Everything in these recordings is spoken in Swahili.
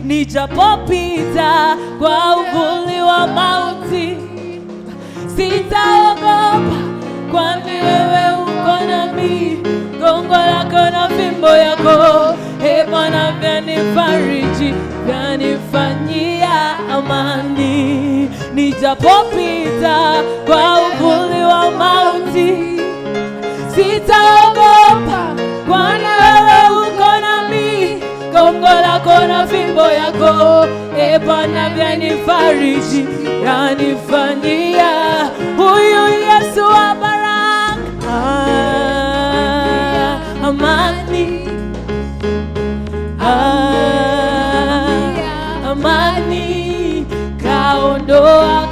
nijapopita kwa uvuli wa mauti, sitaogopa, kwani wewe uko nami. Gongo lako na fimbo yako, Bwana, vyanifariji, vyanifanyia amani. Nijapopita kwa uvuli wa mauti, sitaogopa, kwani wewe uko nami. Gongo lako na fimbo yako, Bwana, vyanifariji, vyanifanyia. Huyu Yesu wa baraka, amani, amani, kaondoa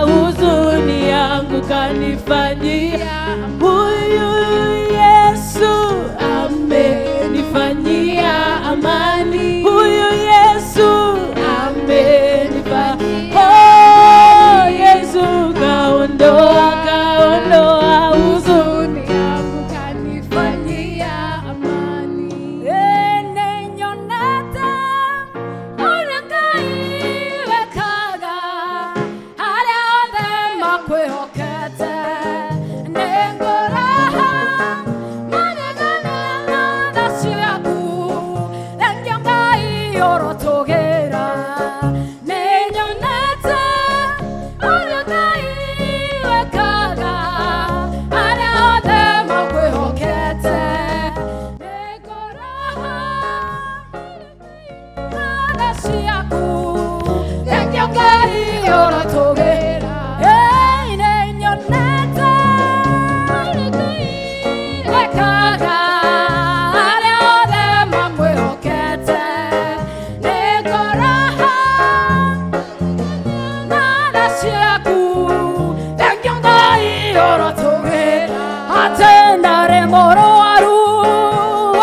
huzuni yangu, kanifanyia. Huyu Yesu amenifanyia amani. Huyu Yesu amenifanyia. Oh, Yesu kaondoa huzuni yangu, kanifanyia amani. Nenyoneta ulakaiwekaga haria othe makwihokete, nengoraha manegania tha ciaku, thengia Ngai urotugĩra. Nenyonete ulakaiwekaga haria othe makwihokete, nengoraha tha ciaku, thengia Ngai urotugĩra. Nenyonete ulakaiwekaga haria othe makwihokete, nengoraha tha ciaku, thengia Ngai urotugĩra. Atĩ ndarĩ mũrũaru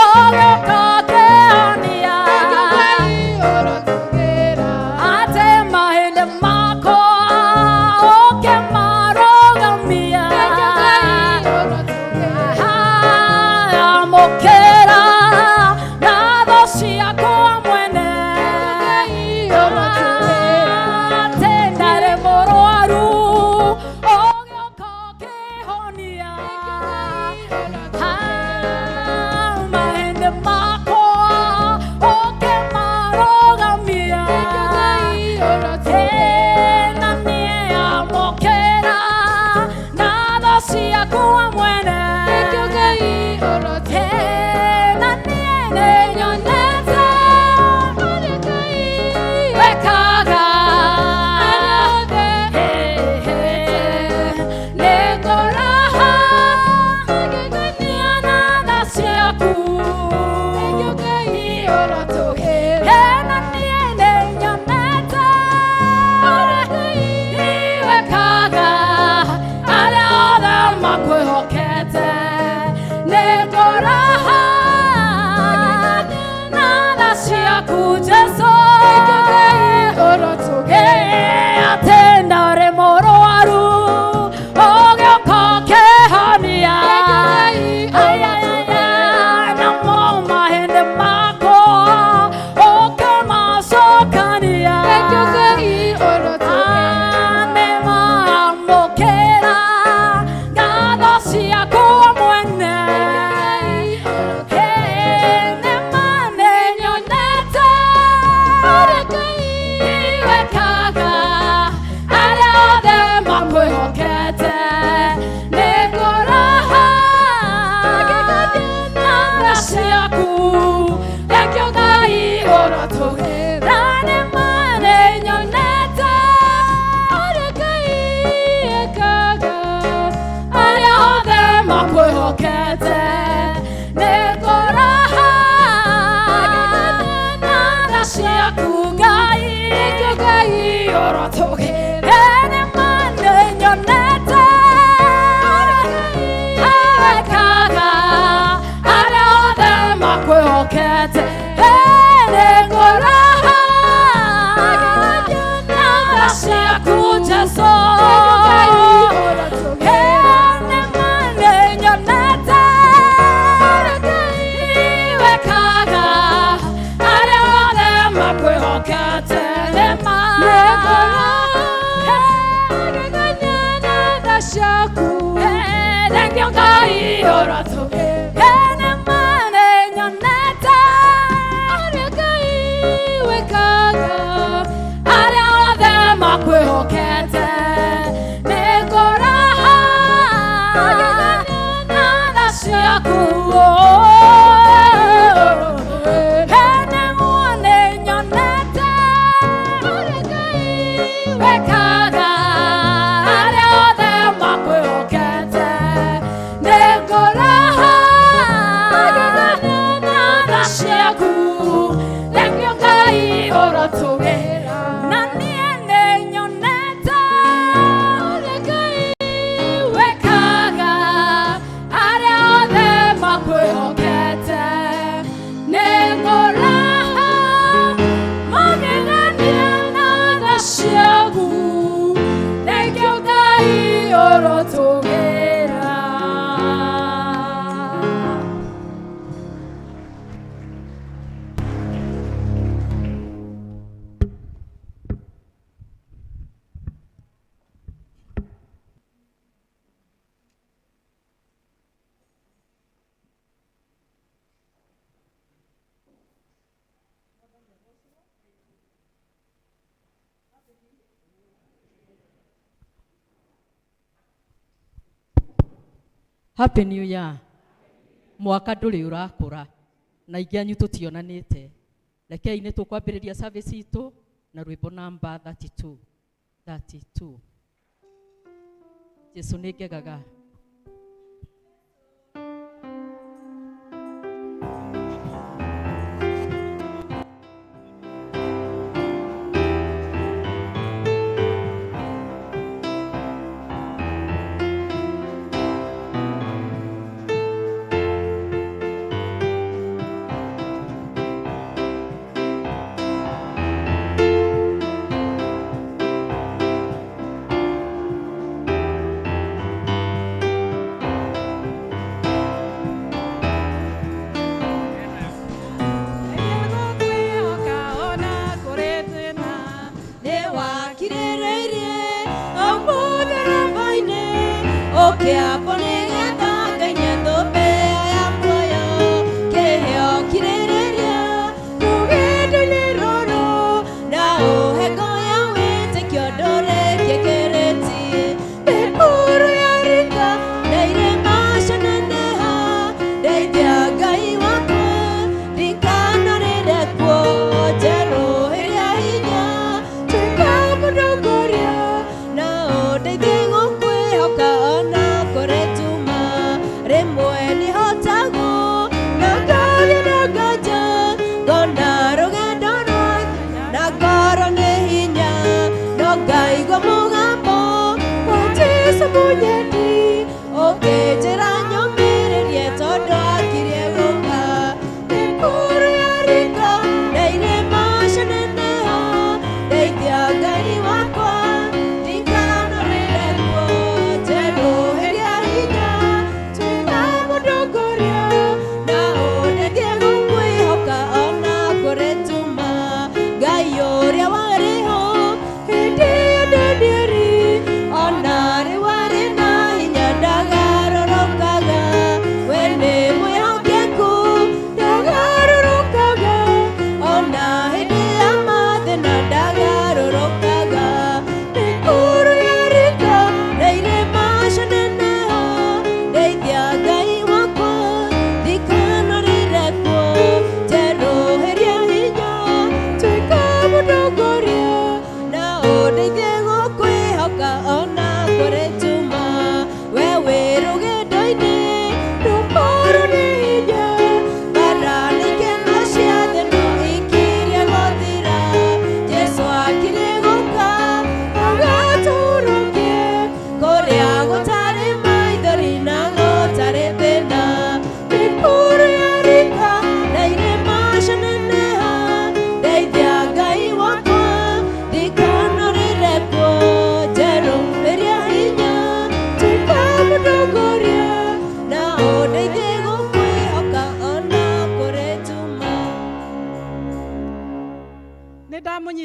ũgĩũka kĩhonia, atĩ mahĩndĩ makwa ũkĩmarũgamia, amũkĩra na thũ ciakwa mwene. Atĩ ndarĩ mũrũaru ũgĩũka kĩhonia, mahĩndĩ makwa ũkĩmarũgamia, na niĩ amũkĩra na thũ ciakwa mwene. Na niĩ nĩnyonete wekaga nengoraha na tha ciaku, na niĩ nĩnyonete wekaga haria othe makwĩhokete, nengoraha na tha ciaku, Jesu. Atĩ ndarĩ mũrũaru ũgĩũka kĩhonia, namo mahĩndĩ makwa ũkĩmacokania, nĩmamũkĩra ngatho ciakwa mwene. Nĩmanyonete wekaga haria othe makwĩhokete, nengoraha na tha ciaku, thengia Ngai urotugĩra. Nĩmanyonete wekaga haria othe makwĩhokete, nengoraha na tha ciaku, Ngai urotugĩra. Nĩmanyonete wekaga haria othe makwĩhokete, nengoraha na tha ciaku, Jesu. Nĩmanyonete wekaga haria othe Happy New Year. Mwaka ndũrĩ ũrakũra na ingĩ anyu tũtionanĩte. Rekei nĩ tũkwambĩrĩria service itũ na rwĩmbo namba 32. Jesu nĩ ngegaga.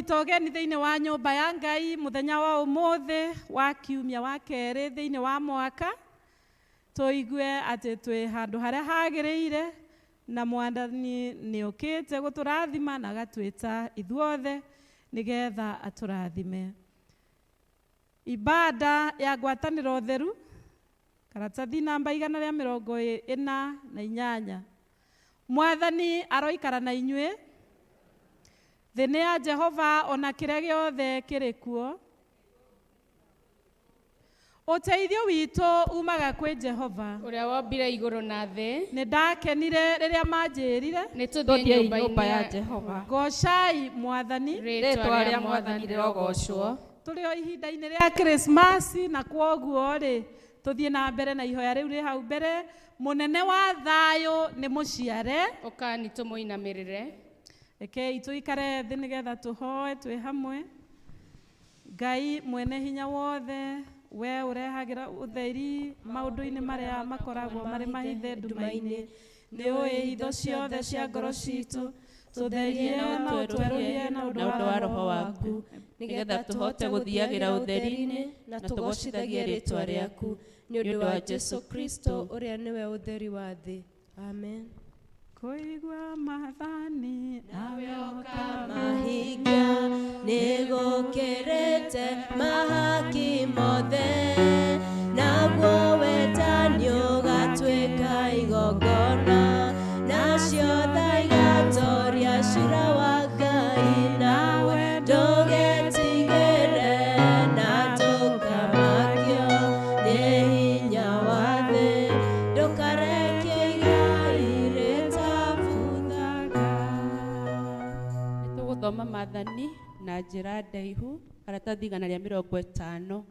Togeni thĩinĩ wa nyũmba ya Ngai mũthenya wa ũmũthĩ wa kiumia wa kerĩ thĩinĩ wa mwaka tũigue atĩ twĩ handũ harĩa hagĩrĩire na Mwathani nĩ okĩte gũtũrathima na agatwĩta ithuothe nĩgetha atũrathime. Ibada ya ngwatanĩro theru karatathi namba 148. Mwathani aroikara na inyuĩ. Thĩinĩ ya Jehova ona kĩrĩa gĩothe kĩrĩ kuo. Ũteithio witũ umaga kwĩ Jehova ũrĩa wombire igũrũ na thĩ. Nĩ ndakenire rĩrĩa manjĩrire nĩ tũthiĩ nyũmba ya Jehova. Gocai Mwathani. Rĩĩtwa rĩa Mwathani rĩrogocwo. Tũrĩ o ihinda-inĩ rĩa Krismasi na kwoguo rĩ tũthiĩ na mbere na ihoya rĩu rĩ hau mbere. Mũnene wa thayũ nĩ mũciare. Ũkani tũmũinamĩrĩre. Rekei tũikare thĩ nĩgetha tũhoe twĩ hamwe. Ngai mwene hinya wothe, we ũrehagĩra ũtheri maũndũ-inĩ marĩa makoragwo marĩ mahithe nduma-inĩ. Nĩ ũĩ hitho ciothe cia ngoro citũ. Tũtherie na ũtwerũhie na ũndũ wa Roho waku, nĩgetha tũhote gũthiagĩra ũtheri-inĩ na tũgocithagie rĩĩtwa rĩaku. Nĩ ũndũ wa Jesu Kristo ũrĩa nĩwe ũtheri wa thĩ. Amen. Kũigua maathani nawe ũkamahingia, nĩgũkĩrĩte mahaki mothe, naguo wetani ũgatũũra. cira wa Ngai nawe ndũgetigĩre na ndũkamakio nĩ hinya wa thĩ, ndũkareke igai rĩtabuthaga. Nĩtũgũthoma Maathani na njĩra ndaihu, karatathi 150,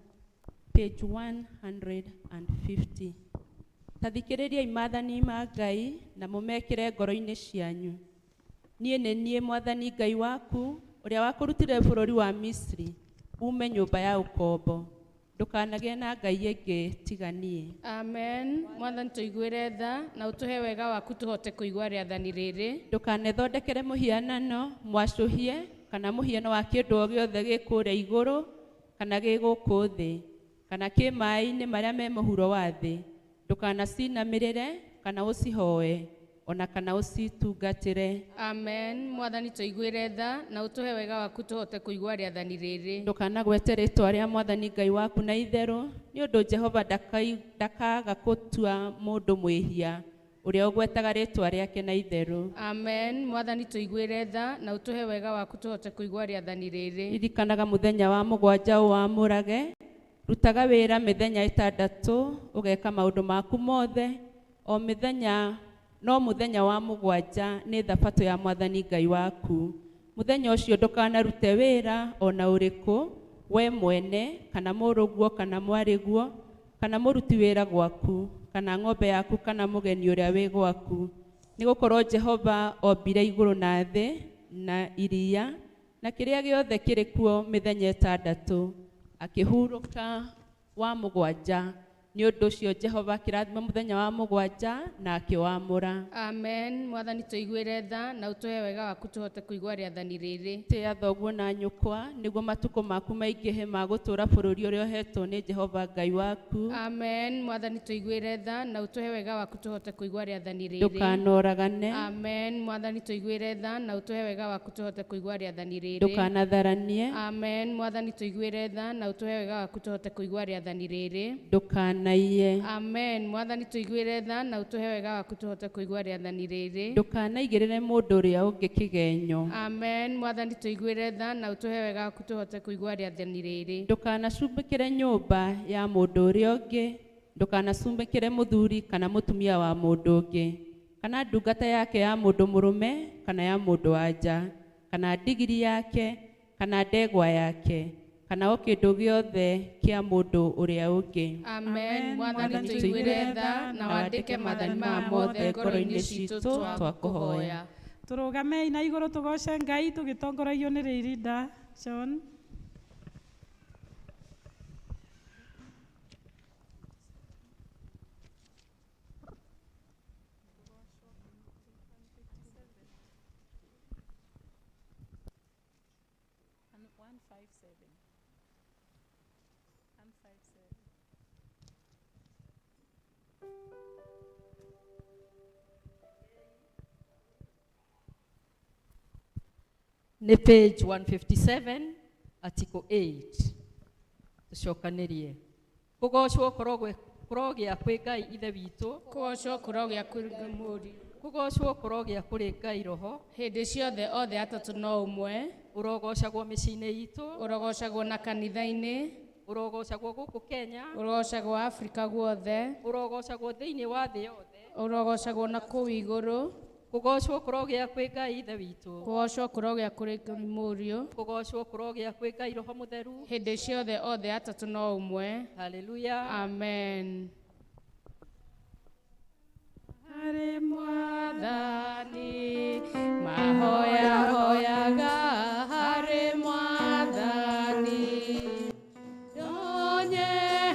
page 150. Tathikĩrĩriai maathani ma Ngai na mũmekĩre ngoro-inĩ cianyu. Niĩ nĩ niĩ Mwathani Ngai waku, ũrĩa wakũrutire bũrũri wa Misri, ume nyũmba ya ũkombo. Ndũkanagĩe na ngai ĩngĩ tiga niĩ. Amen. Mwathani tũiguĩre tha na ũtũhe wega waku tũhote kũigua rĩathani rĩrĩ. Ndũkanethondekere mũhianano mwacũhie kana mũhiano wa kĩndũ o gĩothe gĩ kũrĩa igũrũ kana gĩ gũkũ thĩ kana kĩ maaĩ-inĩ marĩa me mũhuro wa thĩ. Ndũkanacinamĩrĩre kana ũcihoe ona kana ũcitungatĩre. Amen. Mwathani tũiguĩre tha na ũtũhe wega waku tũhote kũigua rĩathani rĩrĩ. Ndũkanagwete rĩĩtwa rĩa Mwathani Ngai waku na itherũ, nĩ ũndũ Jehova ndakaga gũtua mũndũ mwĩhia ũrĩa ũgwetaga rĩĩtwa rĩake na itherũ. Amen. Mwathani tũiguĩre tha na ũtũhe wega waku tũhote kũigua rĩathani rĩrĩ. Ririkanaga mũthenya wa mũgwanja ũwamũrage, rutaga wĩra mĩthenya 6 ũgeka maũndũ maku mothe, o mĩthenya no mũthenya wa mũgwanja nĩ thabatũ ya Mwathani Ngai waku. Mũthenya ũcio ndũkanarute wĩra ona ũrĩkũ, we mwene kana mũrũguo kana mwarĩguo kana mũruti wĩra gwaku kana ng'ombe yaku kana mũgeni ũrĩa wĩ gwaku. Nĩgũkorwo Jehova ombire igũrũ na thĩ na iria na kĩrĩa gĩothe kĩrĩ kuo mĩthenya 6, akĩhurũka wa mũgwanja. Nĩ ũndũ ũcio Jehova akĩrathima mũthenya wa mũgwanja na akĩwamũra. Amen. Mwathani tũiguĩre tha na ũtũhe wega waku tũhote kũigua rĩathani rĩrĩ. Tĩa thoguo na nyũkwa nĩguo matukũ maku maingĩhe ma gũtũũra bũrũri ũrĩa ũhetwo nĩ Jehova Ngai waku. Amen. Mwathani tũiguĩre tha na ũtũhe wega waku tũhote kũigua rĩathani rĩrĩ. Ndũkanoragane. Amen. Mwathani tũiguĩre tha na ũtũhe wega waku tũhote kũigua rĩathani rĩrĩ. Ndũkanatharanie. Amen. Mwathani tũiguĩre tha na ũtũhe wega waku tũhote kũigua rĩathani rĩrĩ. Ndũkanaiye. Amen. Mwathani tũiguĩre tha na ũtũhe wega waku tũhote kũigua rĩathani rĩrĩ. Ndũkanaigĩrĩre mũndũ ũrĩa ũngĩ kĩgenyo. Amen. Mwathani tũiguĩre tha na ũtũhe wega waku tũhote kũigua rĩathani rĩrĩ. Ndũkanacumbĩkĩre nyũmba ya mũndũ ũrĩa ũngĩ. Ndũkanacumbĩkĩre mũthuri kana mũtumia wa mũndũ ũngĩ kana ndungata yake ya mũndũ mũrũme kana ya mũndũ wa-nja kana ndigiri yake kana ndegwa yake kana o kĩndũ gĩothe kĩa mũndũ ũrĩa ũngĩ. Amen. Mwathani tũiguĩre tha na wandĩke maathani maya mothe ngoro-inĩ citũ twakũhoya. Tũrũgamei na igũrũ tũgoce Ngai tũgĩtongoragio nĩ Rĩirinda John. Nĩ page 157 article 8. Tũcokanĩrie. Kũgocwo kũrogĩa kwĩ Ngai ithe witũ. Kũgocwo kũrogĩa kwĩ Mũriũ. Kũgocwo kũrogĩa kũrĩ Ngai Roho. Hĩndĩ ciothe othe atatũ no ũmwe. Ũrogocagwo mĩciĩ-inĩ itũ. Ũrogocagwo na kanitha-inĩ. Ũrogocagwo gũkũ Kenya. Ũrogocagwo Afrika guothe. Ũrogocagwo thĩinĩ wa thĩ yothe. Ũrogocagwo na kũu igũrũ. Kũgocwo kũrogĩa kwĩ Ngai ithe witũ. Kũgocwo kũrogĩa kũrĩ Mũriũ. Kũgocwo kũrogĩa kwĩ Ngai Roho Mũtheru. Hĩndĩ ciothe othe atatũ no ũmwe. Hallelujah. Amen. Harĩ Mwathani mahoya hoyaga harĩ Mwathani ndonye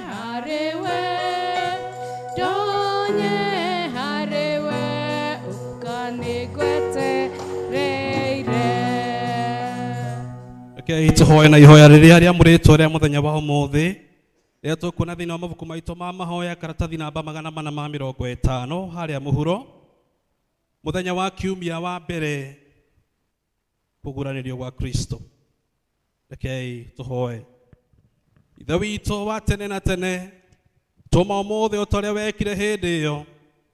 harĩwe ũkanĩgwetereire. Rekei tũhoe na ihoya rĩrĩa rĩamũrĩtwo rĩa mũthenya wa ũmũthĩ rĩrĩa tũkuona thĩinĩ wa mabuku maitũ ma mahoya karatathi namba 450 harĩa mũhuro. Mũthenya wa kiumia wa mbere kũguũranĩrio gwa Kristo. Rekei tũhoe. Ithe witũ wa tene na tene, tũma ũmũthĩ o ta ũrĩa wekire hĩndĩ ĩyo,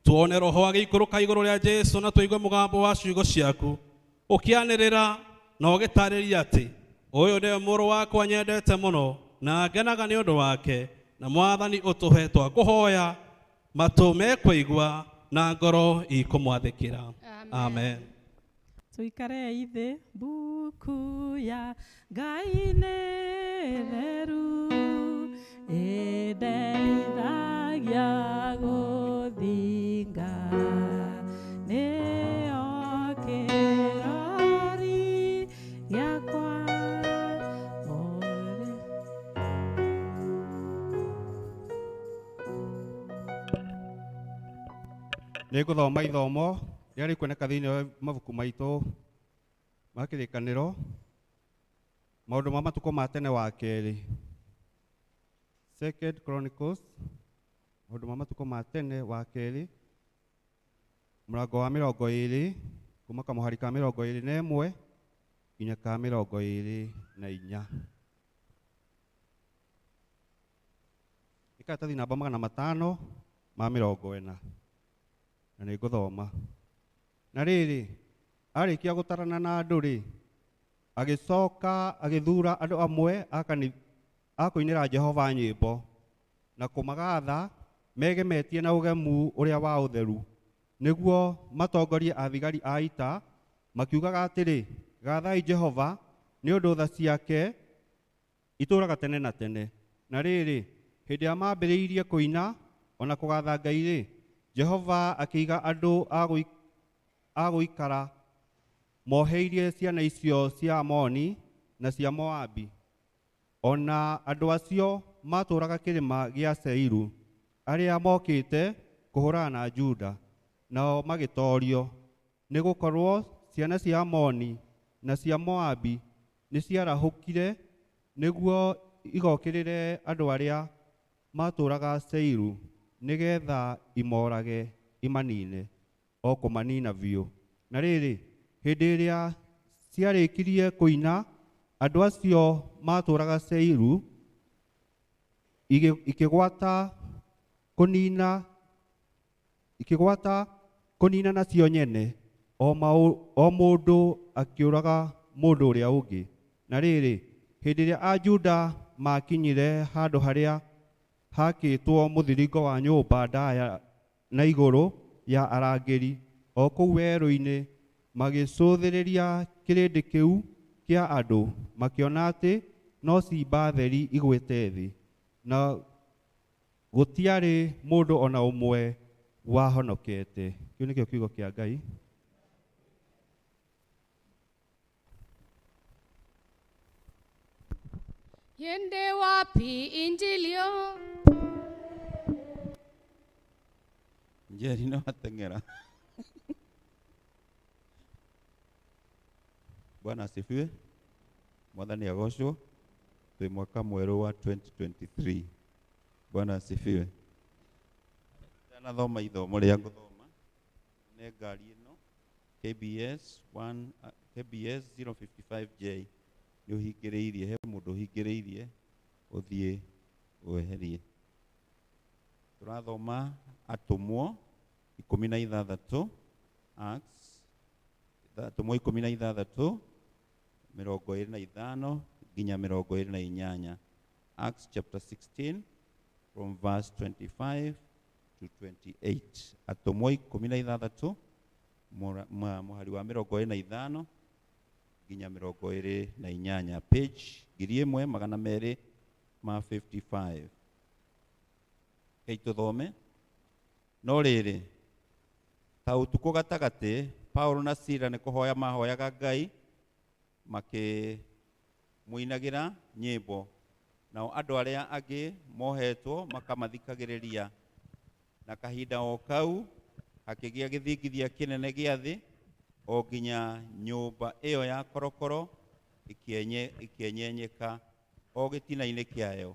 tuone Roho agĩikũrũka igũrũ rĩa Jesũ na tũigue mũgambo wa ciugo ciaku. ukianirira na ugitarĩria atĩ ũyũ nĩwe mũrũ wakwa nyendete mũno na ngenaga nĩ ũndũ wake, na Mwathani ũtũhe twakũhoya matũ mekũigua na ngoro ikũmwathĩkĩra. Amen. Tuikare ithe. Buku ya Ngai nĩ theru, ĩndeithagia gũthinga, nĩyo kĩrori gĩakwa. Nĩngũthoma ithomo rĩrĩa rĩkuoneka thĩinĩ wa mabuku maitũ ma kĩrĩkanĩro, maũndũ ma matukũ ma tene wa kerĩ. Second Chronicles, maũndũ ma matukũ ma tene wa kerĩ, mũrango wa 20 kuma kamũhari ka 21 nginya ka 24. Ikaratathi namba 540. Na nĩngũthoma. Na rĩrĩ, arĩkia gũtarana na andũ-rĩ, agĩcoka agĩthura andũ amwe a kũinĩra Jehova nyĩmbo na kũmagatha megemetie na ũgemu ũrĩa wa ũtheru, nĩguo matongorie athigari a ita, makiugaga atĩrĩ, gathai Jehova nĩ ũndũ tha ciake itũũraga tene na tene. Na rĩrĩ, hĩndĩ ya mambĩrĩirie kũina ona kũgatha Ngai-rĩ, Jehova akĩiga andũ a gũikara moheirie ciana icio cia Amoni na cia Moabi. Ona andũ acio matũũraga kĩrĩma gĩa Seiru, arĩa mokĩte kũhũrana na Juda, nao magĩtoorio, nĩ gũkorwo ciana cia Amoni na cia Moabi nĩ ciarahũkire nĩguo igokĩrĩre andũ arĩa matũũraga Seiru, nĩgetha imorage imanine, o kũmanina biũ. Na rĩrĩ, hĩndĩ ĩrĩa ciarĩkirie kũina, andũ acio matũũraga Seiru ikĩgwata kũnina nacio nyene, o mũndũ akĩũraga mũndũ ũrĩa ũngĩ. Na rĩrĩ, hĩndĩ ĩrĩa Ajuda makinyire handũ harĩa hakĩtwo mũthiringo wa nyũmba ndaya na igũrũ ya arangĩri, o kũu werũ-inĩ, magĩcũthĩrĩria kĩrĩndĩ kĩu kĩa andũ, makĩona atĩ no ciimba theri igwĩte thĩ, na gũtiarĩ mũndũ ona ũmwe wahonokete. Kĩu nĩkĩo kiugo kĩa Ngai. Yende wapi injilio? Njeri no atengera. Bwana asifiwe. Mwathani agocwo. Twĩ mwaka mwerũ wa 2023. Bwana asifiwe. Ndanathoma ithomo rĩa ngũthoma nĩ ngari ĩno KBS 055J. Nĩ ũhingĩrĩirie, he mũndũ ũhingĩrĩirie, ũthiĩ weherie. Tũrathoma Atũmwo 16, Acts Atũmwo 16, 25 nginya 28. Acts chapter 16 from verse 25 to 28. Atũmwo 16 mũhari wa 25 nginya 28, page 1255. Kei tũthome. No rĩrĩ, ta ũtukũ gatagatĩ, Paulo na Sila nĩ kũhoya mahoyaga Ngai, makĩmũinagĩra nyĩmbo, nao andũ arĩa angĩ mohetwo makamathikagĩrĩria. Na kahinda o kau hakĩgĩa gĩthingithia kĩnene gĩa thĩ, o nginya nyũmba ĩyo ya korokoro ikĩenyenyeka o gĩtina-inĩ kĩayo,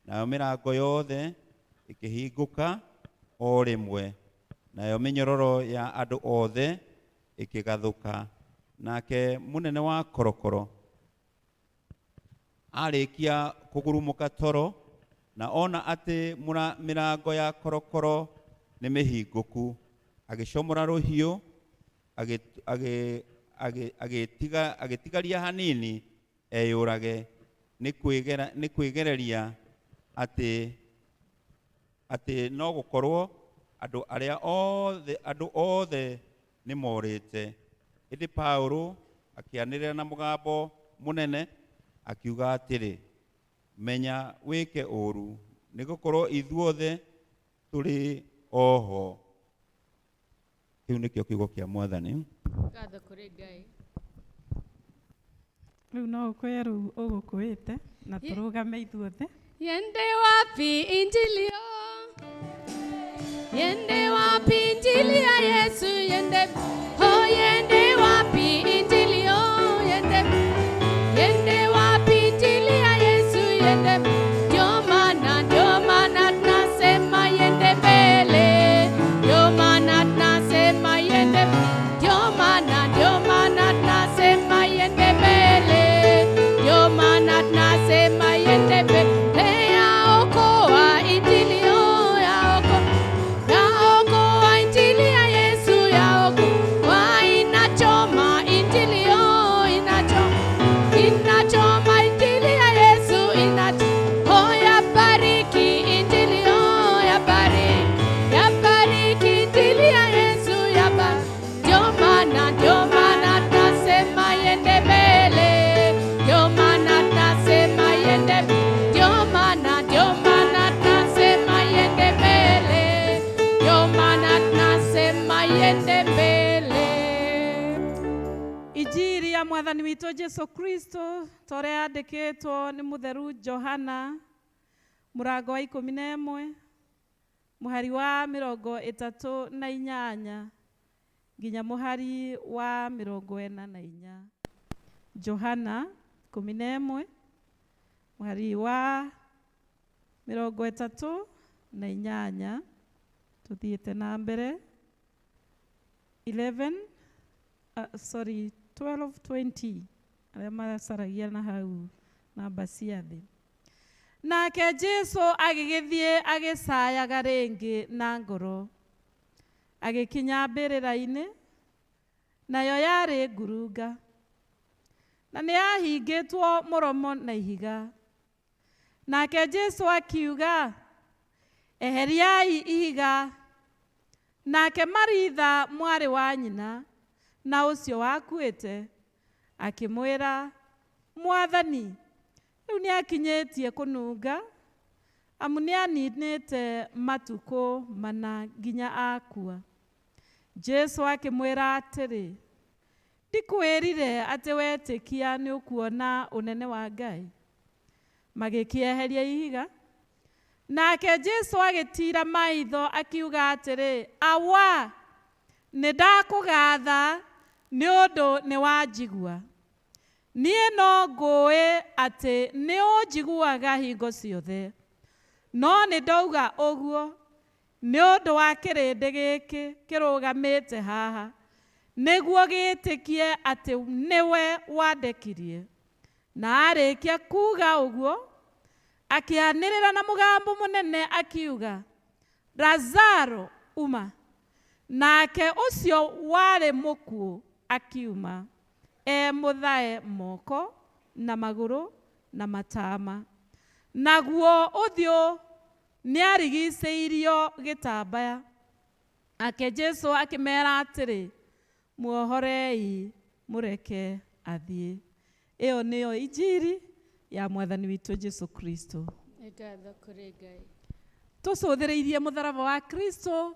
nayo mĩrango yothe ĩkĩhingũka o rĩmwe, nayo mĩnyororo ya andũ othe ĩkĩgathũka. Nake mũnene wa korokoro arĩkia kũgurumũka toro, na ona atĩ mĩrango ya korokoro nĩ mĩhingũku, agĩcomora rũhiũ, agĩtigaria hanini eyũrage nĩ kwĩgereria atĩ no gũkorwo andũ othe nĩ morĩte. Ĩndĩ Paũlũ akĩanĩrĩra na mũgambo mũnene akiuga atĩrĩ, menya wĩke ũũru nĩ gũkorwo ithuothe tũrĩ oho. Kĩu nĩkĩo kiugo kĩa Mwathani. Ngatho kũrĩ Ngai. Rĩu no ũkwĩye rĩu ũgũkũĩte na tũrũgame ithuothe. Yende wapi injili yo? Yende wapi injili ya Yesu? Yende wapi injili yo? Yende wapi injili ya Yesu? Ndio maana tunasema yende mbele. Ndio maana tunasema yende. Ndio maana tunasema yende mbele. Ndio maana tunasema yende mbele. Yaokoa injili yo, yaokoa injili ya Yesu, yaokoa inachoma injili yo, inachoma injili ya Yesu, oh yabariki injili yo, yabariki injili ya Yesu, ndio maana tunasema yende mbele. Ndio maana tunasema yende, ndio maana tunasema yende mbele. Ndio maana tunasema yende mbele. Injiri ya Mwathani witũ Jesu Kristo torĩa yandĩkĩtwo nĩ mũtheru Johana mũrango wa 11 mũhari wa 38 nginya mũhari wa 44. Johana 11 mũhari wa 38 tuthiĩte na mbere 12:20 arĩa maracaragia na hau namba cia thĩ. Nake Jesu agĩgĩthiĩ agĩcayaga rĩngĩ na ngoro, agĩkinya mbĩrĩra-inĩ, nayo yarĩ ngurunga, na nĩ yahingĩtwo mũromo na ihiga. Nake Jesu akiuga, eheriai ihiga. Nake Maritha mwarĩ wa nyina na ũcio wakuĩte akĩmwĩra, Mwathani, rĩu nĩakinyĩtie kũnunga, amu nĩaninĩte matukũ mana nginya akua. Jesu akĩmwĩra atĩrĩ, ndikwĩrire atĩ wetĩkia nĩ ũkuona ũnene wa Ngai. Magĩkĩeheria ihiga. Nake Jesu agĩtira maitho akiuga atĩrĩ, awa, nĩ ndakũgatha nĩ ũndũ nĩ wanjigua. Niĩ no ngũĩ atĩ nĩ ũnjiguaga hingo ciothe. No nĩ ndauga ũguo nĩ ũndũ wa kĩrĩndĩ gĩkĩ kĩrũgamĩte haha, nĩguo gĩtĩkie atĩ nĩwe wandekirie. Na arĩkia kuuga ũguo, akĩanĩrĩra na mũgambo mũnene akiuga, Lazaro uma. Nake ũcio warĩ mũkuũ akiuma, mũthae moko na magũrũ na matama. Naguo ũthiũ nĩarigicĩirio gĩtambaya. Ake Jesu akĩmera atĩrĩ, muohorei mũreke athiĩ. Ĩyo nĩyo injiri ya Mwathani witũ Jesu Kristo. Ngatho kũrĩ Ngai. Tũcũthĩrĩirie mũtharaba wa Kristo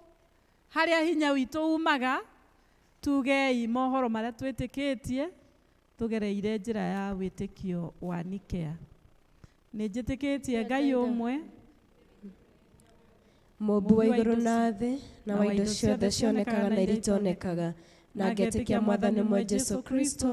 harĩa hinya witũ umaga, tugei mohoro marĩa twĩtĩkĩtie tũgereire njĩra ya wĩtĩkio wa Nikea. Nĩnjĩtĩkĩtie Ngai ũmwe, Mũmbi wa igũrũ na thĩ, na wa indo ciothe cionekaga na iritonekaga, na ngetĩkia Mwathani ũmwe Jesu Kristo,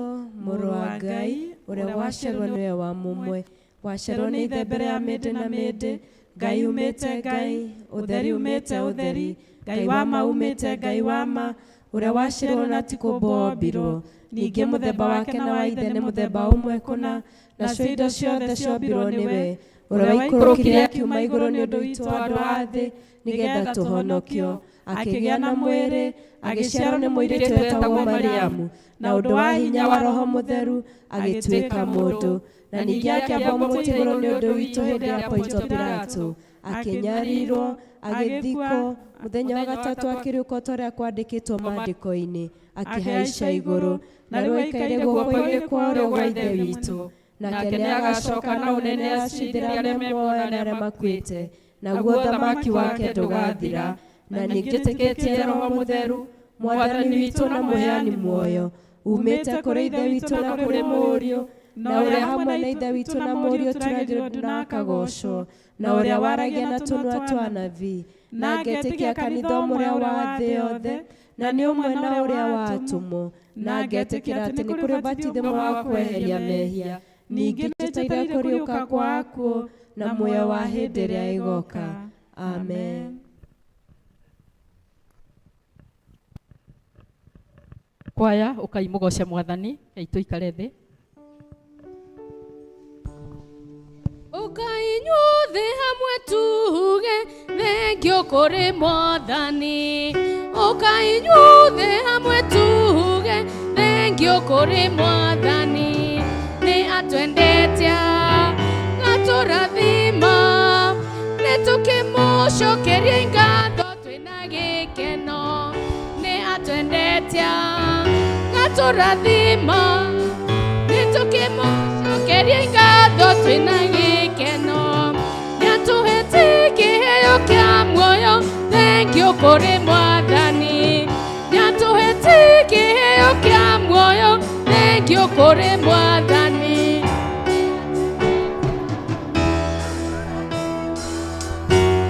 mũrũ wa Ngai, ũrĩa waciarwo nĩwe wa mũmwe, waciarwo nĩ ithe mbere ya mĩndĩ na mĩndĩ, Ngai umĩte Ngai, ũtheri umĩte ũtheri, Ngai wa ma umĩte Ngai wa ma, ũrĩa waciarwo na ti kũmbwo ombirwo, ningĩ mũthemba wake na wa ithe nĩ mũthemba ũmwe kũna, nacio indo ciothe ciombirwo nĩwe, ũrĩa waikũrũkire akiuma igũrũ nĩ ũndũ witũ andũ a thĩ, nĩgetha tũhonokio, akĩgĩa na mwĩrĩ, agĩciarwo nĩ mũirĩtu wetagwo Mariamu, na ũndũ wa hinya wa Roho Mũtheru agĩtuĩka mũndũ, na ningĩ akĩamba mũtĩ-igũrũ nĩ ũndũ witũ hĩndĩ ya Pontio Pilato, akĩnyarirwo, agĩthikwo, mũthenya wa gatatũ akĩriũka o ta ũrĩa kwandĩkĩtwo maandĩko-inĩ, akĩhaica igũrũ, na rĩu aikaire guoko-inĩ kwa ũrĩo gwa Ithe witũ. Nake nĩ agacoka na ũnene acindĩre arĩa memuoyo na arĩa makuĩte, naguo ũthamaki wake ndũgathira. Na ningĩ njĩtĩkĩtie Roho Mũtheru, Mwathani witũ na mũheani muoyo, umĩte kũrĩ Ithe witũ na kũrĩ Mũriũ, na ũrĩa hamwe na Ithe witũ na Mũriũ turagĩrwo na akagocwo, na ũrĩa waragia na tũnua twa anabii, na ngetĩkia kanitha ũmwe wa thĩ yothe, na nĩ ũmwe na ũrĩa watũmwo, na ngetĩkĩra atĩ nĩ kũrĩ ũbatithio wa kweheria mehia, ningĩ njeteire kũriũka kwa akuũ na muoyo wa hĩndĩ ĩrĩa ĩgoka. Amen. Kwaya ũkaimũgoce Mwathani, tũikare thĩ. Ũkainyuothe hamwe tuge thengio kũrĩ Mwathani, ũkainyuothe hamwe tuge thengio kũrĩ Mwathani, nĩ atwendete gatũrathima, nĩ tũkĩmũcokeria ngatho twĩna gĩkeno, nĩ atwendete gatũrathima, nĩ tũkĩmũcokeria ngatho twĩna gĩkeno, nĩatũhete kĩheo kĩa muoyo thengio kũrĩ Mwathani, nĩatũhete kĩheo kĩa muoyo thengio kũrĩ Mwathani,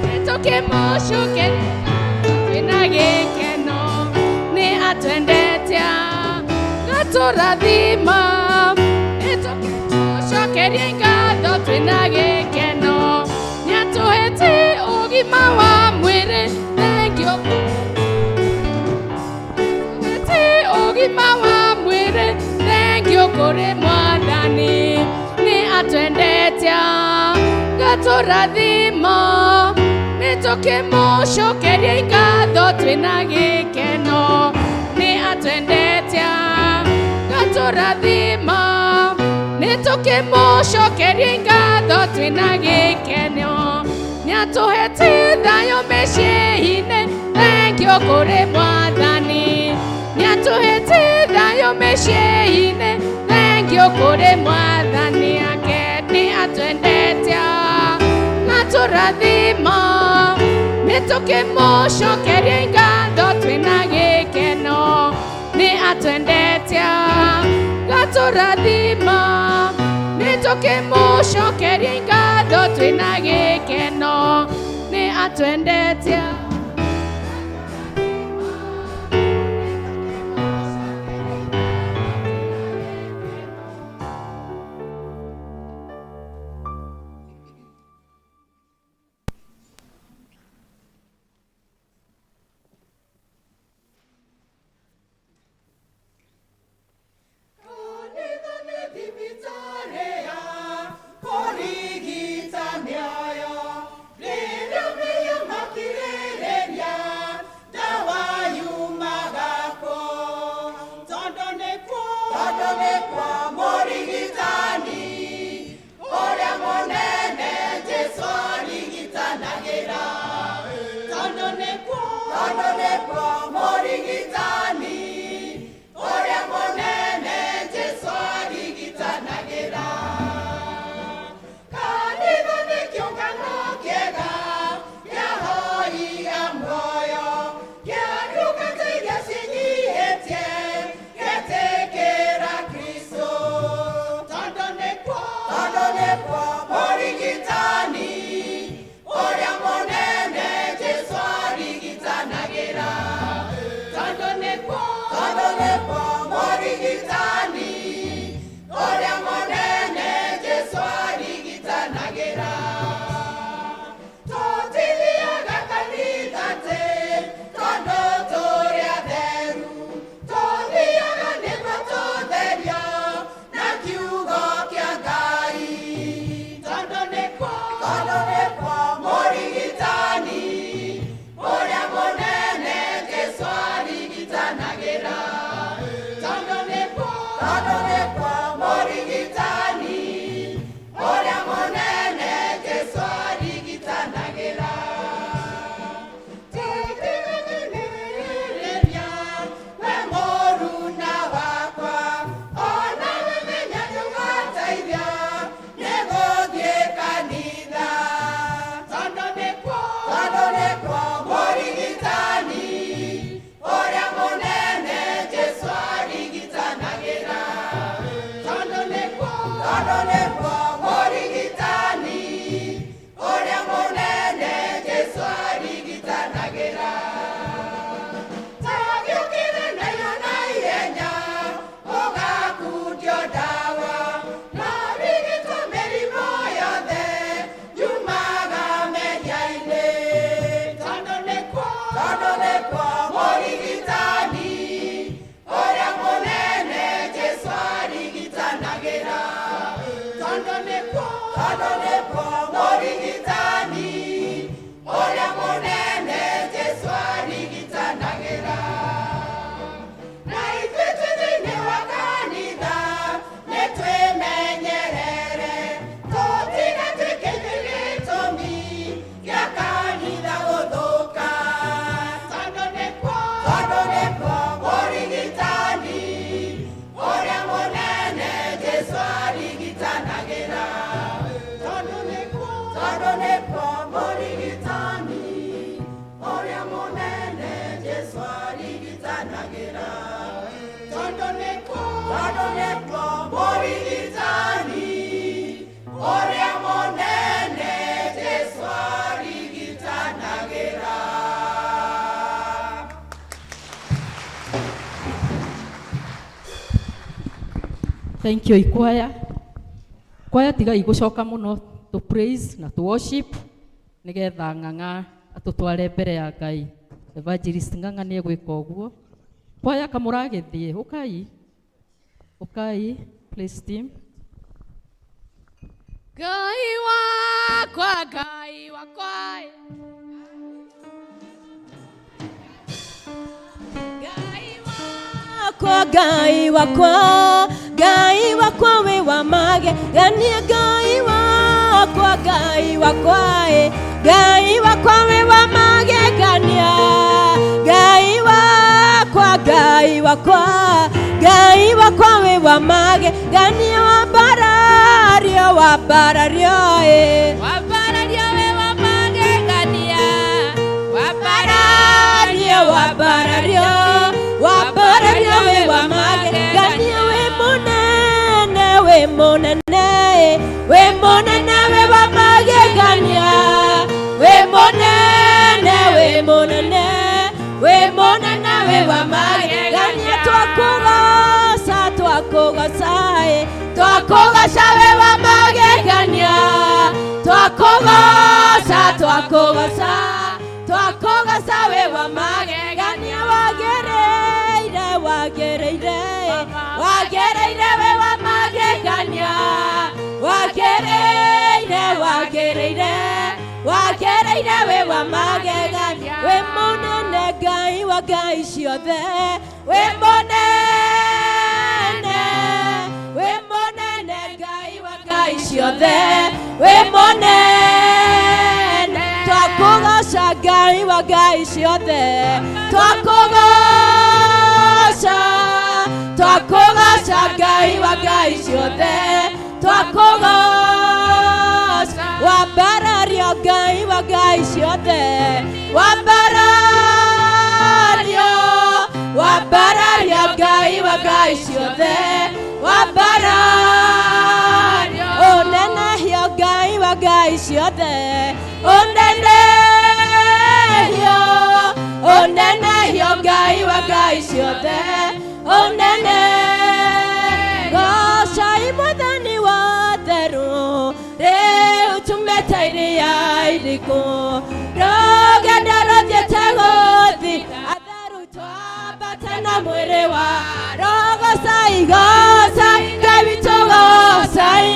nĩtũkĩmũcokeria twĩna gĩkeno, nĩ atwendete gatũrathima, nĩtũkĩmũcokeria ngatho twĩna gĩkeno, nĩatũhete ũgima wa mwĩrĩ thengio, nĩatũhete ũgima wa mwĩrĩ thengio kũrĩ Mwathani, nĩ atwendete gatũrathima, nĩtũkĩmũcokeria ngatho twĩna gĩkeno, nĩ atwendete gatũrathima, nĩtũkĩmũcokeria ngatho twĩna gĩkeno, nĩatũhete thayũ mĩciĩ-inĩ thengio kũrĩ Mwathani, nĩatũhete thayũ mĩciĩ-inĩ thengio kũrĩ Mwathani, ake nĩ atwendete gatũrathima, nĩtũkĩmũcokeria ngatho twĩna gĩkeno, nĩ atwendete gatũrathima, nĩtũkĩmũcokeria ngatho twĩna gĩkeno, nĩ atwendete. Kurigitania rĩrĩa mĩyũmakĩrĩre Thank you, Ikwaya. Kwaya tiga igucoka muno to praise na to worship nigetha ng'ang'a atutware mbere ya Ngai. Evangelist ng'ang'a ni egwika uguo. Kwaya kamuragithie ukai please team. Ngai wakwa Ngai wakwa Ngai wakwa Ngai wakwa we wa mage gania Ngai wakwa Ngai wakwa Ngai wakwa we wa mage gania Ngai wakwa Ngai wakwa Ngai wakwa we wa mage gania wa barario we wa mage gania wa barario we wa mage gania we monene we wa mage gania we monene we wa mage gania twakugoca we wa mage gania twakugoca we wa mage gania wagereire we wa mage gania wagereire we wa mage gania we monene Ngai wa Ngai ciothe we monene Ngai wa Ngai ciothe we monene twakugoca Ngai wa Ngai ciothe twakugoca Ngai wa Ngai ciothe twakugoca wambarario Ngai wa Ngai ciothe wambarario Ngai wa Ngai ciothe wambarario onenehio Ngai wa Ngai ciothe onenehio Ngai wa Ngai ciothe gocai Mwathani wa theru riu tumetairia iriku rugendo ruthiete guthi atheru twambate na mwiri wa gocai Ngai witu gocai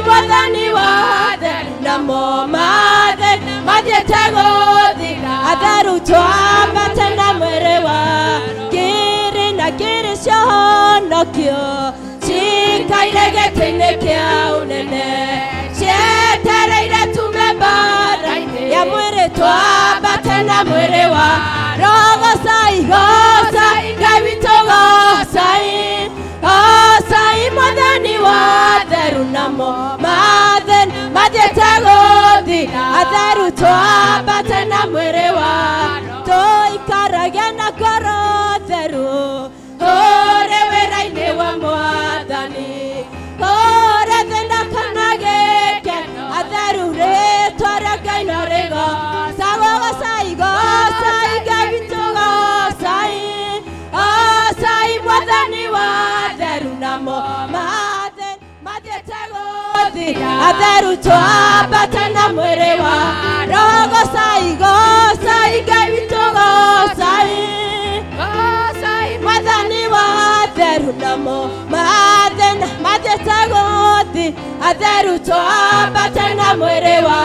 Mwathani wa theru namo mathiete guthi atheru twambate na mwiri wa kiri cionokio cikaire gĩtĩ-inĩ kĩa ũnene cietereire tume mbara-inĩ ya mwĩrĩ twambate na mwĩrĩ wa gocai Ngai witũ gocai Mwathani wa theru namo mathiĩte gũthi atheru twambate na mwĩrĩ wa tũikaragie na ngoro theru ũrĩ wĩra-inĩ wa Mwathani gothi atheru twambata na mwĩrĩ wa roho gocai Ngai witũ gocai Mwathani wa atheru namo mathiĩte gothi atheru twambata na mwĩrĩ wa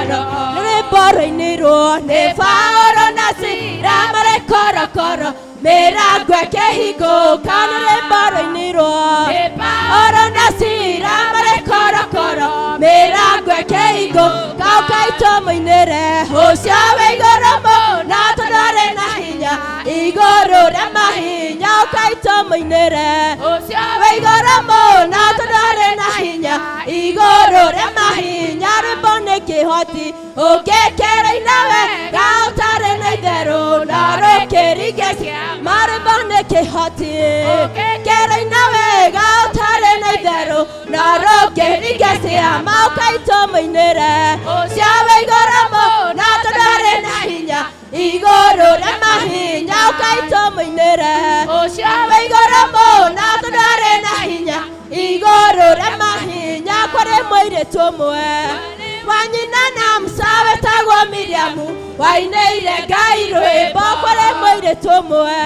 roho rwĩmbo rũinĩrwo nĩ Paulo na Sila marĩ korokoro mĩrango ĩkĩhingũka nĩ rwĩmbo rũinĩrwo nĩ Paulo na Sila marĩ korokoro mĩrango ĩkĩhingũka ũkaitwo mũinĩre ũcio wĩ igũrũ mũno tondũ arĩ na hinya igũrũ rĩa mahinya ũkaitwo mũinĩre ũcio wĩ igũrũ mũno tondũ arĩ na hinya igũrũ rĩa mahinya rwĩmbo nĩ kĩhoti ũngĩkĩrĩina wega ũtarĩ na itherũ na rũkĩringe kĩama rwĩmbo nĩ kĩhoti ũngĩkĩrĩina wega ũtarĩ na itherũ na rũkĩringe kĩama ũkaitwo mũinĩre ũcio wĩ igũrũ mũno tondũ arĩ na hinya igũrũ rĩa mahinya ũkaitwo mũinĩre ũcio wĩ igũrũ mũno tondũ arĩ na hinya igũrũ rĩa mahinya kũrĩ mũirĩtu ũmwe wa nyina na Musa wetagwo Miriamu wainĩire Ngai rwĩmbo kũrĩ mũirĩtu ũmwe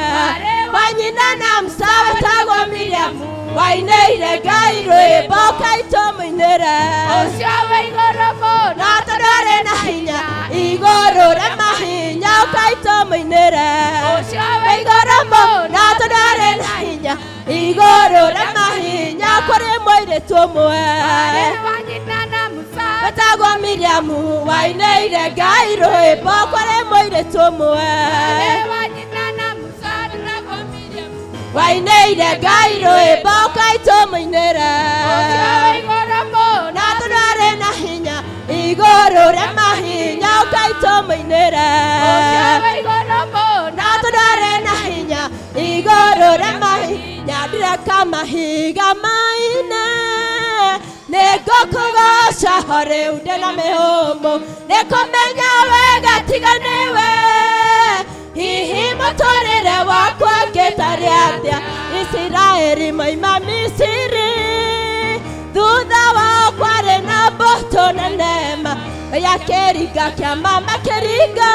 wa nyina na Musa wetagwo Miriamu wainĩire Ngai rwĩmbo ũkaitwo mũinĩre ũcio wĩ igũrũ mũno tondũ arĩ na hinya igũrũ rĩa mahinya ũkaitwo mũinĩre ũcio wĩ igũrũ mũno tondũ arĩ na hinya igũrũ rĩa mahinya kũrĩ mũirĩtu ũmwe wetagwo Miriamu wainĩire Ngai rwĩmbo kũrĩ mũirĩtu ũmwe wainĩire Ngai rwĩmbo ũkaitwo mũinĩre na tondũ arĩ na hinya igũrũ rĩa mahinya ũkaitwo mũinĩre na tondũ arĩ na hinya igũrũ rĩa mahinya ndireka mahiga maine nĩngũkũgoca ho rĩu ndĩ na mĩhũmũ nĩkũmenya wega tiga nĩwe hihi mũtũrĩre wakwa ngĩtarĩ atĩa Isiraeli moima Misiri thutha wao kwarĩ na mbũtũ nene ya kĩringa kĩama makĩringa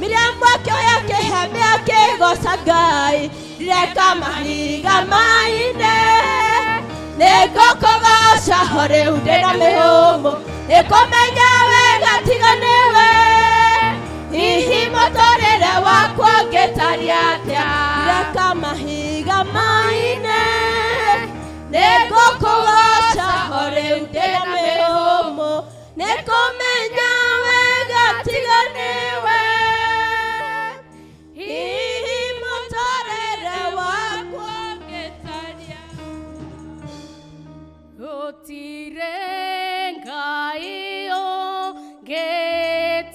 Miriamu akĩoya kĩhembe akĩgoca Ngai ndireka mahiga maine nĩngũkũgoca ho rĩu ndĩ na mĩhũmũ nĩkũmenya wega tiga nĩwe hihi mũtũrĩre wakwa ngĩtarĩ atĩa ndireka mahiga maine nĩngũkũgoca ho rĩu ndĩ na mĩhũmũ nĩkũmenya wega tiga nĩwe hihi mũtũrĩre wakwa ngĩtarĩ gũtirĩ Ngai ũngĩ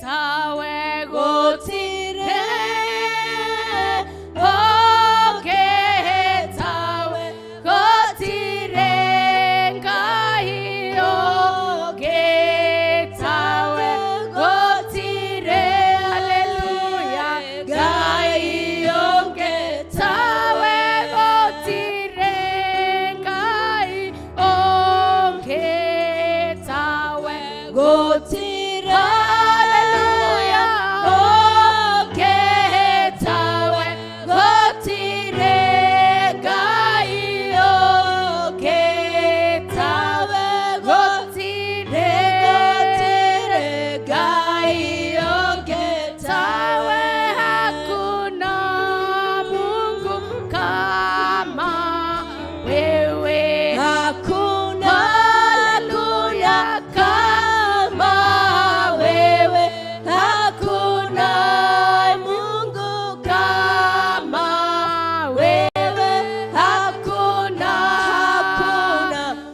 tawe gũtirĩ ũngĩ tawe gũtirĩ Ngai ũngĩ tawe gũtirĩ haleluya Ngai ũngĩ tawe gũtirĩ Ngai ũngĩ tawe gũtirĩ haleluya ũngĩ tawe gũtirĩ Ngai ũngĩ tawe gũtirĩ Ngai ũngĩ tawe hakuna Mungu kama wewe hakuna haleluya kama wewe hakuna Mungu kama wewe hakuna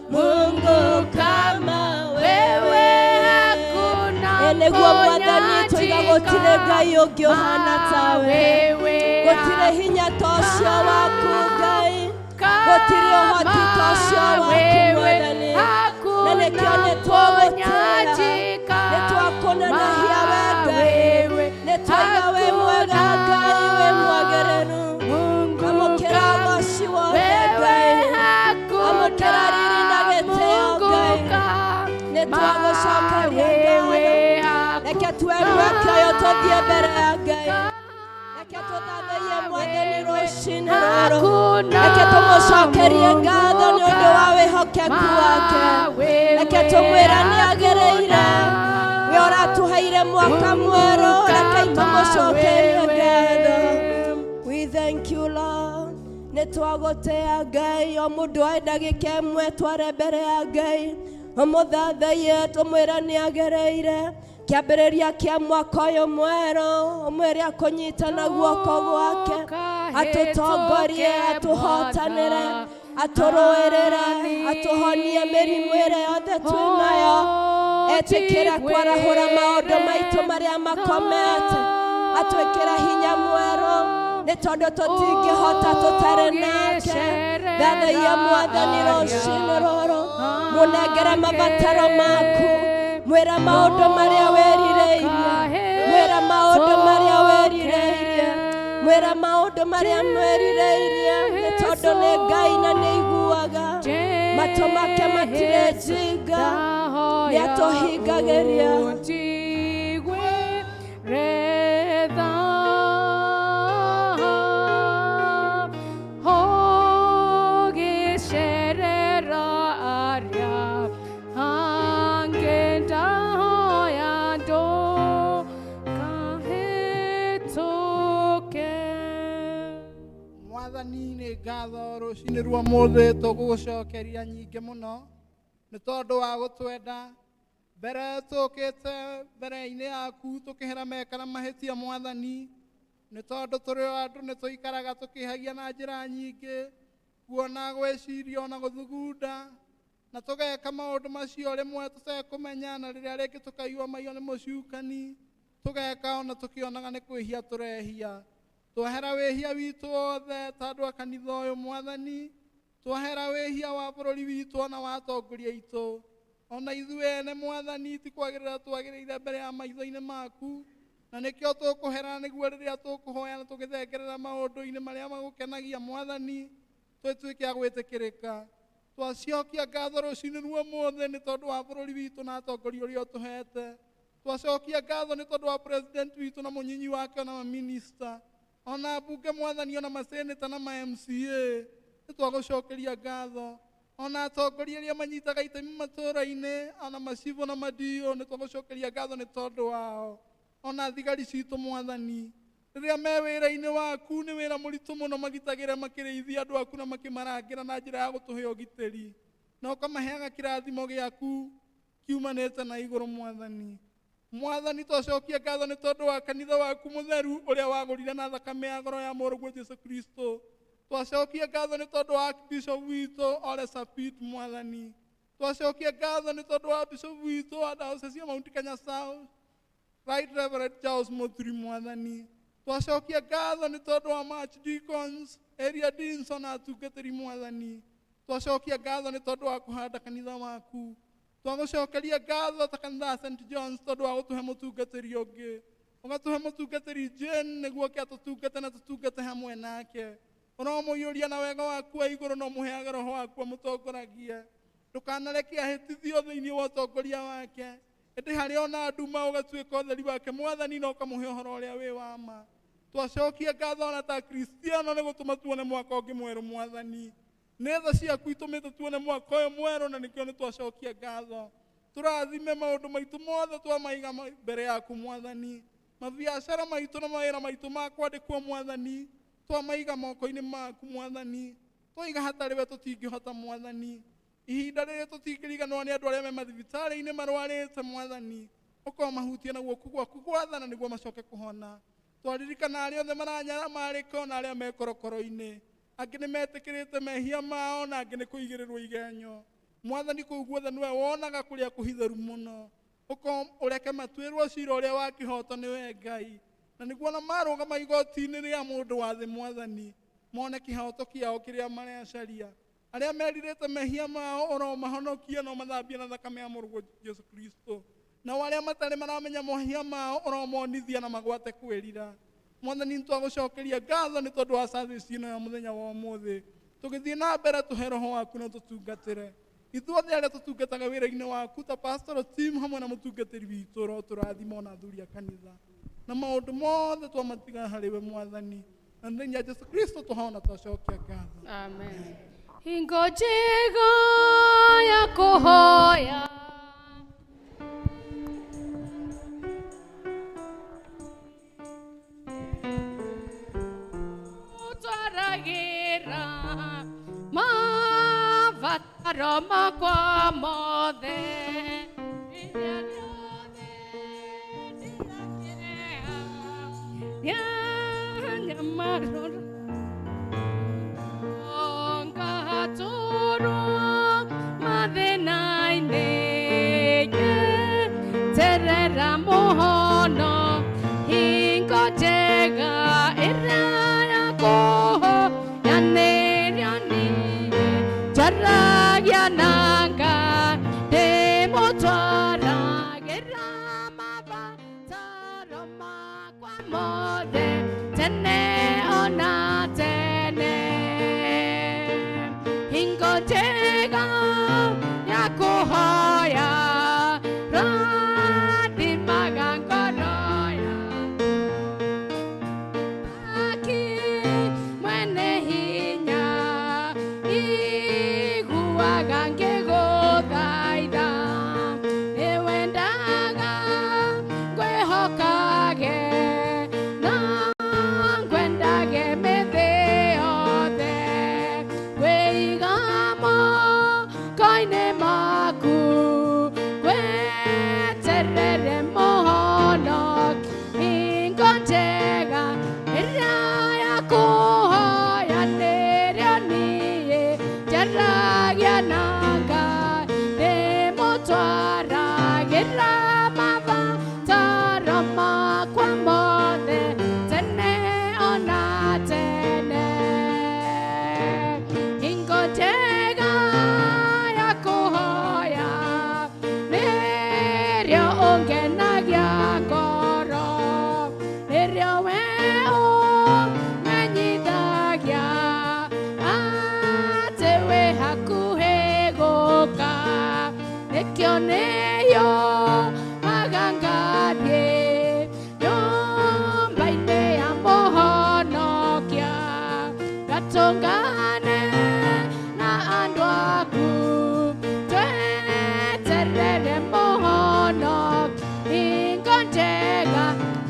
Mungu kama wewe hakuna nĩguo Mwathani tũiga gũtirĩ Ngai ũngĩ ũhana tawe gũtirĩ hinya ta ũcio waku Ngai gũtirĩ ũhoti ta ũcio waku Mwathani na nĩkĩo nĩtwagũtĩra nĩtwakũnenehia we Ngai nĩtwaiga wĩ mwega Ngai wĩ mwagĩrĩru amũkĩra ũgoci wothe Ngai amũkĩra riri na gĩtĩo Ngai nĩtwagũcokeria ngatho. Reke tuerue kĩoyo tũthiĩ mbere ya Ngai. Reke tũthathaiye Mwathani rũcinĩ rũrũ. Reke tũmũcokerie ngatho nĩ ũndũ wa wĩhokeku wake. Reke tũmwĩra nĩagĩrĩire. We ũratũheire mwaka mwerũ. Reke tũmũcokerie ngatho. We thank you, Lord. Nĩtwagũtĩa Ngai. O mũndũ oe ndagĩka ĩmwe tware mbere ya Ngai. Ũmũthathaiye tũmwĩra nĩagĩrĩire. Kĩambĩrĩria kĩa mwaka ũyũ mwerũ, ũmwĩre akũnyitana guoko gwake, atũtongorie, atũhotanĩre, atũrũĩrĩre, atũhonie mĩrimũ ĩrĩa yothe twĩnayo, etĩkĩre kwarahũra maũndũ maitũ marĩa makomete, atwĩkĩre hinya mwerũ, nĩ tondũ tũtingĩhota tũtarĩ nake. Thathaia Mwathani rũcinĩ rũrũ, mũnengere mabataro maku. Mwĩra maũndũ marĩa wĩrirĩirie, mwĩra maũndũ marĩa wĩrirĩirie, mwĩra maũndũ marĩa mwĩrirĩirie, nĩ tondũ nĩ Ngai na nĩ iguaga. Matũ make matirĩ njinga, nĩ atũhingagĩria. Nĩ ngatho rũcinĩ rwa mũthĩ tũgũgũcokeria nyingĩ mũno nĩ tondũ wa gũtwenda. Mbere tũkĩte mbere-inĩ yaku tũkĩhera meka na mahĩtia Mwathani, nĩ tondũ tũrĩ o andũ nĩ tũikaraga tũkĩhagia na njĩra nyingĩ, kuona, gwĩciria na gũthugunda, na tũgeka maũndũ macio rĩmwe tũtekũmenya, na rĩrĩa rĩngĩ tũkaigua maiyũ nĩ mũcukani, tũgeka ona tũkĩonaga nĩ kwĩhia tũrehia. Twahera wĩhia witũ wothe ta andũ a kanitha ũyũ Mwathani, twahera wĩhia wa bũrũri witũ ona wa atongoria aitũ, ona ithuĩ ene Mwathani tikwagĩrĩra twagĩrĩire mbere ya maitho-inĩ maku, na nĩkĩo tũkũhera nĩguo rĩrĩa tũkũhoya na tũgĩthengerera maũndũ-inĩ marĩa magũkenagia Mwathani, twĩtuĩke a gwĩtĩkĩrĩka. Twacokia ngatho rũcinĩ rwa ũmũthĩ nĩ tondũ wa bũrũri witũ na atongoria ũrĩa ũtũhete. Twacokia ngatho nĩ tondũ wa president witũ na mũnyinyi wake ona maminista, ona mbunge Mwathani, ona maseneta na ma-MCA, nĩ twagũcokeria ngatho. Ona atongoria arĩa manyitaga itemi matũũra-inĩ, ona macibo na madio, nĩ twagũcokeria ngatho nĩ tondũ wao. Ona thigari citũ Mwathani, rĩrĩa me wĩra-inĩ waku nĩ wĩra mũritũ mũno magitagĩra makĩrĩithia andũ aku na makĩmarangĩra na njĩra ya gũtũhe ũgitĩri, na ũkamaheaga kĩrathimo gĩaku kiumanĩte na igũrũ Mwathani. Mwathani, twacokia ngatho nĩ tondũ wa kanitha waku mũtheru ũrĩa wagũrire na thakame ya goro ya mũrũguo Jesũ Kristo. Twacokia ngatho nĩ tondũ wa bishop witũ Ole Sapit Mwathani. Twacokia ngatho nĩ tondũ wa bishop witũ wa diocese ya Mount Kenya South, Right Reverend Charles Muthuri Mwathani. Twacokia ngatho nĩ tondũ wa archdeacons, area deans na atungatĩri Mwathani. Twacokia ngatho nĩ tondũ wa kũhanda kanitha waku. Twagũcokeria ngatho ta kanitha St. John's tondũ wa gũtũhe mũtungatĩri ũngĩ, ũgatũhe mũtungatĩri Jane nĩguo ke atũtungate na tũtungate hamwe nake. Ũromũiyũria na wega waku wa igũrũ na ũmũheage roho waku amũtongoragie. Ndũkanareke ahĩtithio thĩinĩ wa ũtongoria wake, ĩndĩ harĩa ona nduma ũgatuĩka ũtheri wake Mwathani, na ũkamũhe ũhoro ũrĩa wĩ wa ma. Twacokia ngatho ona ta Kristiano nĩ gũtũma tuone mwaka ũngĩ mwerũ Mwathani. Nĩ tha ciaku itũmĩte tuone mwaka ũyũ mwerũ, na nĩkĩo nĩ twacokia ngatho. Tũrathime maũndũ maitũ mothe twamaiga mbere yaku Mwathani. Mabiacara maitũ na mawĩra maitũ ma kwandĩkwo Mwathani, twamaiga moko-inĩ maku Mwathani. Twaiga hatarĩ we tũtingĩhota Mwathani. Ihinda rĩrĩ tũtingĩriganĩrwo nĩ andũ arĩa me mathibitarĩ-inĩ marwarĩte Mwathani, ũkamahutia na guoko gwaku gwathana nĩguo macoke kũhona. Twaririkana arĩa othe maranyamarĩka na arĩa me korokoro-inĩ, angĩ nĩ metĩkĩrĩte mehia mao na angĩ nĩ kũigĩrĩrwo igenyo. Mwathani, kũu guothe nĩwe wonaga kũrĩa kũhitheru mũno, ũreke matuĩrwo cira ũrĩa wa kĩhoto nĩwe Ngai, na nĩguo ona marũgama igoti-inĩ rĩa mũndũ wa thĩ Mwathani, mone kĩhoto kĩao kĩrĩa marecaria. Arĩa merirĩte mehia mao ũromahonokia na ũmathambia na thakame ya mũrũguo Jesũ Kristo, nao arĩa matarĩ maramenya mehia mao ũromonithia na magwate kwĩrira. Mwathani, nĩ twagũcokeria ngatho nĩ tondũ wa service ĩno ya mũthenya wa ũmũthĩ. Tũgĩthiĩ na mbere tũhe roho waku na tũtungatĩre. ithuothe arĩa tũtungataga wĩra-inĩ waku ta pastoral team hamwe na mũtungatĩri witũ ro tũrathima na athuri a kanitha na maũndũ mothe twamatiga harĩ we Mwathani na thĩinĩ wa Jesu Kristo tũhona twacokia ngatho. Amen. Hingo njega ya kũhoya ũtwaragĩra mabataro makwa mothe rĩrĩa rĩothe ndĩrakĩreha rĩanyamarora ngaturwo mathĩna-inĩ njeterera mũhono hingo njega ĩrĩa yakũhoyanĩrio niĩ njaragia nanga ndĩmũtwaragĩra mabataro makwa mothe tene ona tene hingo njega ya kũhoya rathimaga ngoro yaki mwene hinya iguaga ngĩgũthaitha nĩwendaga ngwĩhokage na ngwendage mĩthĩ yothe kwĩiga moko-inĩ maku ngweterere mũhonoki hingo njega ĩrĩa yakũhoyanĩrio niĩ njaragia nanga ndĩmũtwaragĩra mabataro makwa mothe tene ona tene hingo njega ya kũhoya nĩrĩo ũngenagia ngoro nĩrĩo we ũmenyithagia atĩ wĩ hakuhĩ gũka nĩkĩo nĩyũmaga ngathiĩ nyũmba-inĩ ya mũhonokia gatũngane na andũ aku tweterere mũhonoki hingo njega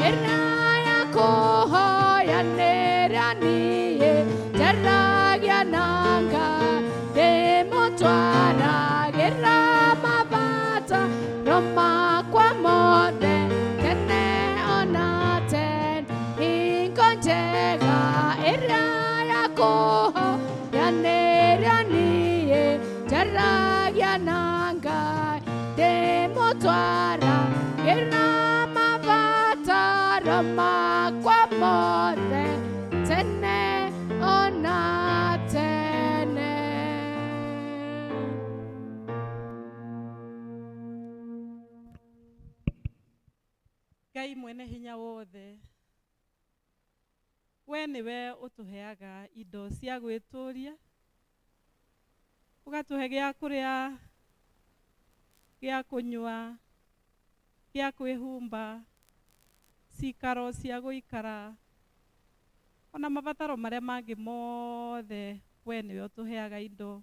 ĩrĩa yakũhoyanĩria niĩ njaragia nanga ndĩmũtwaragĩra mabataro makwa mothe tene ona tene hingo njega ĩrĩa yakũhoyanĩria niĩ njaragia nanga ndĩmũtwaragĩra mabataro makwa mothe tene ona tene. Ngai mwene hinya wothe we nĩwe ũtũheaga indo cia gwĩtũria ũgatũhe gĩa kũrĩa gĩa kũnyua gĩa kwĩhumba cikaro cia gũikara ona mabataro marĩa mangĩ mothe we nĩwe ũtũheaga indo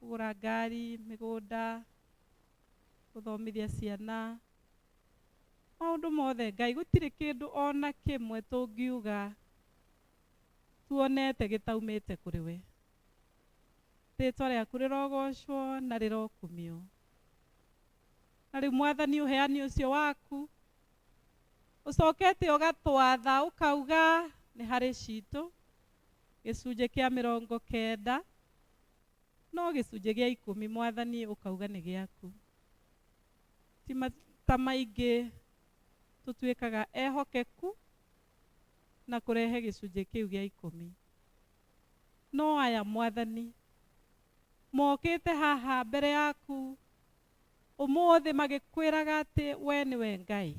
kũgũra ngari mĩgũnda gũthomithia ciana maũndũ mothe Ngai gũtirĩ kĩndũ ona kĩmwe tũngiuga tuonete gĩtaumĩte kũrĩ we rĩtwa rĩaku rĩrogocwo na rĩrokumio na rĩu Mwathani ũheani ũcio waku ũcokete ũgatwatha ũkauga nĩ harĩ citũ gĩcunjĩ kĩa 90 no gĩcunjĩ gĩa 10 Mwathani ũkauga nĩ gĩaku ti ta maingĩ tũtuĩkaga ehokeku na kũrehe gĩcunjĩ kĩu gĩa 10 no aya Mwathani mokĩte haha mbere yaku ũmũthĩ magĩkwĩraga atĩ we nĩwe Ngai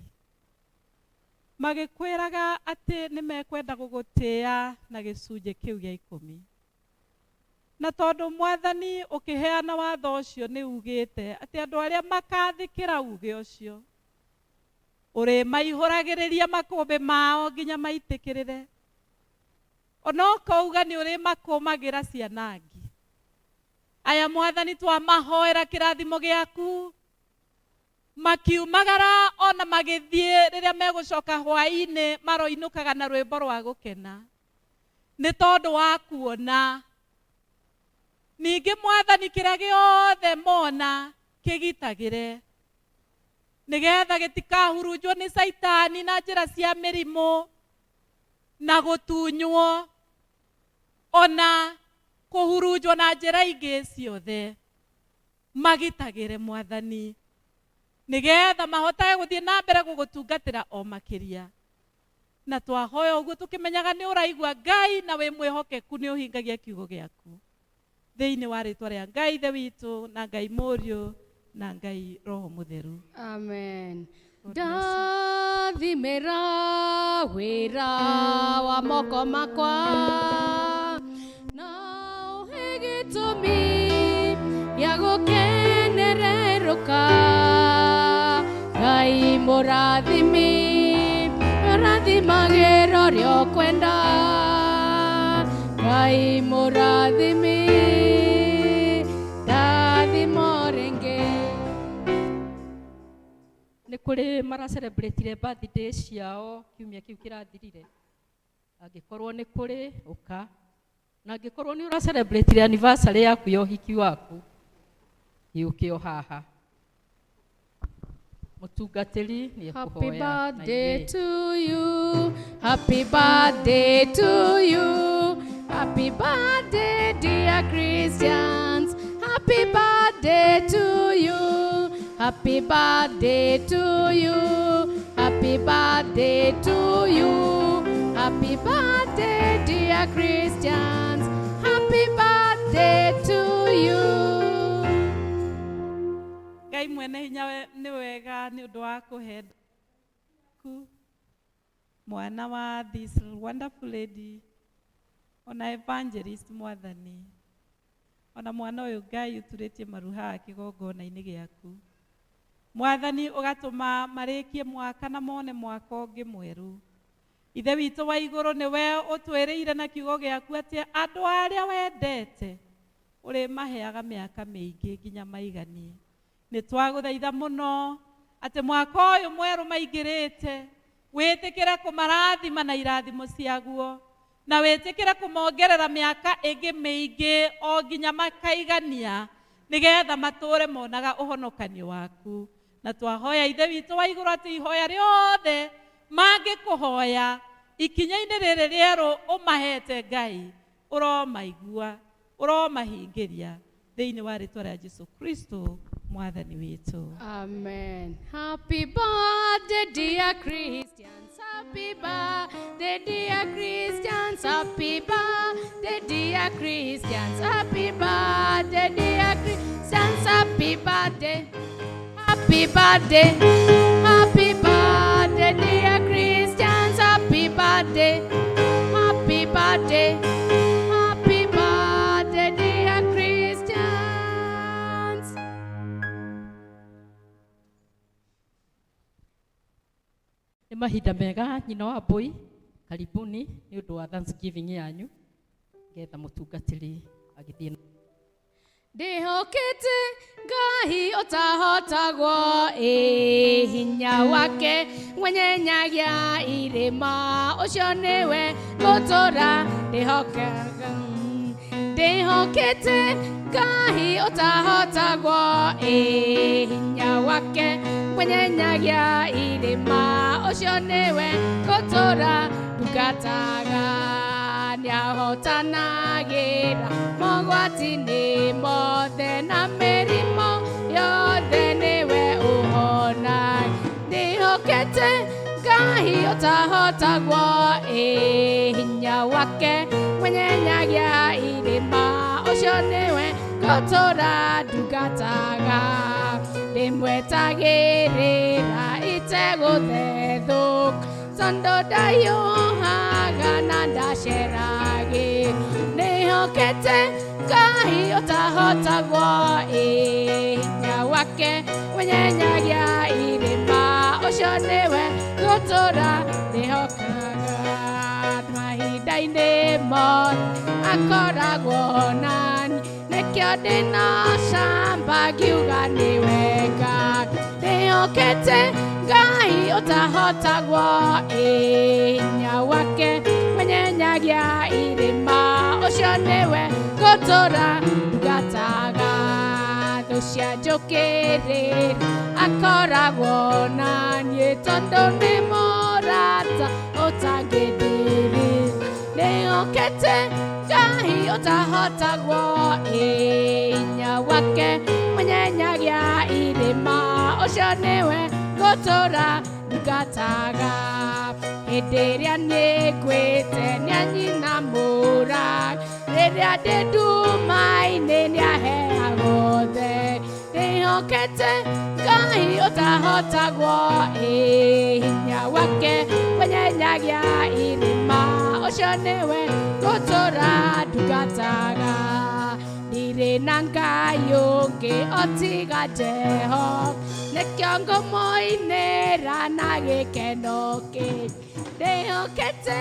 magĩkwĩraga atĩ nĩmekwenda gũgũtĩĩa na gĩcunjĩ kĩu gĩa 10 na tondu mwathani ukiheana watho ucio ni ugite ati andu aria makathikira uge ucio uri maihuragiriria makumbi mao nginya maitikirire ona ukauga ni uri makumagira cianangi aya mwathani twamahoera kirathimo giaku makiumagara ona magithie riria megucoka hwaini maroinukaga na rwimbo rwa gukena ni tondu wa kuona ningi mwathani kiria giothe mona kigitagire nigetha gitikahurunjwo ni saitani na njira cia mirimo na gutunywo ona kuhurunjwo na njira ingi ciothe magitagire mwathani nigetha mahotage guthie na mbere gugutungatira o makiria na twahoya uguo tukimenyaga ni uraigua Ngai na wi mwihokeku ni uhingagia kiugo giaku thiini wa ritwa ria Ngai ithe witu na Ngai Mũriũ na Ngai Roho Mutheru. Amen. Ndathimĩra wĩra wa moko makwa na ũhe gĩtũmi gĩa gũkenererũka. Ngai mũrathimi ũrathimagĩra ũrĩa ũkwenda. Ngai mũrathimi ndathimo rĩngĩ. Nĩ kũrĩ mara celebrate birthday ciao kiumia kiu kirathirire. Angĩkorwo nĩ kũrĩ ũka na angĩkorwo nĩ ũra celebrate anniversary yaku ya ũhiki waku gĩũke o haha. Mũtungatĩri nĩ Happy ekũhoya. birthday to you. Happy birthday to you. Happy birthday dear Christians. Happy birthday to you. Happy birthday to you. Happy birthday to you. Happy birthday dear Christians. Happy birthday to you. Ngai mwene hinya ni wega ni undu wa kuhe ku mwana wa this wonderful lady ona evangelist mwathani ona mwana uyu Ngai uturitie maruha kigongona-ini giaku mwathani ugatuma marikie mwaka na mone mwaka ungi mweru. Ithe witu wa iguru ni we utwiriire na kiugo giaku ati andu aria wendete uri maheaga miaka miingi nginya maiganie. Ni twaguthaitha muno ati mwaka uyu mweru maingirite witikire kumarathima na irathimo ciaguo na witikire kumongerera miaka ingi miingi o nginya makaigania nigetha mature monaga uhonokanio waku. Na twahoya ithe witu wa iguru ati ihoya riothe mangikuhoya ikinya-ini riri rieru umahete Ngai uromaigua uromahingiria thiini wa ritwa ria Jesu Kristo mwathani witu. Amen. Happy birthday dear Christians. Happy birthday dear Christians. Happy birthday dear Christians. Happy birthday dear Christians. Happy birthday. Happy birthday. Happy birthday dear Christians. Happy birthday. Happy birthday. Happy birthday dear Christians. Nĩ mahinda mega nyina wa mbũi karibuni nĩ ũndũ wa Thanksgiving yanyu getha mũtungatĩri agĩthiĩ. Ndĩhokete Ngai ũtahotagwo hinya wake mwenyenyagia irĩma ũcio nĩwe gũtũra ndĩhokete Ngai ũtahotagwo hinya wake mwenyenyagia irĩma ũcio nĩwe gũtũra ndungataga nĩahotanagĩra mogwati-inĩ mothe na mĩrimũ yothe nĩwe ũhonaga. Ndĩhokete Ngai ũtahotagwo hinya wake mwenyenyagia irĩma ũcio nĩwe gũtũra ndungataga. Ndĩmwetagĩrĩra itegũthethũka tondũ ndaiũhaga na ndaceragĩra. nĩokĩte Ngai ũtahotagwo hinya wake wenyenyagia irĩma ũcio nĩwe gũtũra ndĩhokaga mahinda-inĩ mothe akoragwo nani nĩkĩo ndĩna camba ngiuga nĩ wega nĩokĩte Ngai ũtahotagwo hinya wake wenyenyagia irĩma ũcio nĩwe gũtũra ngataga thũ cia njũkĩrĩra akoragwo naniĩ tondũ nĩ mũrata ũtangĩthirĩ nĩokĩte Ngai ũtahotagwo hinya wake wenyenyagia irĩma ũcio nĩwe gũtũra ngataga hĩndĩ ĩrĩa niĩ ngwĩte nĩanyina mũrag rĩrĩa ndĩ nduma-inĩ nĩaheagwo the nĩokĩte Ngai ũtahotagwo hinya wake wenyenyagia irĩma ũcio nĩwe gũtũra ndungataga ndirĩ na Ngai ũngĩ otiga Jehova nĩkĩo ngũmũinĩra na gĩkeno kĩingĩ nĩokĩte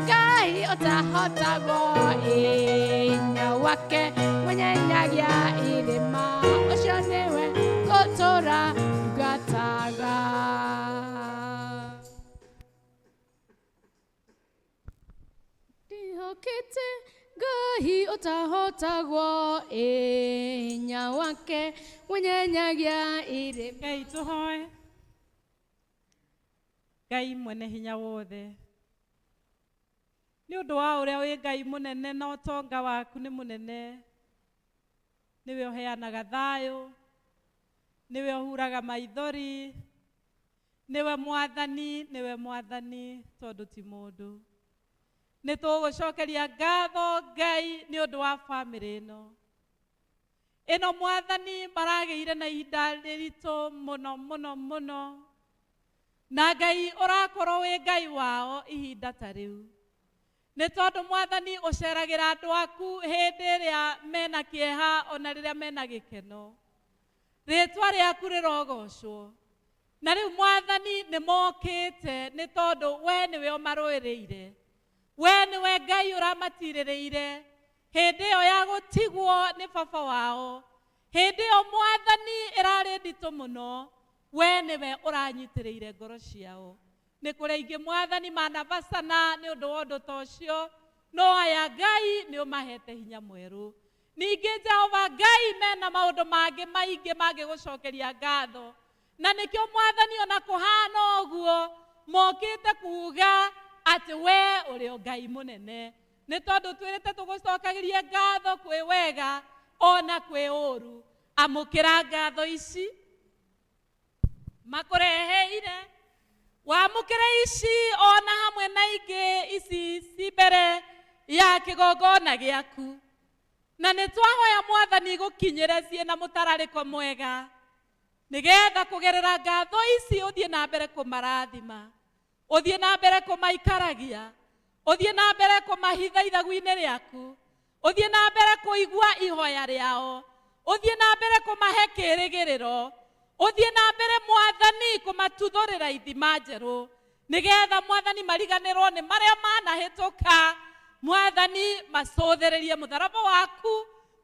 Ngai ũtahotagwo hinya wake wenyenyagia irĩma ũcio nĩwe gũtũra ngataga nĩokĩte Ngai ũtahotagwo hinya wake wenyenyagia irĩma Ngai tũhoe Ngai mwene hinya wothe nĩ ũndũ wa ũrĩa wĩ Ngai mũnene na ũtonga waku nĩ mũnene nĩwe ũheanaga thayũ nĩwe ũhuraga maithori nĩwe mwathani tondũ ti mũndũ nĩ tũgũcokeria ngatho Ngai nĩ ũndũ wa bamĩrĩ ĩno mwathani maragĩire na ihinda rĩritũ mũno na Ngai ũrakorwo wĩ Ngai wao ihinda ta rĩu nĩ tondũ mwathani ũceragĩra andũ aku hĩndĩ ĩrĩa mena kĩeha ona rĩrĩa mena gĩkeno rĩtwa rĩaku rĩrogocwo na rĩu mwathani nĩ mokĩte nĩ tondũ we nĩwe ũmarũĩrĩire we nĩwe Ngai ũramatirĩrĩire hĩndĩ ĩyo ya gũtigwo nĩ baba wao hĩndĩ ĩyo mwathani ĩrarĩ nditũ mũno we nĩwe ũranyitĩrĩire ngoro ciao nĩ kũrĩ aingĩ mwathani manabacana nĩ ũndũ wa ũndũ ta ũcio no aya Ngai nĩ ũmahete hinya mwerũ ningĩ Jehova Ngai mena maũndũ mangĩ maingĩ mangĩgũcokeria ngatho na nĩkĩo mwathani ona kũhana ũguo mokĩte kuuga atĩ we ũrĩ o Ngai mũnene nĩ tondũ twĩrĩte tũgũcokagĩrie ngatho kwĩ wega ona kwĩ ũru amũkĩra ngatho ici makũreheire wamũkĩra ici ona hamwe na ingĩ ici ci mbere ya kĩgongona gĩaku na nĩ twahoya mwathani gũkinyĩre ciĩna mũtararĩko mwega nĩgetha kũgerera ngatho ici ũthiĩ na mbere kũmarathima ũthiĩ na mbere kũmaikaragia ũthiĩ na mbere kũmahitha ithagu-inĩ rĩaku ũthiĩ na mbere kũigua ihoya rĩao ũthiĩ na mbere kũmahe kĩĩrĩgĩrĩro ũthiĩ na mbere mwathani kũmatuthũrĩra ithima njerũ nĩgetha mwathani mariganĩrwo nĩ marĩa manahĩtũka mwathani macũthĩrĩrie mũtharaba waku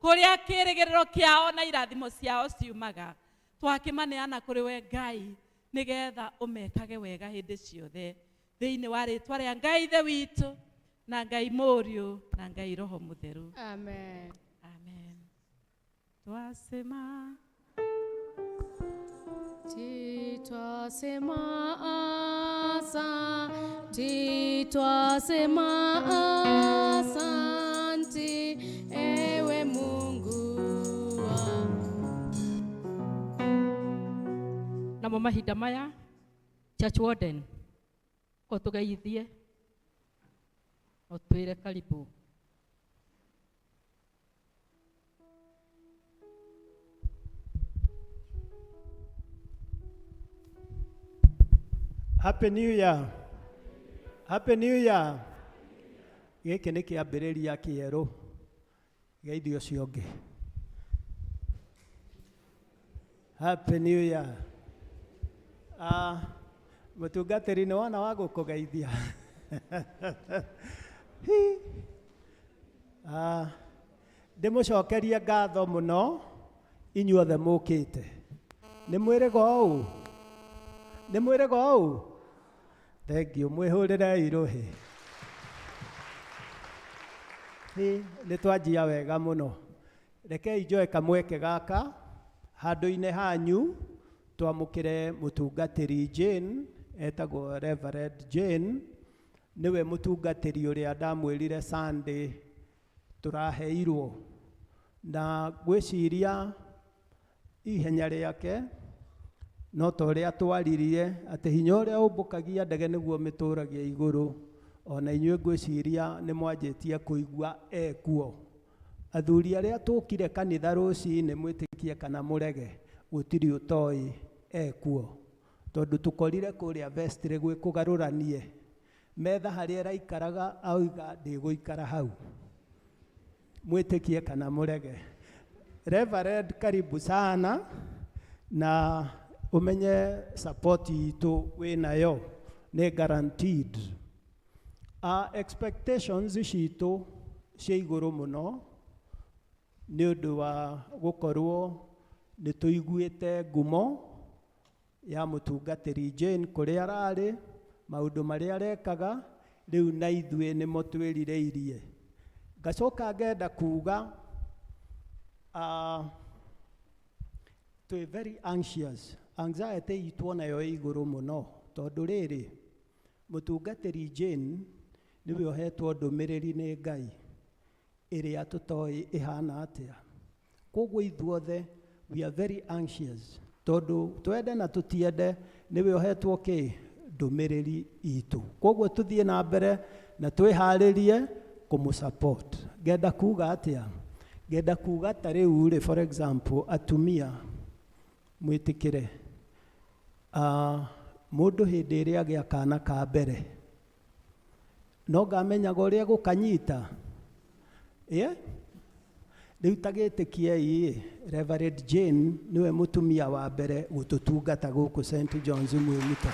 kũrĩa kĩĩrĩgĩrĩro kĩao na irathimo ciao ciumaga twakĩmaneana kũrĩ we Ngai nĩgetha ũmekage wega hĩndĩ ciothe thĩinĩ wa rĩtwa rĩa Ngai ithe witũ na Ngai mũriũ na Ngai roho mũtheru amen amen twasema twasema asante ewe Mungu namo mahinda maya church warden ko tugeithie o twire karibu Happy New Year. Happy New Year. Gĩkĩ nĩ kĩambĩrĩria kĩerũ geithio cio ũngĩ. Happy New Year. Mũtungatĩri nĩ wona wa gũkũgeithia. Ndĩmũcokerie ngatho mũno inyuothe mũkĩte. Nĩ mwĩrĩga ũũ? Nĩ mwĩrĩga ũũ? Thank you, mwĩhũrĩrei rũhĩ. Nĩ twanjia wega mũno. Rekei njoe kamweke gaka handũ-inĩ hanyu twamũkĩre mũtungatĩri Jane, etagwo Reverend Jane, niwe mũtungatĩri ũrĩa ndamwĩrire Sunday tũraheirwo, na gwĩciria ihenya rĩake no ta ũrĩa twaririe atĩ hinya ũrĩa ũmbũkagia ndege nĩguo mĩtũragia igũrũ, ona inyuĩ ngwĩciria nĩ mwanjĩtie kũigua ekuo. Athuri arĩa tũkire kanitha rũcinĩ mwĩtĩkie kana mũrege, gũtirĩ ũtoĩ ekuo, tondũ tũkorire kũrĩa vestry gwĩ kũgarũranie metha harĩa araikaraga auga ndĩgũikara hau. Mwĩtĩkie kana mũrege. Reverend, karibu sana, na umenye support itũ wĩnayo nĩ guaranteed. Expectations citũ cia igũrũ mũno nĩ ũndũ wa gũkorwo nĩ tũiguĩte ngumo ya mũtungatĩri Jane kũrĩa ararĩ, maũndũ marĩa arekaga, rĩu na ithuĩ nĩmo twĩrireirie. Ngacoka ngenda kuga twĩ very anxious. Anxiety itũ nayo ĩ igũrũ mũno, tondũ rĩrĩ mũtungatĩri Jane nĩwe ohetwo ndũmĩrĩri nĩ Ngai ĩrĩa tũtoĩ ĩhana atĩa. Koguo ithuothe we are very anxious, tondũ twende na tũtiende nĩwe ohetwo kĩ ndũmĩrĩri itũ. Koguo tũthiĩ na mbere na twĩharĩrie kũmũsupport. Ngenda kuga atĩa? Ngenda kuga ta rĩu rĩ, for example, atumia mwĩtĩkĩre, mũndũ hĩndĩ ĩrĩa agĩa kana ka mbere no ngamenyaga ũrĩa gũkanyita. Rĩu ta gĩtĩkiei, Reverend Jane niwe mũtumia wa mbere gũtũtungata gũkũ St. John's Mwĩmuta.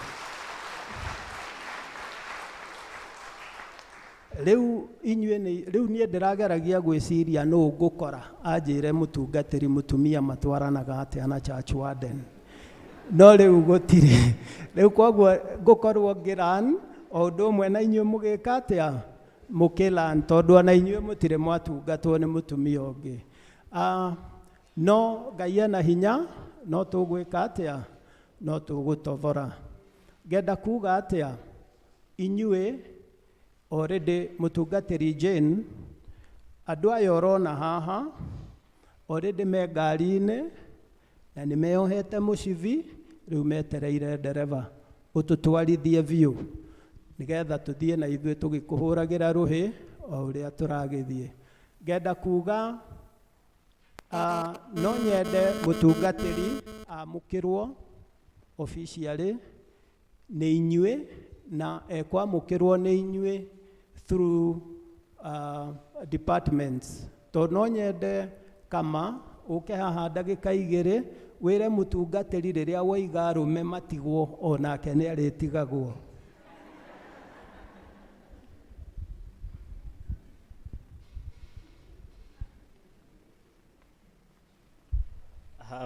Rĩu niĩ ndĩrageragia gwĩciria nũ ngũkora anjĩre mũtungatĩri mũtumia matwaranaga atĩa na church warden, no rĩu gũtirĩ. Rĩu koguo ngũkorwo ngĩran o ũndũ ũmwe na inyuĩ mũgĩka atĩa, mũkĩlan, tondũ ona inyuĩ mũtirĩ mwatungatwo nĩ mũtumia ũngĩ. No Ngai ena hinya, no tũgwĩka atĩa, no tũgũtovora. Ngenda kuga atĩa, inyuĩ already mũtungatĩri Jane, andũ aya ũrona haha already me ngari-inĩ na nĩ meyohete mũcibi, rĩu metereire ndereba ũtũtwarithie biũ nĩgetha tũthiĩ na ithuĩ tũgĩkũhũragĩra rũhĩ o ũrĩa tũragĩthiĩ. Ngenda kuga no nyende mũtungatĩri amũkĩrwo officially nĩ inyuĩ na ekwamũkĩrwo nĩ inyuĩ through departments. Tondũ no nyende kama ũke haha ndagĩka igĩrĩ wĩre mũtungatĩri rĩrĩa waiga arũme matigwo onake nĩ arĩtigagwo.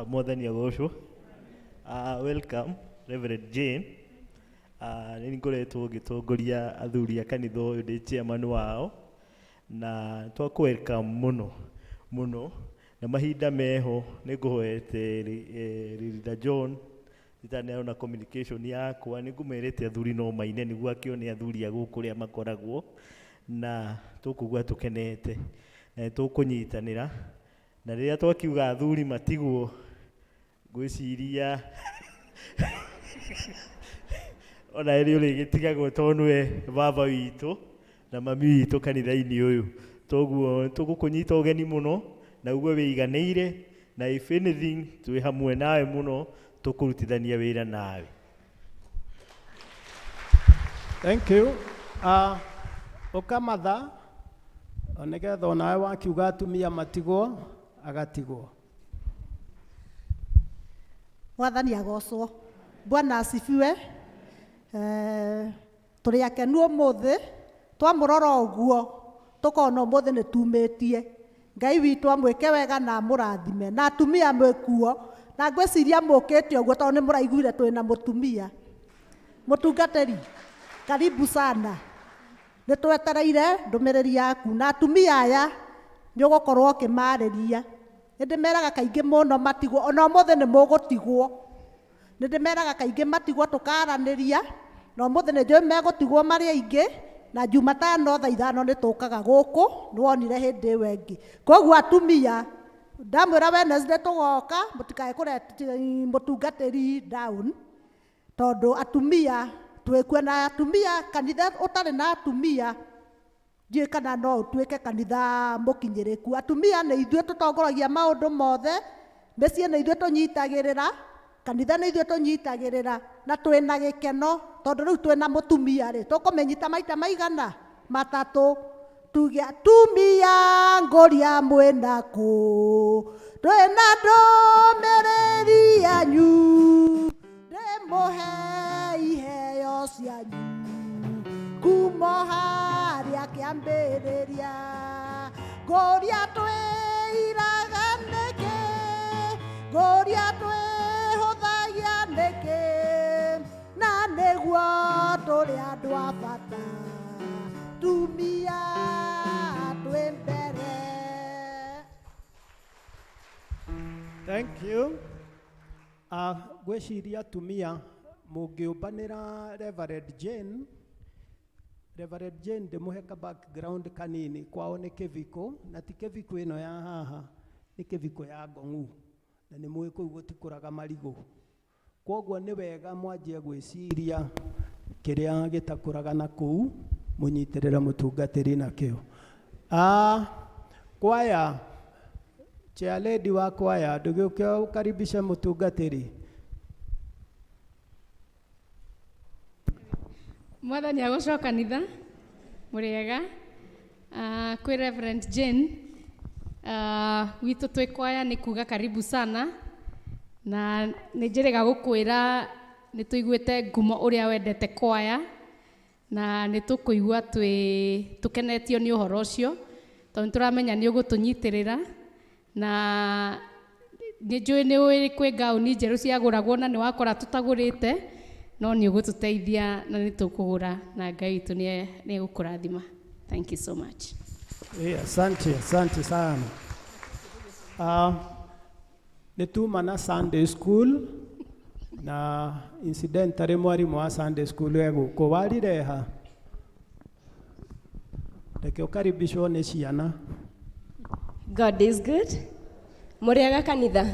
Mwathani agocwo. Welcome Reverend Jane. Nĩ ngoretwo ngĩtongoria athuri a kanitha ũyũ ndĩ chairman wao, na twakũ welcome mũno mũno, na mahinda meho nĩ ngũhoete Reverend John itaneona communication yakwa, nĩ ngũmerete athuri no maine nĩguo akĩone athuri a gũkũ rĩa makoragwo, na tũkũgua tũkenete na tũkũnyitanĩra, na rĩrĩa twakiuga athuri matigwo ngwĩciria ona ĩrĩ ũrĩgĩtigagwo tondũ nĩwe baba witũ na mami witũ kanitha-inĩ ũyũ, toguo tũgũkũnyita ũgeni mũno na uguo wĩiganĩire, na if anything twĩ hamwe nawe mũno tũkũrutithania wĩra nawe. Thank you. Ũkamatha Onegetha onawe wakiuga atumia matigwo agatigwo. Mwathani agocwo. Bwana asifiwe. Tũrĩ akenu ũmũthĩ twamũrora ũguo tũkona ũmũthĩ nĩ tumĩtie. Ngai witũ amwĩke wega na mũrathime na atumia mwĩkuo na ngwĩciria mũkĩte ũguo tondũ nĩ mũraiguire twĩ na mũtumia. Mũtungatĩri, karibu sana. Nĩ twetereire ndũmĩrĩri yaku na atumia aya nĩ ũgũkorwo ũkĩmarĩria. Nĩndĩmeraga kaingĩ mũno matigwo, ona ũmũthĩ nĩ mũgũtigwo. Nĩndĩmeraga kaingĩ matigwo tũkaranĩria, na ũmũthĩ nĩ njũĩ megũtigwo marĩ aingĩ, na Jumatano thaa 5 nĩ tũkaga gũkũ, nĩ wonire hĩndĩ ĩyo ĩngĩ. Koguo atumia, ndamwĩra Wednesday tũgoka, mũtikae kũreta mũtungatĩri down, tondũ atumia twĩkue na atumia, kanitha ũtarĩ na atumia ndiũĩ kana no ũtuĩke kanitha mũkinyĩrĩku. Atumia nĩ ithuĩ tũtongoragia maũndũ mothe, mĩciĩ nĩ ithuĩ tũnyitagĩrĩra, kanitha nĩ ithuĩ tũnyitagĩrĩra, na twĩna gĩkeno tondũ rĩu twĩna mũtumia rĩ, tũkũmenyita maita maigana? 3. Tuge atumia ngũria mwĩna kũ, twĩna ndũmĩrĩri yanyu, ndĩmũhe iheo cianyu kuma harĩa kĩambĩrĩria, ngũria twĩiraga nĩkĩ, ngũria twĩhũthagia nĩkĩ, na nĩguo tũrĩ andũ a bata, tumia twĩ mbere. Thank you. Gwĩciria atumia mũngĩũmbanĩra Reverend Jane. Reverend Jane ndĩmũhe ka background kanini, kwao nĩ Kĩviko, na ti Kĩviko ĩno ya haha, nĩ Kĩviko ya Ngong'u, na nĩ mũĩ kũu gũtikũraga marigũ. Kwoguo nĩ wega mwanjie gwĩciria kĩrĩa gĩtakũraga na kũu, mũnyitĩrĩre mũtungatĩri nakĩo. Kwaya, chair lady wa kwaya, ndũgĩũke ũkaribishe mũtungatĩri. Mwathani agũcoka kanitha mũrĩega. Kwĩ Reverend Jane witũ twĩ kwaya nĩ kuga karibu sana, na nĩ njĩrĩga gũkwĩra nĩ tũiguĩte ngumo ũrĩa wendete kwaya, na nĩ tũkũigua tũkenetio nĩ ũhoro ũcio tondũ tũramenya nĩ ũgũtũnyitĩrĩra, na nĩ njũĩ nĩ ũĩ kwĩ ngaũni njerũ ciagũragwo na nĩ wakora tũtagũrĩte, no nĩ ũgũtũteithia na nĩ tũkũgũra, na Ngai witũ nĩ egũkũrathima. Thank you so much. Asante sana. Nĩ tuma na Sunday school, na incidentally mwarimu wa Sunday school egũkũ warireha, reke ũkaribishwo nĩ ciana. God is good. Mũrĩega kanitha.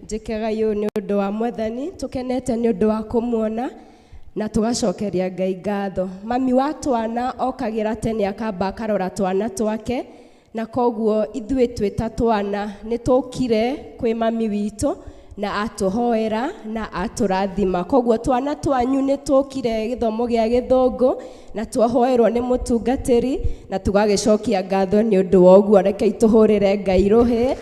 Njĩkaga yũ nĩ ũndũ wa Mwathani, tũkenete nĩ ũndũ wa kũmuona na tũgacokeria Ngai ngatho. Mami wa twana okagĩra tene akamba akarora twana twake, na koguo ithuĩ twĩ ta twana nĩ tũkire kwĩ mami witũ na atũhoera na atũrathima. Koguo twana twanyu nĩ tũkire gĩthomo gĩa Gĩthũngũ na twahoerwo nĩ mũtungatĩri na tũgagĩcokia ngatho nĩ ũndũ wa ũguo. Rekei tũhũrĩre Ngai rũhĩ.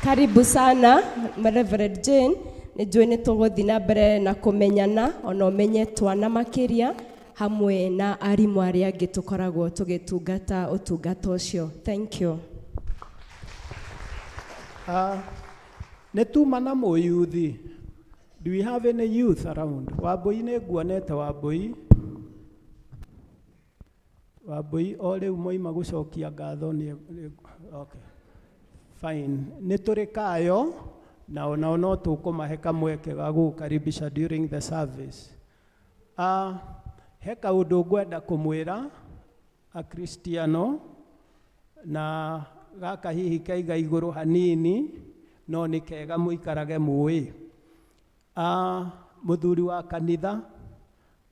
Karibu sana Reverend Jane. Nĩ njũĩ nĩ tũgũthiĩ na mbere na kũmenyana, ona ũmenye twana makĩria hamwe na arimũ arĩa angĩ tũkoragwo tũgĩtungata ũtungata ũcio. Thank you. Nĩ tuma na mũyuthi. Do we have any youth around? Wambũi nĩ nguonete Wambũi. Wambũi o rĩu moima gũcokia ngatho nĩ okay. Fine. Nĩ tũrĩ kayo na ona no tũkũmahe kamweke ga gũkaribisha during the service. He kaũndũ ngwenda kũmwĩra Akristiano, na gaka hihi kaiga igũrũ hanini, no nĩ kega mũikarage mũĩ. Mũthuri wa kanitha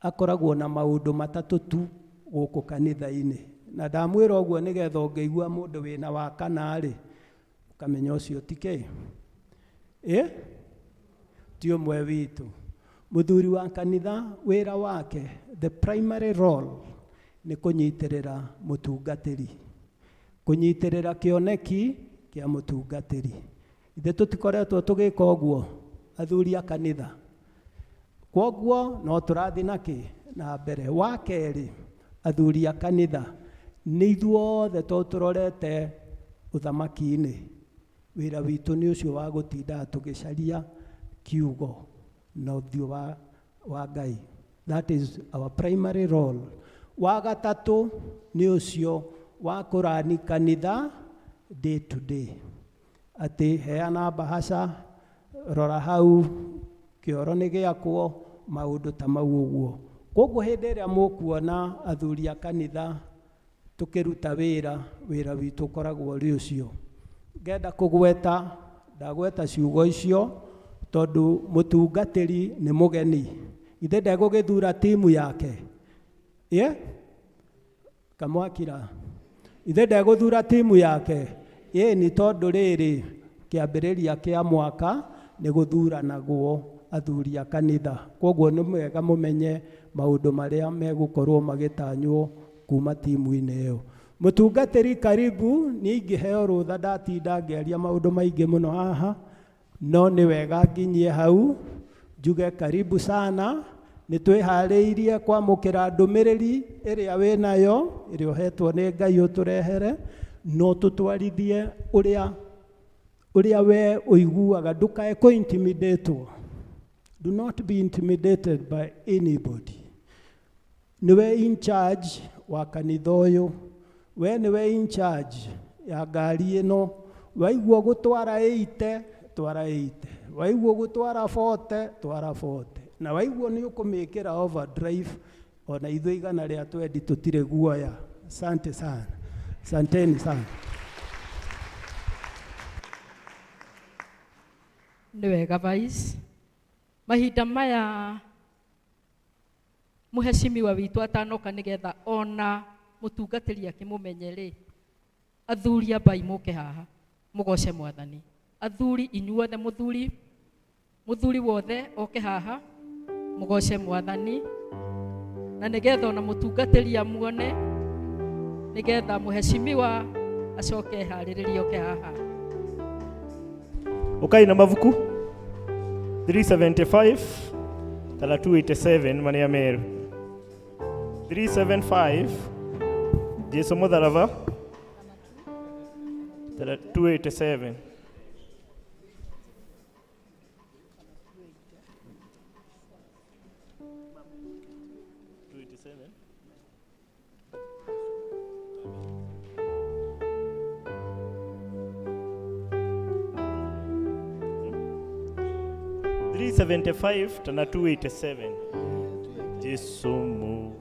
akoragwo na maũndũ matatũ tu gũkũ kanitha-inĩ, na ndamwĩra ũguo nĩgetha ũngĩigua mũndũ wĩna wa kana-rĩ, ũkamenya ũcio ti kĩ? Ti ũmwe witũ. Mũthuri wa kanitha wĩra wake, the primary role nĩ kũnyitĩrĩra mũtungatĩri. kunyitirira kioneki kia mutungatiri. Ithe tutikoretwo tugika uguo athuri a kanitha. Kwoguo no turathi naki na mbere. Wa keri, athuri a kanitha ni ithuothe turorete uthamaki-ini. Wira witu ni ucio wa gutinda tugicaria kiugo na uthio wa Ngai. That is our primary role. Wa gatatu ni ucio wa kurani kanitha day to day. Ati heana bahasha, rora hau, kioro ni giakwo, maundu ta mau uguo. Koguo hindi iria mukuona athuri a kanitha tukiruta wira witu ukoragwo uri ucio. Ngenda kugweta, ndagweta ciugo icio tondu mutungatiri ni mugeni. Ithe ndegugithura timu yake. Kamwakira. Ithe ndegũthura timu yake. Ni tondu riri kiambiriria kia mwaka ni guthuranagwo athuri a kanitha. Koguo ni mwega mumenye maundu maria megukorwo magitanywo kuma timu-ini iyo. Mutungatiri karibu, ni ingiheo rutha ndatinda ngiaria maundu maingi muno haha, no ni wega nginyie hau njuge karibu sana. Ni twihariirie kwamukira ndumiriri iria winayo, iria uhetwo ni Ngai uturehere, no tutwarithie uria we uiguaga. Ndukae ku intimidate. Do not be intimidated by anybody. Niwe in charge wa kanitha uyu. We niwe in charge ya ngari ino. Waigua gutwara 80, twara 80. Waigua gutwara 40, twara 40. Na waigua ni ukumikira overdrive, ona ithuĩ igana rĩa twendi tutire guoya. Asante sana. Asanteni sana. Nĩ wega Vice. Mahinda maya muheshimiwa witu atanoka nigetha ona mutungatĩri akĩmumenye rĩ, athuri a Bai mũke haha mugoce Mwathani. Athuri inyuothe, muthuri wothe oke haha mugoce Mwathani, na nigetha ona mutungatĩri amuone, nigetha muheshimiwa acoke harĩrĩria oke haha. Ukai na mavuku 375 287 Maria Meru 375 Jesu Mutharaba 287. $375 tana $287. Jesu mu.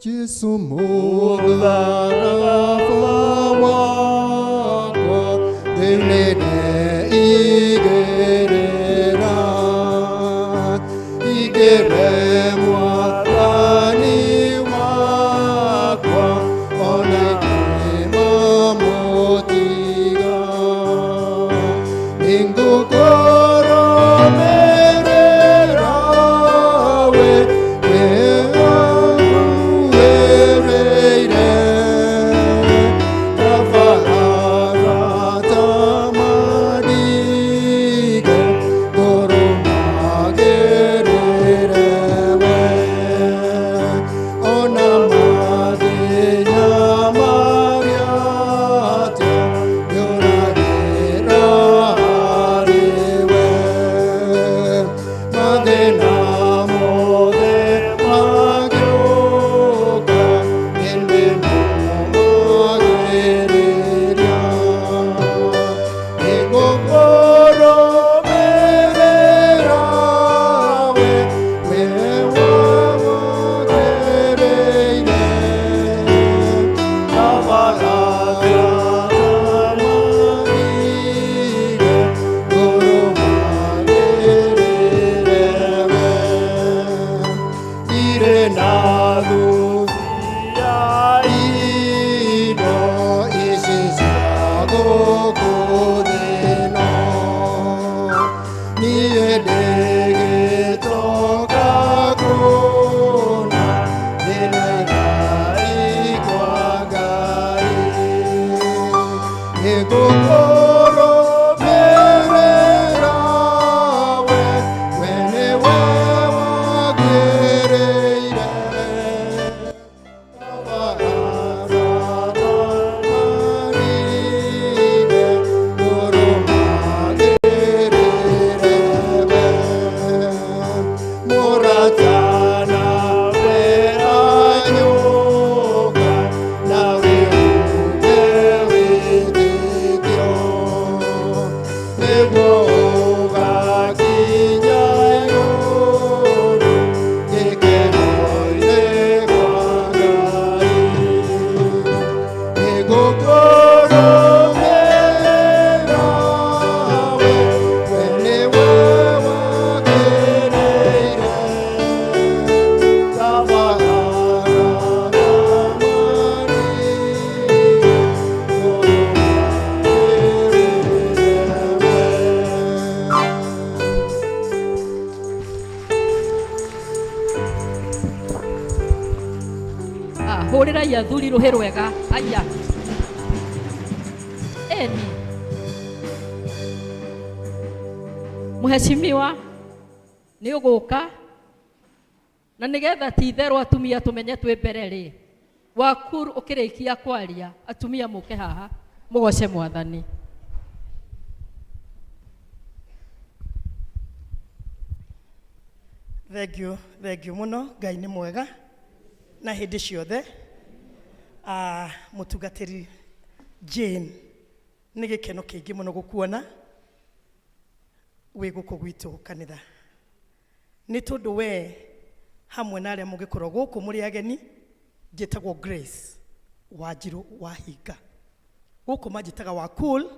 Jesu mutharaba wako thĩinĩ igĩrĩra Mwathani wakwa ona ngĩmamũtiga nĩngũkũrũmĩrĩra we wĩrĩire tabarara ta mandige ngũrũmagĩrĩre we ona mathĩna marĩa atĩa nyũragĩra harĩ we mathĩna mothe magĩũka nĩndĩmũmagĩrĩria nĩngũkũrũmĩrĩra we wamũgĩrĩire tabarara tamandige ngũrũmagĩrĩre we ndirĩ na thũcia indo ici cia gũkũ thĩ ĩno hurira ya thuri ruhi rwega aya eni muheshimiwa ni uguka na nigetha ti itherũ atumia tumenye twĩ mbere rĩ Wakuru ukirikia kwaria atumia muke haha mugoce Mwathani. Thank you muno, Ngai nĩ mwega na hĩndĩ ciothe. Mũtungatĩri Jane, nĩ gĩkeno kĩingĩ mũno gũkuona wĩ gũkũ gwitũ kanitha. Nĩ tondũ we hamwe na arĩa mũngĩkorwo gũkũ mũrĩ ageni, njĩtagwo Grace Wanjirũ Wahinga. Gũkũ manjĩtaga wa cool,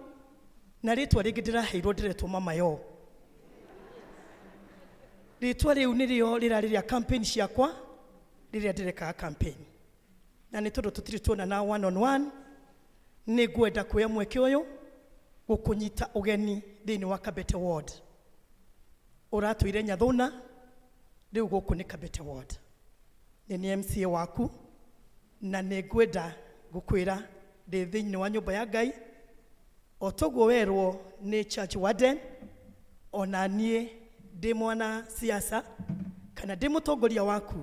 na rĩtwa rĩngĩ ndĩraheirwo ndĩretwo mama yo. Rĩtwa rĩu nĩrĩo rĩrarĩ rĩa campaign ciakwa rĩrĩa ndĩrekaga campaign. Na nĩ tondũ tũtirĩ tuonana one on one, nĩ ngwenda kuoya mweke ũyũ gũkũnyita ũgeni thĩinĩ wa Kabete Ward. Ũratũire Nyathũna, rĩu gũkũ nĩ Kabete Ward. Nĩ MCA waku, na nĩ ngwenda gũkwĩra ndĩ thĩinĩ wa nyũmba ya Ngai, o toguo werwo nĩ church warden, ona niĩ ndĩ mwana siasa kana ndĩ mũtongoria waku,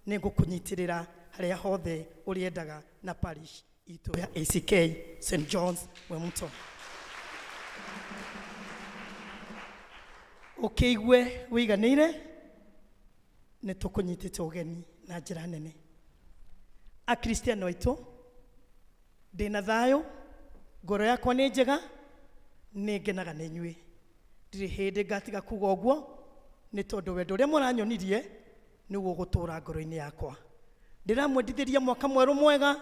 nĩ ngũkũnyitĩrĩra harĩa hothe ũrĩendaga na parish itũ ya ACK St John's Wemuto. Ũkĩigue wĩiganĩire, nĩ tũkũnyitĩte ũgeni na njĩra nene. Akristiano aitũ, ndĩna thayũ, ngoro yakwa nĩ njega, nĩ ngenaga nĩ inyuĩ. Ndirĩ hĩndĩ ngatiga kuga ũguo, nĩ tondũ wendo ũrĩa mũranyonirie nĩguo gũtũũra ngoro-inĩ yakwa. Ndĩramwendithĩria mwaka mwerũ mwega,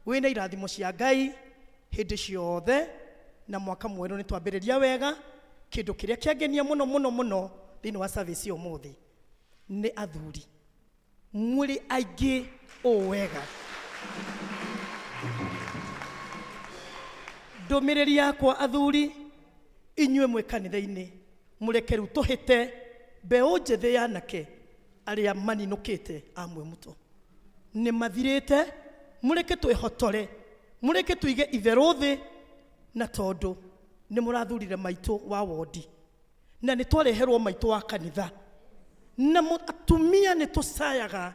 wĩna irathimo cia Ngai hĩndĩ ciothe, na mwaka mwerũ nĩ twambĩrĩria wega. Kĩndũ kĩrĩa kĩangenia mũno mũno mũno thĩinĩ wa service ũmũthĩ nĩ athuri. Mũrĩ aingĩ ũũ wega. Ndũmĩrĩri yakwa athuri, inyuĩ mwĩ kanitha-inĩ, mũreke rĩu tũhĩte mbeũ njĩthĩ ya anake arĩa maninũkĩte a Wemuto. Nĩ mathirĩte, mũreke twĩhotore, mũreke tuige itherũ thĩ, na tondũ nĩ mũrathurire maitũ wa wodi, na nĩ twareherwo maitũ wa kanitha, na atumia nĩ tũcayaga,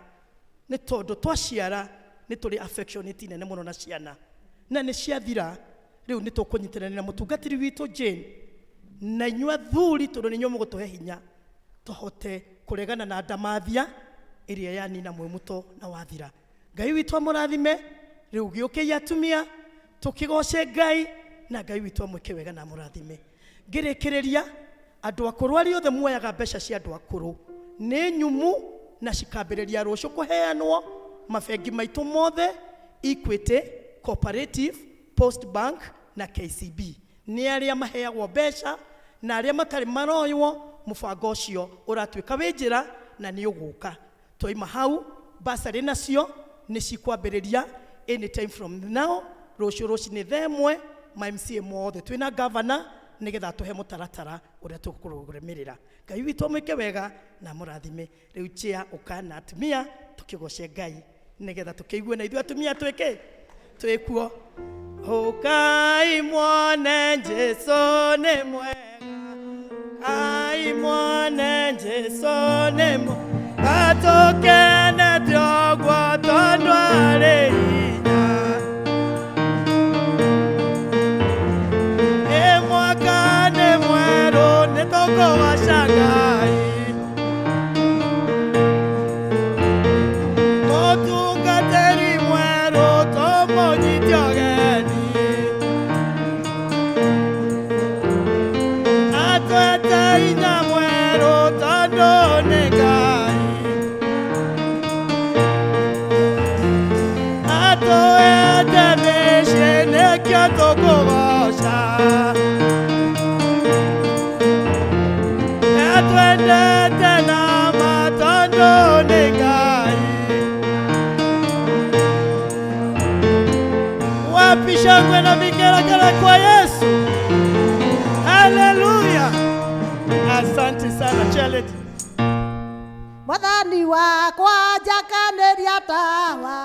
nĩ tondũ twaciara nĩ tũrĩ affectionate nene mũno na ciana, na nĩ ciathira. Rĩu nĩ tũkũnyitanĩra na mũtungatĩri witũ Jane, na inyuĩ athuri, tondũ nĩ inyuĩ mũgũtũhe hinya, tũhote kũregana na ndamathia ĩrĩa yanina Wemuto na wathira. Ngai witũ amũrathime. Rĩu gĩũkĩi atumia, tũkĩgoce Ngai, na Ngai witũ amwĩke wega na amũrathime. Ngĩrĩkĩrĩria, andũ akũrũ arĩa othe muoyaga mbeca cia andũ akũrũ nĩ nyumu, na cikambĩrĩria rũciũ kũheanwo mabengi maitũ mothe, Equity, Cooperative, Post Bank na KCB. Nĩ arĩa maheagwo mbeca, na arĩa matarĩ maroywo, mũbango ũcio ũratuĩka wĩ njĩra na nĩ ũgũka. Twaima hau, basarĩ nacio nĩ cikwambĩrĩria anytime from now. Rũciũ rũcinĩ thaa ĩmwe, ma MCA mothe twĩna governor, nĩgetha tũhe mũtaratara ũrĩa tũkũrũmĩrĩra. Ngai witũ amwĩke wega na mũrathime. Rĩu chia ũkana atumia tũkĩgoce Ngai, nĩgetha tũkĩigue na ithuĩ atumia twĩkuo. Ukai muone Jesu nĩ mwega, ai muone Jesu nĩ mwega, tũkenete ũguo tondũ arĩ hinya. Ĩ mwaka nĩ mwerũ, nĩ tũkũgoca Ngai. Mũtungatĩri mwerũ, tũmũnyite ũgeni. Atwete hinya mwerũ, tondũ nĩ Ngai. Atwete mĩciĩ, nĩkĩo tũkũgoca. Atwendete na ma, tondũ nĩ Ngai. Wapi shangwe na vigelegele kwa Yesu? Haleluya! Asante sana Charlotte. Mwathani wakwa njakanĩria tawa.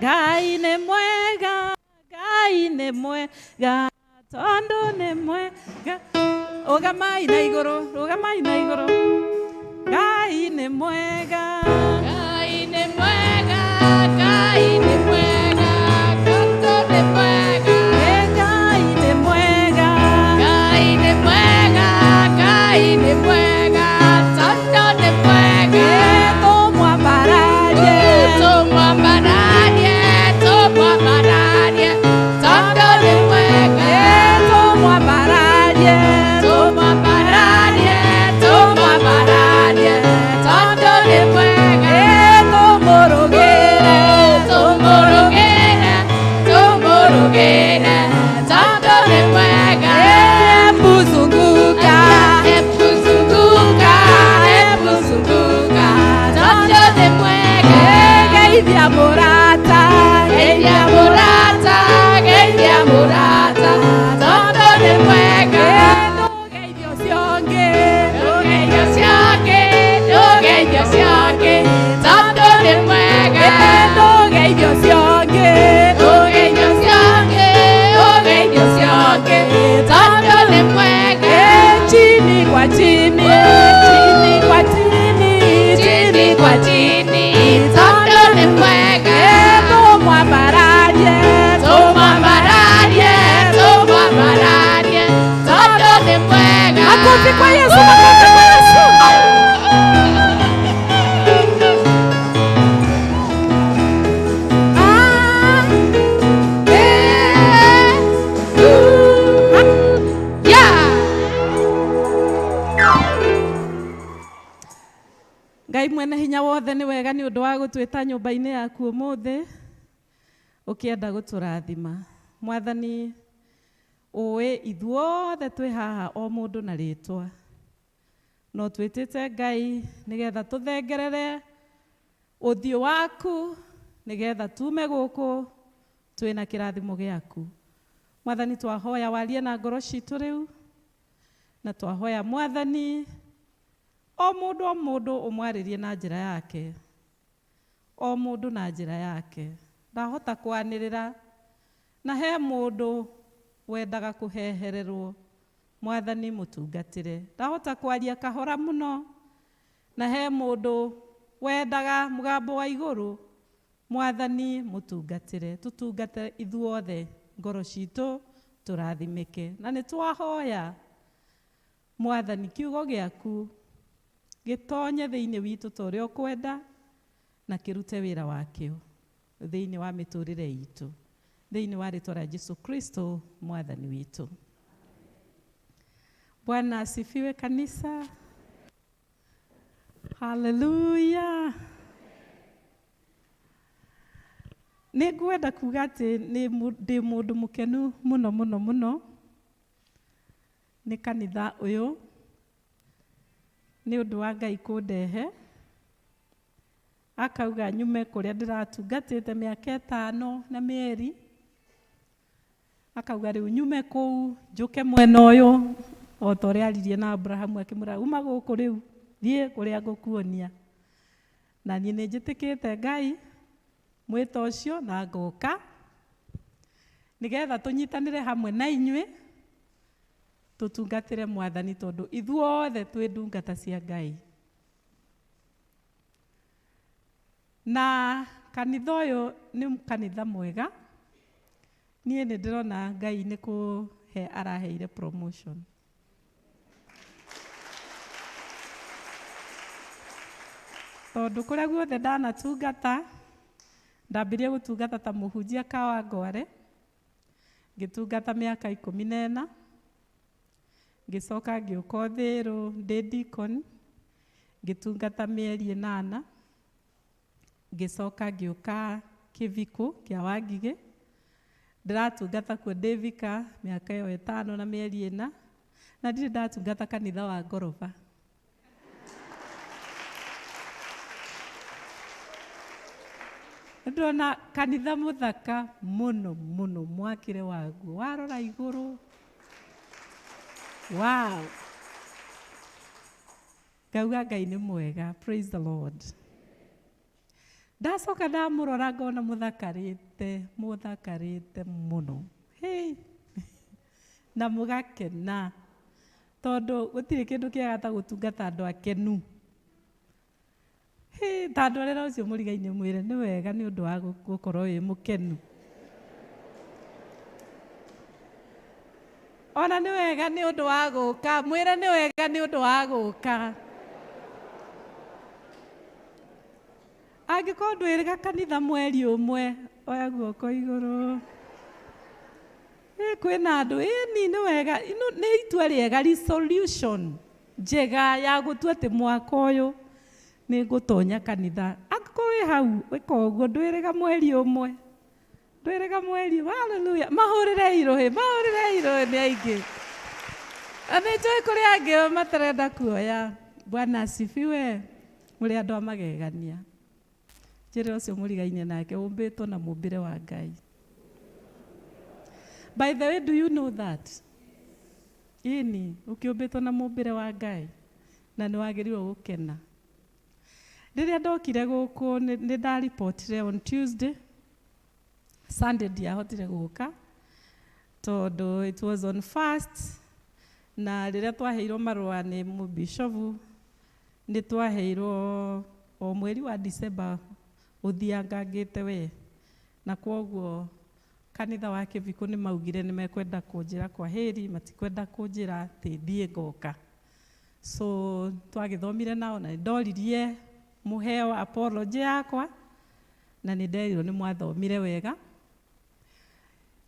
Ngai nĩ mwega, Ngai nĩ mwega, tondũ nĩ mwega. Rũgamai na igũrũ, rũgamai na igũrũ. Ngai nĩ mwega, Ngai nĩ mwega, Ngai nĩ mwega, tondũ nĩ mwega. Ngai nĩ mwega, Ngai nĩ mwega, Ngai nĩ mwega, tondũ nĩ mwega. Tũmwambararie, tũmwambararie, tũmwambararie, tondũ nĩ mwega. Tũmwambararie, tũmwambararie, tũmwambararie, tondũ nĩ mwega. Tũmũrũgĩre, tũmũrũgĩre, tũmũrũgĩre, tondũ nĩ mwega. Epuzunguka, epuzunguka, epuzunguka, tondũ nĩ mwega. geithia mũrata, Geithia mũrata, geithia mũrata, tondũ nĩ mwega. ndũgeithio ũcio ũngĩ, Ndũgeithio ũcio ũngĩ, ndũgeithio ũcio ũngĩ, tondũ nĩ mwega. ndũgeithio ũcio ũngĩ, Ndũgeithio ũcio ũngĩ, ndũgeithio ũcio ũngĩ, tondũ nĩ mwega. chini kwa chini, chini kwa chini, Chini kwa chini, tondũ nĩ mwega. tũmwambararie, Tũmwambararie, tũmwambararie, tondũ nĩ mwega. makofi kwa Yesu, makofi kwa Yesu. nĩ wega nĩ ũndũ wa gũtwĩta nyũmba-inĩ yaku ũmũthĩ ũkĩenda gũtũrathima. Mwathani ũĩ ithuothe twĩ haha o mũndũ na rĩtwa, no twĩtĩte Ngai nĩgetha tũthengerere ũthiũ waku nĩgetha tume gũkũ twĩna kĩrathimo gĩaku. Mwathani twahoya warie na ngoro citũ rĩu, na twahoya Mwathani o mũndũ ũmwarĩrie na njĩra yake, o mũndũ na njĩra yake. Ndahota kwanĩrĩra na he mũndũ wendaga kũhehererwo, Mwathani mũtungatĩre. Ndahota kwaria kahora mũno na he mũndũ wendaga mũgambo wa igũrũ, Mwathani mũtungatĩre. Tũtungate ithuothe, ngoro citũ tũrathimĩke. Na nĩ twahoya Mwathani kiugo gĩaku gĩtonye thĩinĩ witũ ta ũrĩa ũkwenda, na kĩrute wĩra wakĩo thĩinĩ wa mĩtũrĩre itũ, thĩinĩ wa rĩtwa rĩa Jesu Kristo Mwathani witũ. Bwana asifiwe kanisa. Haleluya. Nĩ ngwenda kuga atĩ ndĩ mũndũ mũkenu mũno mũno mũno nĩ kanitha ũyũ, nĩ ũndũ wa Ngai kũndehe akauga nyume kũrĩa ndĩratungatĩte mĩaka 5 na mĩeri, akauga rĩu nyume kũu njũke mwena ũyũ, o ta ũrĩa aririe na Abrahamu akĩmwĩra uma gũkũ rĩu thiĩ kũrĩa ngũkuonia. Na niĩ nĩ njĩtĩkĩte Ngai mwĩta ũcio na ngoka nĩgetha tũnyitanĩre hamwe na inyuĩ tũtungatĩre Mwathani, tondũ ithuothe twĩ ndungata cia Ngai. Na kanitha ũyũ nĩ kanitha mwega. Niĩ nĩ ndĩrona Ngai nĩ kũhe araheire promotion. Tondũ kũrĩa guothe ndanatungata, ndambirie gũtungata ta mũhunjia Kawangware, ngĩtungata mĩaka 14, ngĩcoka ngĩũka Thĩrũ ndĩ deacon, ngĩtungata mĩeri 8, ngĩcoka ngĩũka Kĩvikũ kĩa Wangigĩ, ndĩratungata kuo ndĩ vika mĩaka ĩyo 5 na mĩeri 4, na ndirĩ ndatungata kanitha wa ngoroba. Ndona kanitha mũthaka mũno mũno, mwakĩre waguo warora igũrũ. Wow. Ngauga Ngai nĩ mwega. Praise the Lord. Ndacoka ndamũrora ngona mũthakarĩte mũno. Hey. Na mũgakena. Tondũ gũtirĩ kĩndũ kĩega ta gũtungata andũ akenu. Hey, tandũ arera ũcio mũrigaine mwĩre nĩ wega nĩ ũndũ wa gũkorwo wĩ mũkenu. Ona nĩ wega nĩ ũndũ wa gũka, mwĩre nĩ wega nĩ ũndũ wa gũka. Angĩkorwo ndwĩrĩga kanitha mweri ũmwe, oya guoko igũrũ. Kwĩna andũ, nĩ wega, nĩ itua rĩega, resolution njega ya gũtua atĩ mwaka ũyũ nĩ ngũtonya kanitha. Angĩkorwo wĩ hau wĩka ũguo, ndwĩrĩga mweri ũmwe. Ndwĩrĩga mweri, haleluya. Mahũrĩre irũhĩ nĩ aingĩ. Na nĩ njũĩ kũrĩ angĩ matarenda kuoya. Bwana asifiwe. Mũrĩ andũ a magegania. Njĩra ũcio mũrigaine nake ũmbĩtwo na mũmbĩre wa Ngai. By the way, do you know that? Ini, ũkĩũmbĩtwo na mũmbĩre wa Ngai na nĩ wagĩrĩirwo gũkena. Rĩrĩa ndokire gũkũ nĩ ndaripotire on Tuesday. Sunday ndiahotire gũka tondũ it was on fast, na rĩrĩa twaheirwo marũa nĩ mũbishofu nĩ twaheirwo o mweri wa December ũthiangangĩte we, na kwoguo kanitha wa Kĩvikũ nĩ maugire nĩ mekwenda kũnjĩra kwa heri, matikwenda kũnjĩra atĩ thiĩ ngoka. So twagĩthomire nao na ndoririe mũheo apology yakwa na nĩ nderirwo nĩ mwathomire wega.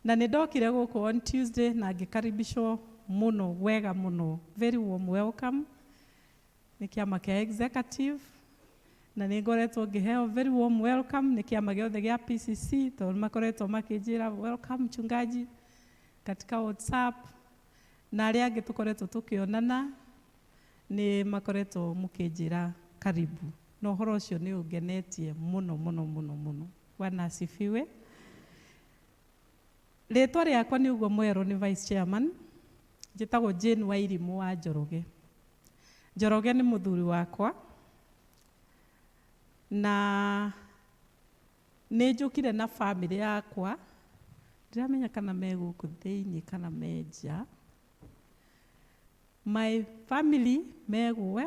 Na nĩ ndokire gũkũ on Tuesday na ngĩkaribishwo mũno wega mũno, very warm welcome nĩ kĩama kĩa executive, na nĩ ngoretwo ngĩheo very warm welcome nĩ kĩama gĩothe gĩa PCC, tondũ makoretwo makĩnjĩra welcome mchungaji katika WhatsApp, na arĩa angĩ tũkoretwo tũkĩonana nĩ makoretwo mũkĩnjĩra karibu, na ũhoro ũcio nĩ ũngenetie mũno mũno mũno mũno. Bwana asifiwe. Rĩtwa rĩakwa nĩ ũguo mwerũ nĩ vice chairman, njĩtagwo Jane Wairimũ wa Njoroge. Njoroge nĩ mũthuri wakwa, na nĩ njũkire na family yakwa, ndiramenya kana me gũkũ thĩinĩ kana me nja. My family megwo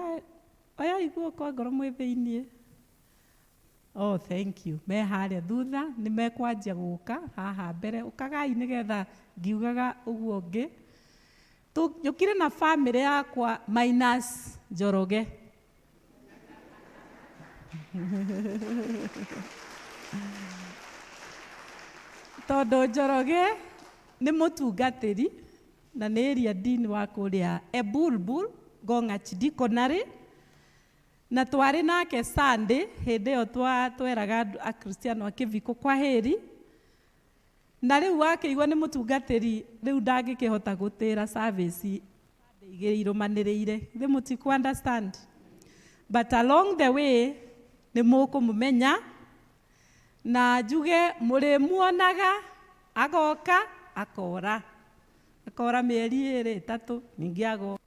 oya iguoko ngoro mwĩ thĩinĩ. Oh, thank you. Me harĩa thutha nĩ mekwanjia gũka haha mbere, ũkagai nĩgetha ngiugaga ũguo ũngĩ. Njũkire na family yakwa minus Njoroge. Tondũ Njoroge nĩ mũtungatĩri na nĩ area dean wa kũrĩa Ebulbul Ngong'achi Diconary, na twarĩ nake Sunday hĩndĩ ĩyo tweraga akristiano a Kĩvikũ kwa heri, na rĩu wakĩigua nĩ mũtungatĩri rĩu ndangĩkĩhota gũtĩra service igĩrĩ irũmanĩrĩire, thĩ mũtiku understand, but along the way nĩ mũkũmũmenya, na njuge mũrĩmuonaga agoka akora mĩeri 2 ningĩ agoka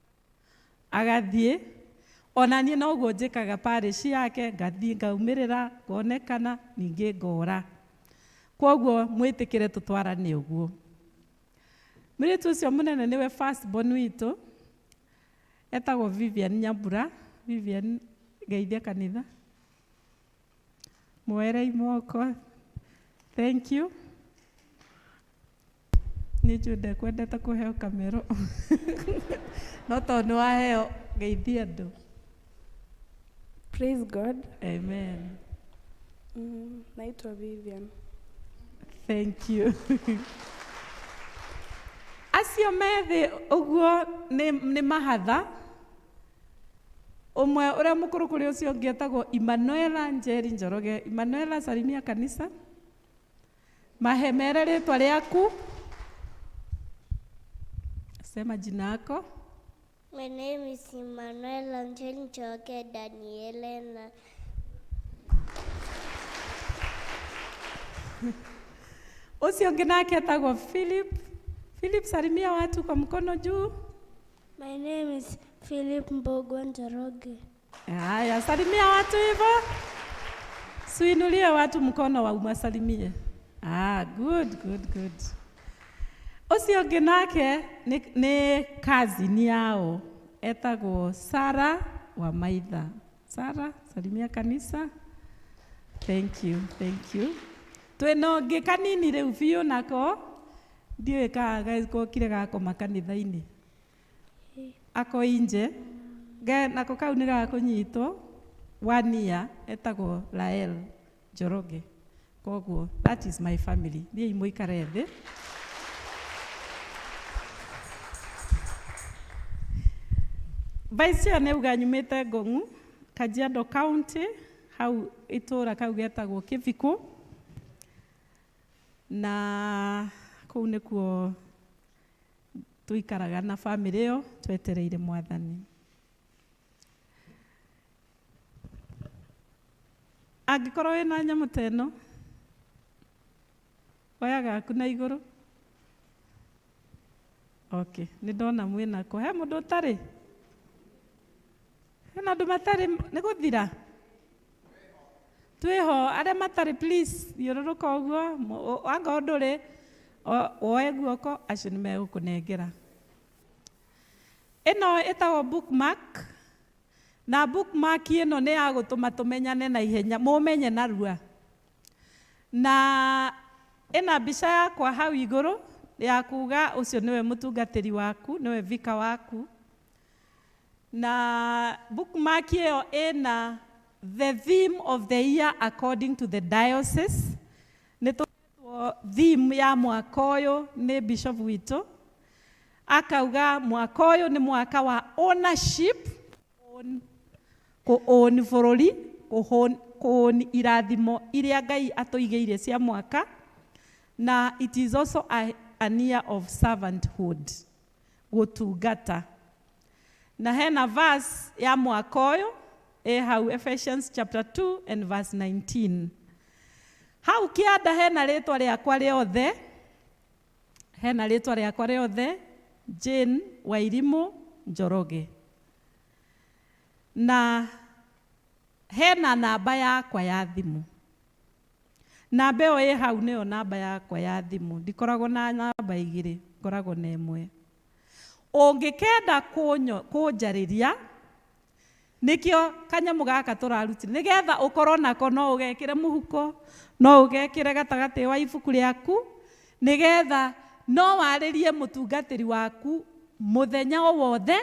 agathiĩ. Ona niĩ noguo njĩkaga parish yake, ngathiĩ ngaumĩrĩra ngonekana ningĩ ngora. Kwoguo mwĩtĩkĩre tũtwarane ũguo. Mũirĩtu ũcio mũnene nĩwe first born witũ, etagwo Vivian Nyambura. Vivian, geithia kanitha. Mwerei moko. Thank you. Nĩ njũde kwendete kũheo kamero. No tondũ waheo geithia andũ. Praise God. Amen. Naitwa Vivian. Thank you. Acio methi ũguo nĩ mahatha. Ũmwe ũrĩa mũkũrũ kũrĩ ũcio ũngĩ etagwo Emmanuela Njeri Njoroge. Emmanuela, salimia kanisa. Mahemere rĩtwa rĩaku. Sema jina yako. My name is Emmanuel Angel Njoroge Danielena. Ucio ũngĩ nake etagwo Philip. Philip, salimia watu kwa mkono juu. My name is Philip Mbogwa Njoroge. Haya, salimia watu hivyo. Suinulie watu mkono wa umasalimie. Good. Ucio ũngĩ nake nĩ cousin yao, etagwo Sara wa Maitha. Sara, salimia kanisa. Thank you. Twĩna ũngĩ kanini rĩu biũ nako, ndiũĩ gokire gakoma kanitha-inĩ. Ako inje, nako kau nĩ gakũnyitwo, 1 year, etagwo Lael Njoroge. Koguo, that is my family. Thiĩ mũikare thĩ. Vice Chair nĩuga nyumĩte Ngong'u, Kajiado County, hau itũra kau getagwo Kĩvikũ, na kũu nĩkuo tuikaraga na family ĩyo twetereire Mwathani. Angĩkorwo wĩna nyamũ ta ĩno, oya gaku na igũrũ. Okay, nĩ ndona mwĩnako. He mũndũ ũtarĩ? Hena andũ matarĩ nĩ gũthira? Twĩho, arĩa matarĩ please, thiũrũrũka ũguo, anga ndũrĩ, woe guoko, acio nĩ megũkũnengera. Ĩno ĩtagwo bookmark, na bookmark ĩno nĩ ya gũtũma tũmenyane na ihenya, mũmenye narua. Na ĩna mbica yakwa hau igũrũ, ya kuga ũcio nĩwe mũtungatĩri waku, nĩwe vika waku. Na bookmark ĩyo ĩna the theme of the year according to the diocese. Nĩtũhetwo theme ya mwaka ũyũ nĩ bishop witũ. Akauga mwaka ũyũ nĩ mwaka wa ownership, ku-own bũrũri, irathimo iria Ngai atoigĩire cia mwaka, na it is also an year of servanthood, gũtungata. Na hena verse ya mwaka ũyũ hau Ephesians chapter 2 and verse 19. Hau kĩanda hena rĩtwa rĩakwa rĩothe, hena rĩtwa rĩakwa rĩothe, Jane Wairimu Njoroge. Na hena namba yakwa ya thimũ. Namba ĩyo hau nĩyo namba yakwa ya thimũ. Ndikoragwo na namba igĩrĩ, ngoragwo na ĩmwe. Ũngĩkenda kũnjarĩria, nĩkĩo kanyamũ gaka tũrarutire, nĩgetha ũkorwo nako no ũgekĩre mũhuko, no ũgekĩre gatagatĩ wa ibuku rĩaku, nĩgetha no warĩrie mũtungatĩri waku mũthenya o wothe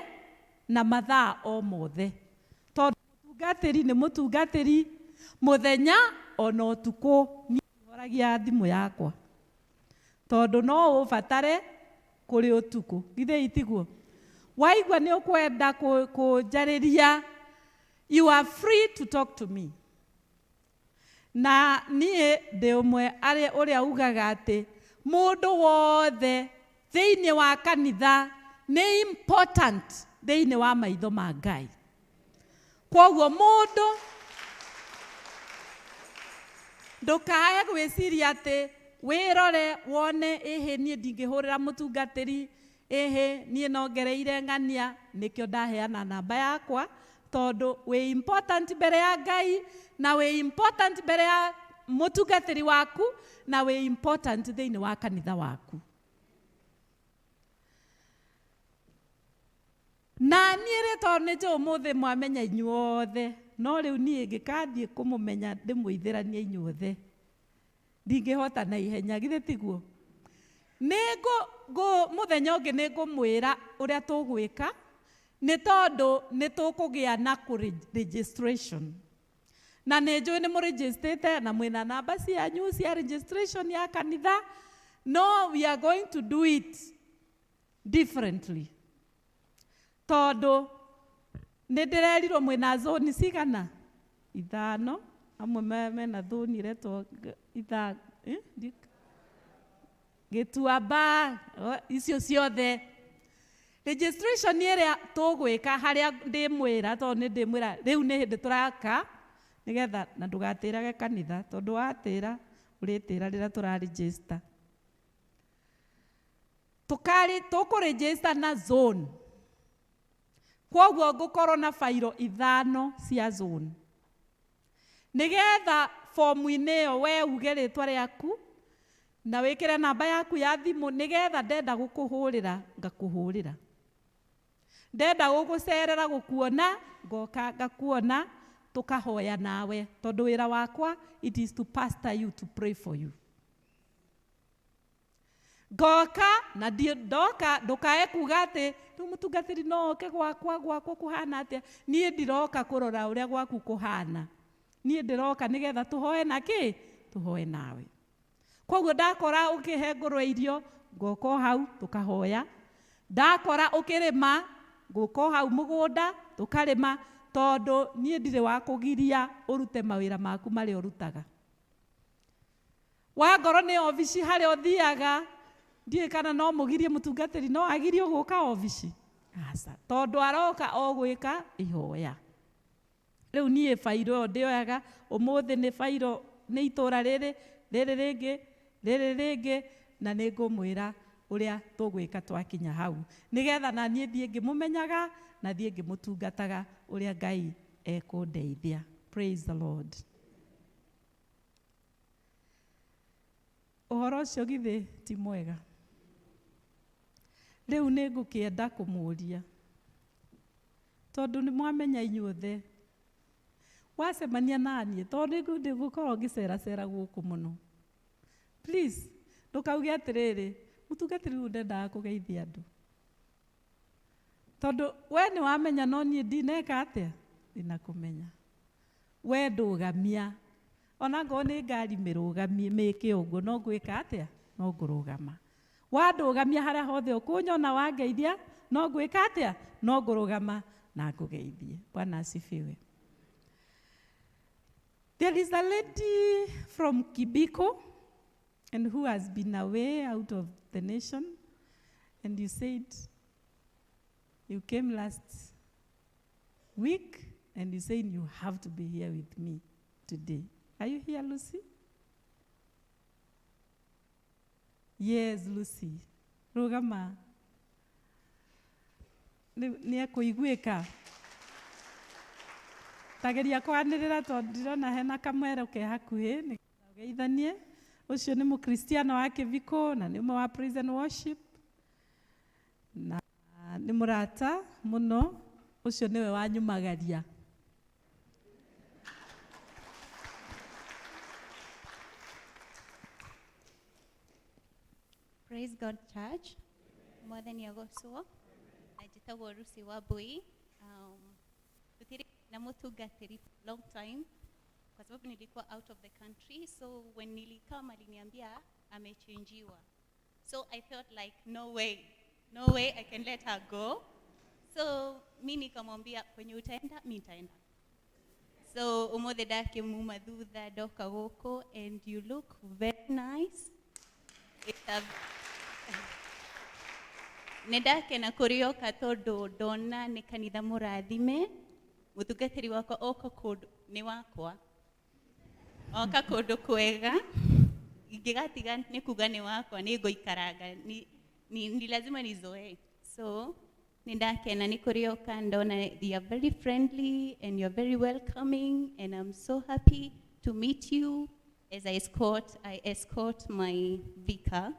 na mathaa o mothe. Tondũ mũtungatĩri nĩ mũtungatĩri mũthenya ona ũtukũ, niĩ horagia thimũ yakwa. Tondũ no ũbatare kũrĩ ũtukũ. Githĩ itiguo? Waigua nĩ ũkwenda kũnjarĩria, you are free to talk to me. Na niĩ ndĩ ũmwe ũrĩa ugaga atĩ mũndũ wothe thĩinĩ wa kanitha nĩ important thĩinĩ wa maitho ma Ngai. Kwoguo mũndũ ndũkae gwĩciria atĩ wĩrore wone niĩ ndingĩhũrĩra mũtungatĩri, niĩ nongereire ng'ania, nĩkĩo ndaheana namba yakwa, tondũ wĩ important mbere ya Ngai, na wĩ important mbere ya mũtungatĩri waku, na wĩ important thĩinĩ wa kanitha waku. Na niĩ tondũ nĩ njũĩ ũmũthĩ mwamenya inyuothe, no rĩu niĩ ngĩkathiĩ kũmũmenya ndĩmũithĩranie inyuothe, ndingĩhota na ihenya, githĩ tiguo? Mũthenya ũngĩ nĩ ngũmwĩra ũrĩa tũgwĩka, nĩ tondũ nĩ tũkũgĩa na registration. Na nĩ njũĩ nĩ mũregistrate na mwĩna namba cianyu cia registration ya kanitha. No, we are going to do it differently. Tondũ nĩ ndĩrerirwo mwĩna zone cigana? 5, amwe mena zone iretwo Gĩtuamba, icio ciothe. Registration ĩrĩa tũgwĩka harĩa ndĩmwĩra, tondũ nĩ ndĩmwĩra rĩu nĩ hĩndĩ tũraka, nĩgetha na ndũgatĩrage kanitha, tondũ watĩra ũrĩtĩra rĩrĩa tũraregister. Tũkũregister na zone. Kwoguo ngũkorwo na fairo 5 cia zone. Nĩgetha fomu-inĩ ĩyo we uge rĩtwa rĩaku, na wĩkĩre namba yaku ya thimũ, nĩgetha ndenda gũkũhũrĩra ngakũhũrĩra. Ndenda gũgũcerera gũkuona, ngoka ngakuona, tũkahoya nawe. Tondũ wĩra wakwa, it is to pastor you, to pray for you. Ngoka na ndoka ndũkae kuga atĩ rĩu mũtungatĩri no oke gwakwa kũhana atĩa. Niĩ ndiroka kũrora ũrĩa gwaku kũhana. Niĩ ndĩroka nĩgetha tũhoe na kĩ? Tũhoe nawe. Kwoguo ndakora ũkĩhe ngũrwe irio, ngoka hau tũkahoya. Ndakora ũkĩrĩma, ngoka hau mũgũnda tũkarĩma, tondũ niĩ ndirĩ wa kũgiria ũrute mawĩra maku marĩa ũrutaga. Wangorwo nĩ obici harĩa ũthiaga, ndiĩ kana no mũgirie mũtungatĩri no agirio gũka obici? Aca, tondũ aroka o gwĩka ihoya. Rĩu niĩ fairo ĩyo ndĩoyaga, ũmũthĩ nĩ fairo nĩ itũra rĩrĩ rĩngĩ, na nĩ ngũmwĩra ũrĩa tũgwĩka twakinya hau, nĩgetha na niĩ thiĩ ngĩmũmenyaga, na thiĩ ngĩmũtungataga ũrĩa Ngai ekũndeithia. Praise the Lord. Ũhoro ũcio githĩ ti mwega? Rĩu nĩ ngũkĩenda kũmũria, tondũ nĩ mwamenya inyuothe, wacemania naniĩ, tondũ ndigũkorwo ngĩceracera gũkũ mũno. Please, ndũkauge atĩrĩrĩ, mũtungatĩri rĩu ndendaga kũgeithia andũ. Tondũ we nĩ wamenya no niĩ ndineka atĩa? Ndinakũmenya. We ndũgamia. Ona ngorwo nĩ ngari mĩrũgamie mĩke ũguo, no ngwĩka atĩa? No ngũrũgama. Wandũgamia harĩa hothe ũkũnyona wangeithia, no ngwĩka atĩa? No ngũrũgama na ngũgeithie. Bwana asifiwe. There is a lady from Kibiko and who has been away out of the nation, and you said you came last week and you said you have to be here with me today. Are you here, Lucy? Yes, Lucy. Rugama. Ni akuiguika. Tageria kwanirira tondu ndirona hena kamwero ke hakuhi ni geithanie. Ucio ni mukristiano wa Kiviko na ni umwe wa praise and worship. Na ni murata muno. Ucio niwe wanyumagaria. Praise God, church. Mwathani agocwo. Ajitagwo Rusi wa Bui. Tutiri na mutungatiri long time kwa sababu nilikuwa out of the country, so when nilikama aliniambia amechangiwa. So I felt like no way I can let her go. So mimi nikamwambia kwenye utaenda mimi nitaenda. So umothe dake muma thutha doka goko and you look very nice. Nedake na kurioka tondu ndona ni kanitha murathime mutungatiri wakwa oka kundu ni wakwa oka kundu kwega ingigatiga ni kuga ni wakwa ni ngoikaranga ni lazima nizoe. So nindakena ni kurioka ndona they are very friendly and you are very welcoming, and I'm so happy to meet you as I escort my vicar.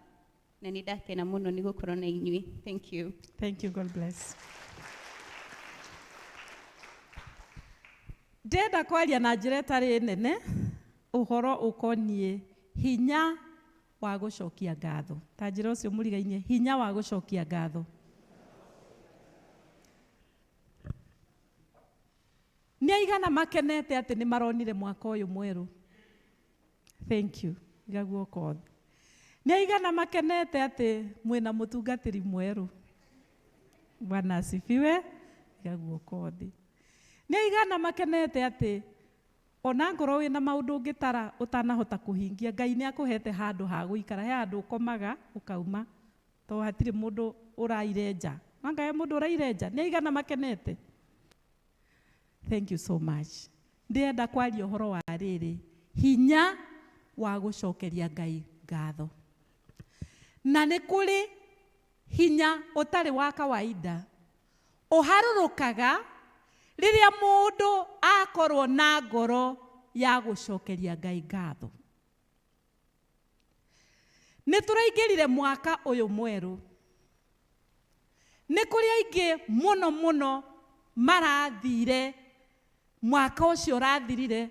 Na nindakena muno ni gukorwo na inyui. Thank you. Thank you. God bless. Ndenda kwaria na njĩra ĩtarĩ nene ũhoro ũkoniĩ hinya wa gũcokia ngatho. Ta njĩra ũcio mũrigainie hinya wa gũcokia ngatho. Nĩ aigana makenete atĩ nĩ maronire mwaka ũyũ mwerũ. Thank you. Igaguo kothi. Nĩ aigana makenete atĩ mwĩna mũtungatĩri mwerũ. Bwana asifiwe. Igaguo kothi. Nĩ aigana makenete atĩ ona ngoro wĩna maũndũ ũngĩtara ũtanahota kũhingia, Ngai nĩ akũhete handũ ha gũikara. He handũ ũkomaga ũkauma, to hatirĩ mũndũ ũraire nja. Nanga he mũndũ ũraire nja. Nĩ aigana makenete. Thank you so much. Ndĩrenda kwaria ũhoro wa rĩrĩ, hinya wa gũcokeria Ngai ngatho. Na nĩ kũrĩ hinya ũtarĩ wa kawaida ũharũrũkaga rĩrĩa mũndũ akorwo na ngoro ya gũcokeria Ngai ngatho. Nĩ tũraingĩrire mwaka ũyũ mwerũ. Nĩ kũrĩ aingĩ mũno marathire mwaka ũcio ũrathirire,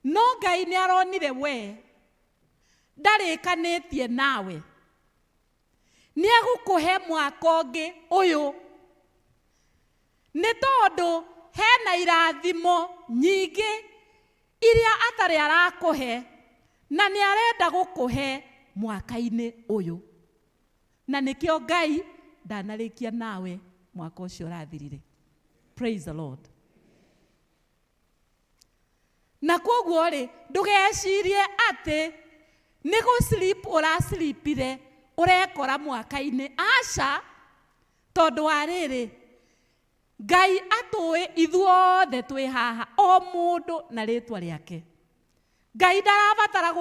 no Ngai nĩ aronire we ndarĩkanĩtie nawe, nĩ egũkũhe mwaka ũngĩ ũyũ, nĩ tondũ hena irathimo nyingĩ iria atarĩ arakũhe na nĩ arenda gũkũhe mwaka-inĩ ũyũ, na nĩkĩo Ngai ndanarĩkia nawe mwaka ũcio ũrathirire. Praise the Lord. Na koguo rĩ, ndũgecirie atĩ nĩ gũsleep ũraslipire ũrekora mwaka-inĩ. Aca, tondũ wa rĩrĩ, Ngai atũĩ ithuothe twĩ haha, o mũndũ na rĩtwa rĩake. Ngai ndarabatara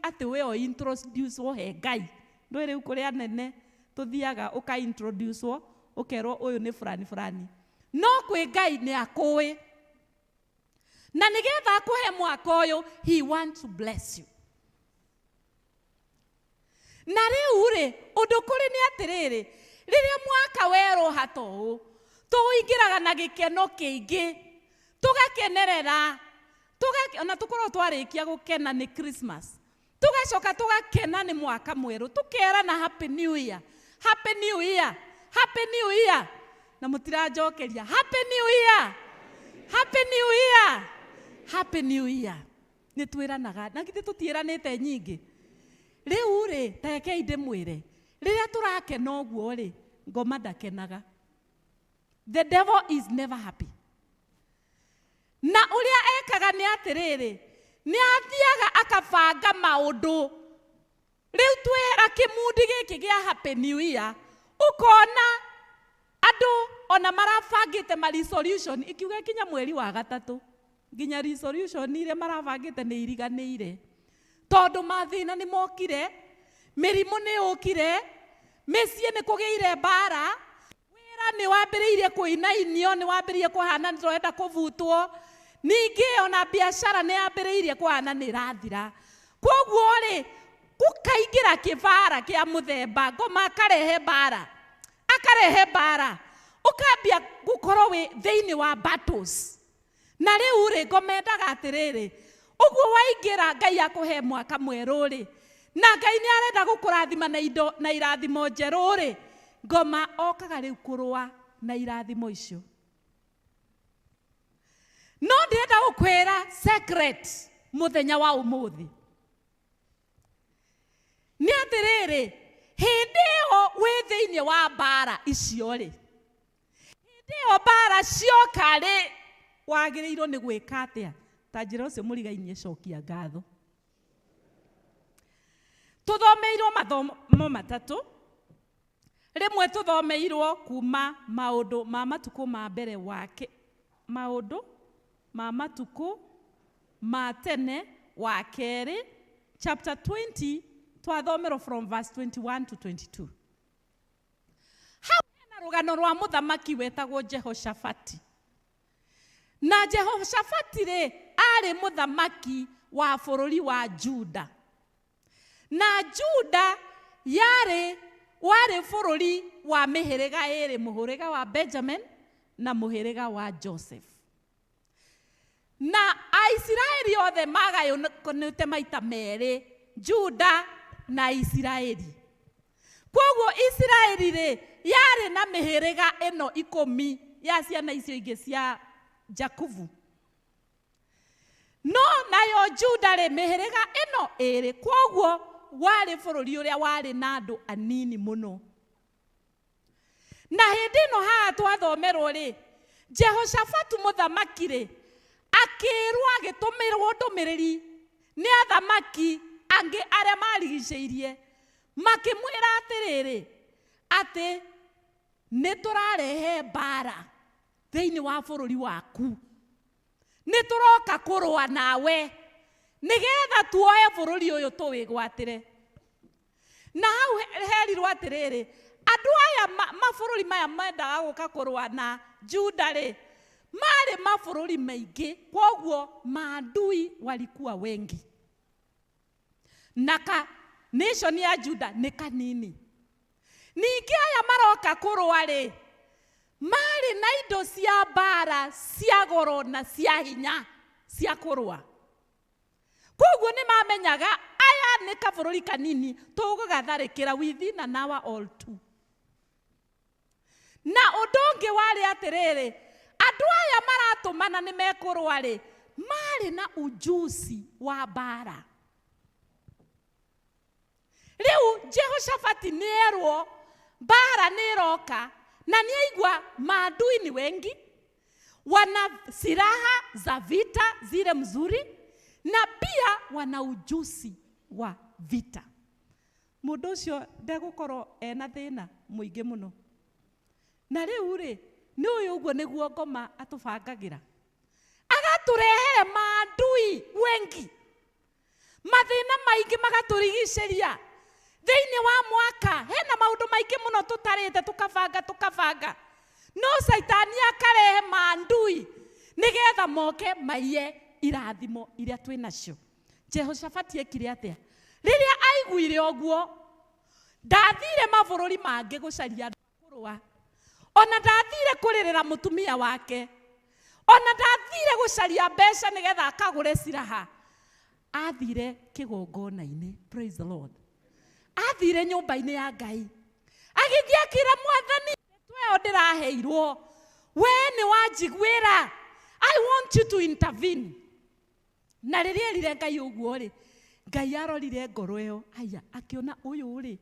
atĩ we o introduce wo he Ngai. Ndũĩ rĩu kũrĩ anene tũthiaga ũka introduce wo ũkerwo ũyũ nĩ fulani fulani. No kwĩ Ngai nĩ akũĩ. Na nĩgetha akũhe mwaka ũyũ, he wants to bless you. Na rĩu rĩ, ũndũ kũrĩ nĩ atĩrĩrĩ, rĩrĩa mwaka werũha ta ũũ, tũingĩraga na gĩkeno kĩingĩ, tũgakenerera, ona tũkorwo twarĩkia gũkena nĩ Christmas, tũgacoka tũgakena nĩ mwaka mwerũ, tũkerana happy new year, happy new year, happy new year. Na mũtiranjokeria happy new year, happy new year, happy new year. Nĩ twĩranaga, na githĩ tũtiĩranĩte nyingĩ. Rĩu rĩ, tekei ndĩmwĩre, rĩrĩa tũrakena ũguo rĩ, ngoma ndakenaga. The devil is never happy. Na ũrĩa ekaga nĩ atĩrĩrĩ, nĩ athiaga akabanga maũndũ. Rĩu twehera kĩmundi gĩkĩ gĩa Happy New Year, ũkona andũ ona marabangĩte ma resolution ikiuga kinya mweri wa gatatũ. Nginya resolution iria marabangĩte nĩ iriganĩire. Tondũ mathĩna nĩ mokire, mĩrimũ nĩ yũkire, mĩciĩ nĩ kũgĩire mbara, wĩra nĩ wambĩrĩirie kũinainio, nĩ wambĩrĩirie kũhana nĩ tũrenda kũbutwo, ningĩ ona biacara nĩ yambĩrĩirie kũhana nĩ ĩrathira. Koguo rĩ, gũkaingĩra kĩbara kĩa mũthemba, ngoma akarehe mbara, ũkambia gũkorwo wĩ thĩinĩ wa battles. Na rĩu rĩ, ngoma endaga atĩrĩrĩ, ũguo waingĩra Ngai akũhe mwaka mwerũ rĩ, na Ngai nĩ arenda gũkũrathima na indo na irathimo njerũ rĩ, ngoma okaga rĩu kũrũa na irathimo icio. No ndĩrenda gũkwĩra secret mũthenya wa ũmũthĩ. Nĩ atĩrĩrĩ, hĩndĩ ĩyo wĩ thĩinĩ wa mbara icio rĩ, hĩndĩ ĩyo mbara cioka rĩ, wagĩrĩirwo nĩ gwĩka atĩa? Ta njĩra ũcio mũrigainie cokia ngatho. Tũthomeirwo mathomo matatũ. Rĩmwe tũthomeirwo kuma maũndũ ma matukũ ma mbere wake, maũndũ ma matukũ ma tene wa kerĩ, chapter 20, twathomerwo from verse 21 to 22. Hau hena rũgano rwa mũthamaki wetagwo Jehoshafati. Na Jehoshafati rĩ, arĩ mũthamaki wa bũrũri wa Juda. Na Juda warĩ bũrũri wa mĩhĩrĩga ĩrĩ, mũhĩrĩga wa Benjamin na mũhĩrĩga wa Joseph. Na Aisiraeli othe magayũkanĩte maita merĩ, Juda na Isiraeli. Koguo Isiraeli rĩ, yarĩ na mĩhĩrĩga ĩno 10 ya ciana icio ingĩ cia Jakubu. No nayo Juda rĩ, mĩhĩrĩga ĩno ĩrĩ. Koguo warĩ bũrũri ũrĩa warĩ na andũ anini mũno. Na hĩndĩ ĩno haha twathomerwo rĩ, Jehoshafatu mũthamaki rĩ, akĩrwo agĩtũmĩrwo ndũmĩrĩri nĩ athamaki angĩ arĩa marigicĩirie, makĩmwĩra atĩrĩrĩ, atĩ nĩ tũrarehe mbara thĩinĩ wa bũrũri waku, nĩ tũroka kũrũa nawe nĩgetha tuoye bũrũri ũyũ tũwĩgwatĩre. Na hau herirwo atĩrĩrĩ, andũ aya mabũrũri maya mendaga gũka kũrũa na Juda rĩ, marĩ mabũrũri maingĩ, koguo maadui walikuwa wengi. Na nation ya Juda nĩ kanini. Ningĩ aya maroka kũrũa rĩ, marĩ na indo cia mbara cia goro na cia hinya cia kũrũa. Koguo nĩ mamenyaga aya nĩ kabũrũri kanini tũgũgatharĩkĩra within an hour or two. Na ũndũ ũngĩ warĩ atĩrĩrĩ, andũ aya maratũmana nĩ mekũrũa rĩ, marĩ na ujuzi wa mbara. Rĩu Jehoshafati nĩ erwo mbara nĩ ĩroka, na nĩ aigua maadui ni wengi, wana silaha za vita zile mzuri, na pia wana ujuzi wa vita. Mũndũ ũcio ndegũkorwo ena thĩna mũingĩ mũno. Na rĩu rĩ, nĩ ũyũ ũguo nĩguo ngoma atũbangagĩra. Agatũrehere maadui wengi, mathĩna maingĩ magatũrigicĩria. Thĩinĩ wa mwaka hena maũndũ maingĩ mũno tũtarĩte tũkabanga. No Saitani akarehe maadui nĩgetha moke maiye irathimo iria twĩ nacio. Jehoshafati ekire atĩa? Rĩrĩa aiguire ũguo, ndathire mabũrũri mangĩ gũcaria andũ a kũrũa, ona ndathire kũrĩrĩra mũtumia wake, ona ndathire gũcaria mbeca nĩgetha akagũre silaha. Athire kĩgongona-inĩ, praise the Lord. Athire nyũmba-inĩ ya Ngai, agĩthiĩ akĩra Mwathani, tweyo ndĩraheirwo, we nĩ wanjiguĩra, I want you to intervene. Na rĩrĩa erire Ngai ũguo rĩ, Ngai arorire ngoro ĩyo, aya akĩona ũyũ rĩ,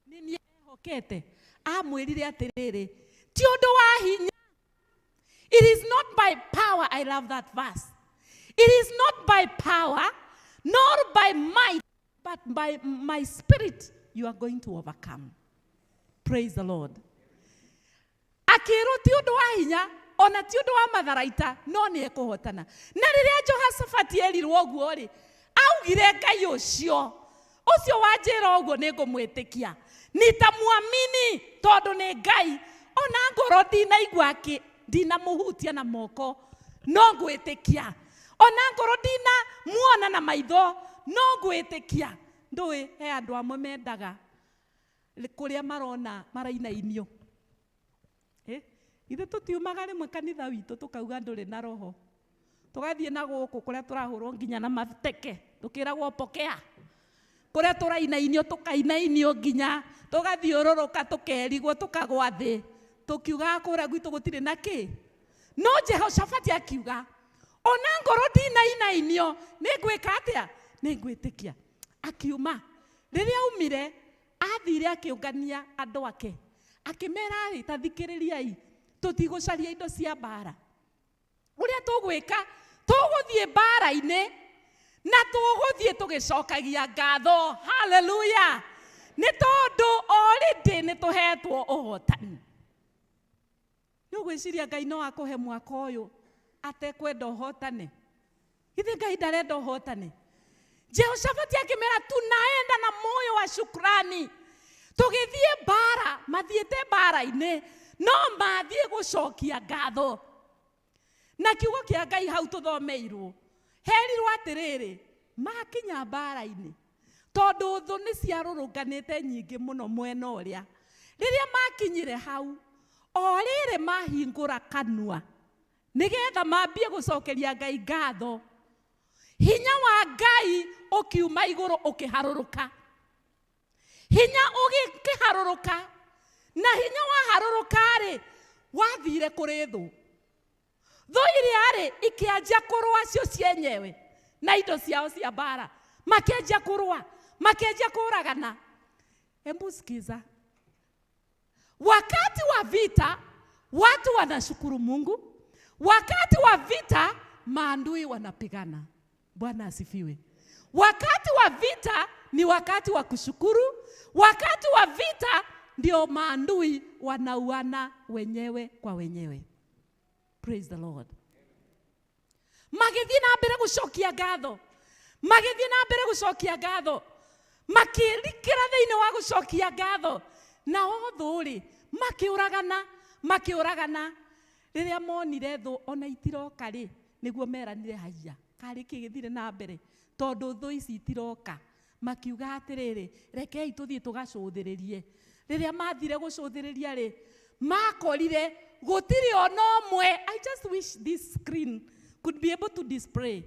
nĩ niĩ ehokete. Amwĩrire atĩrĩrĩ, ti ũndũ wa hinya. It is not by power, I love that verse. It is not by power, nor by might, but by my spirit you are going to overcome. Praise the Lord. Akĩrwo ti ũndũ wa hinya, ona ti ũndũ wa matharaita, no nĩ ekũhotana. Na rĩrĩa Jehoshaphat erirwo ũguo rĩ, augire Ngai ũcio wanjĩra ũguo nĩngũmwĩtĩkia. Nitamwamini tondũ nĩ Ngai. Ona ngoro ndinaigua ndinamũhutia na moko, no ngwĩtĩkia. Ona ngoro ndinamuona na maitho, no ngwĩtĩkia. Ndũĩ he andũ amwe mendaga kũrĩa marona marainainio. Ithe tũtiumaga rĩmwe kanitha witũ tũkauga ndũrĩ na roho. Tũgathiĩ na gũkũ kũrĩa tũrahũrwo nginya na mateke, tũkĩragwo pokea. Kũrĩa tũrainainio tũkainainio nginya tũgathiũrũrũka tũkerigwo tũkagwa thĩ. Tũkiuga kũrĩa gwitũ gũtirĩ na kĩ. No Jehoshaphat akiuga, ona ngoro ndinainainio, nĩngwĩka atĩa? Nĩngwĩtĩkia. Akiuma. Rĩrĩa aumire, athire akĩũngania andũ ake. Akĩmera rĩ, ta thikĩrĩriai, tũtigũcaria indo cia mbara. Ũrĩa tũgwĩka, tũgũthiĩ mbara-inĩ na tũgũthiĩ tũgĩcokagia ngatho. Hallelujah. Nĩ tondũ already nĩ tũhetwo ũhotani. Nĩũgwĩciria Ngai no akũhe mwaka ũyũ atekwenda ũhotane? Githĩ Ngai ndarenda ũhotane? Jehoshaphat akĩmera tunaenda na moyo wa shukrani. Tũgĩthiĩ mbara, mathiĩte mbara-inĩ, no mathiĩ gũcokia ngatho. Na kiugo kĩa Ngai hau tũthomeirwo, herirwo atĩrĩrĩ, makinya mbara-inĩ, tondũ thũ nĩ ciarũrũnganĩte nyingĩ mũno mwena ũrĩa. Rĩrĩa makinyire hau, o rĩrĩ mahingũra kanua, nĩgetha mambie gũcokeria Ngai ngatho. Hinya wa Ngai ũkiuma igũrũ ũkĩharũrũka. Hinya ũgĩkĩharũrũka, na hinya waharũrũka-rĩ, wathire kũrĩ thũ. Thũ iria-rĩ ikĩanjia kũrũa cio cienyewe na indo ciao cia mbara. Makĩanjia kũrũa, makĩanjia kũragana. Hebu sikiza. Wakati wa vita, watu wanashukuru Mungu. Wakati wa vita, maadui wanapigana. Bwana asifiwe. Wakati wa vita ni wakati wa kushukuru. Wakati wa vita ndio maadui wanauana wenyewe kwa wenyewe. Praise the Lord. Magĩthiĩ na mbere gũcokia ngatho. Magĩthiĩ na mbere gũcokia ngatho. Makĩrikĩra thĩinĩ wa gũcokia ngatho. Na otho-rĩ, makĩũragana. Rĩrĩa monire thũ ona itiroka-rĩ, nĩguo meranire haiya. Karĩ kĩgĩthire na mbere. Tondũ thũ ici itiroka. Makiuga atĩrĩrĩ, rekei tũthiĩ tũgacũthĩrĩrie. Rĩrĩa mathire gũcũthĩrĩria-rĩ, makorire gũtirĩ ona ũmwe. I just wish this screen could be able to display.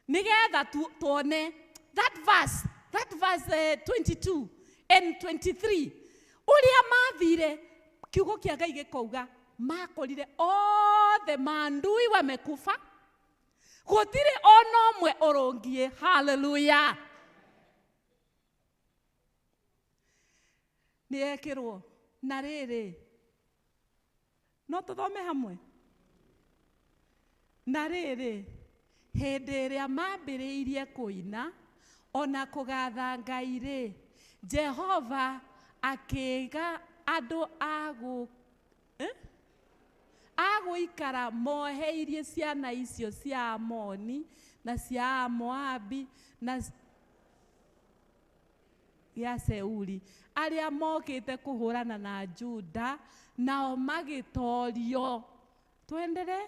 Nĩgetha tuone that verse 22 and 23. Ũrĩa mathire, kiugo kĩa Ngai gĩkauga, makorire othe maadui wamekufa. Gũtirĩ ona ũmwe ũrũngie. Hallelujah. Nĩekĩrwo na rĩrĩ, no tũthome hamwe. Na rĩrĩ, hĩndĩ ĩrĩa mambĩrĩirie kũina ona kũgatha Ngai-rĩ, Jehova akĩiga andũ agũikara moheirie ciana icio cia Amoni na cia Moabi na ya Seuli, arĩa mokĩte kũhũrana na Juda, nao magĩtorio. Tuendelee.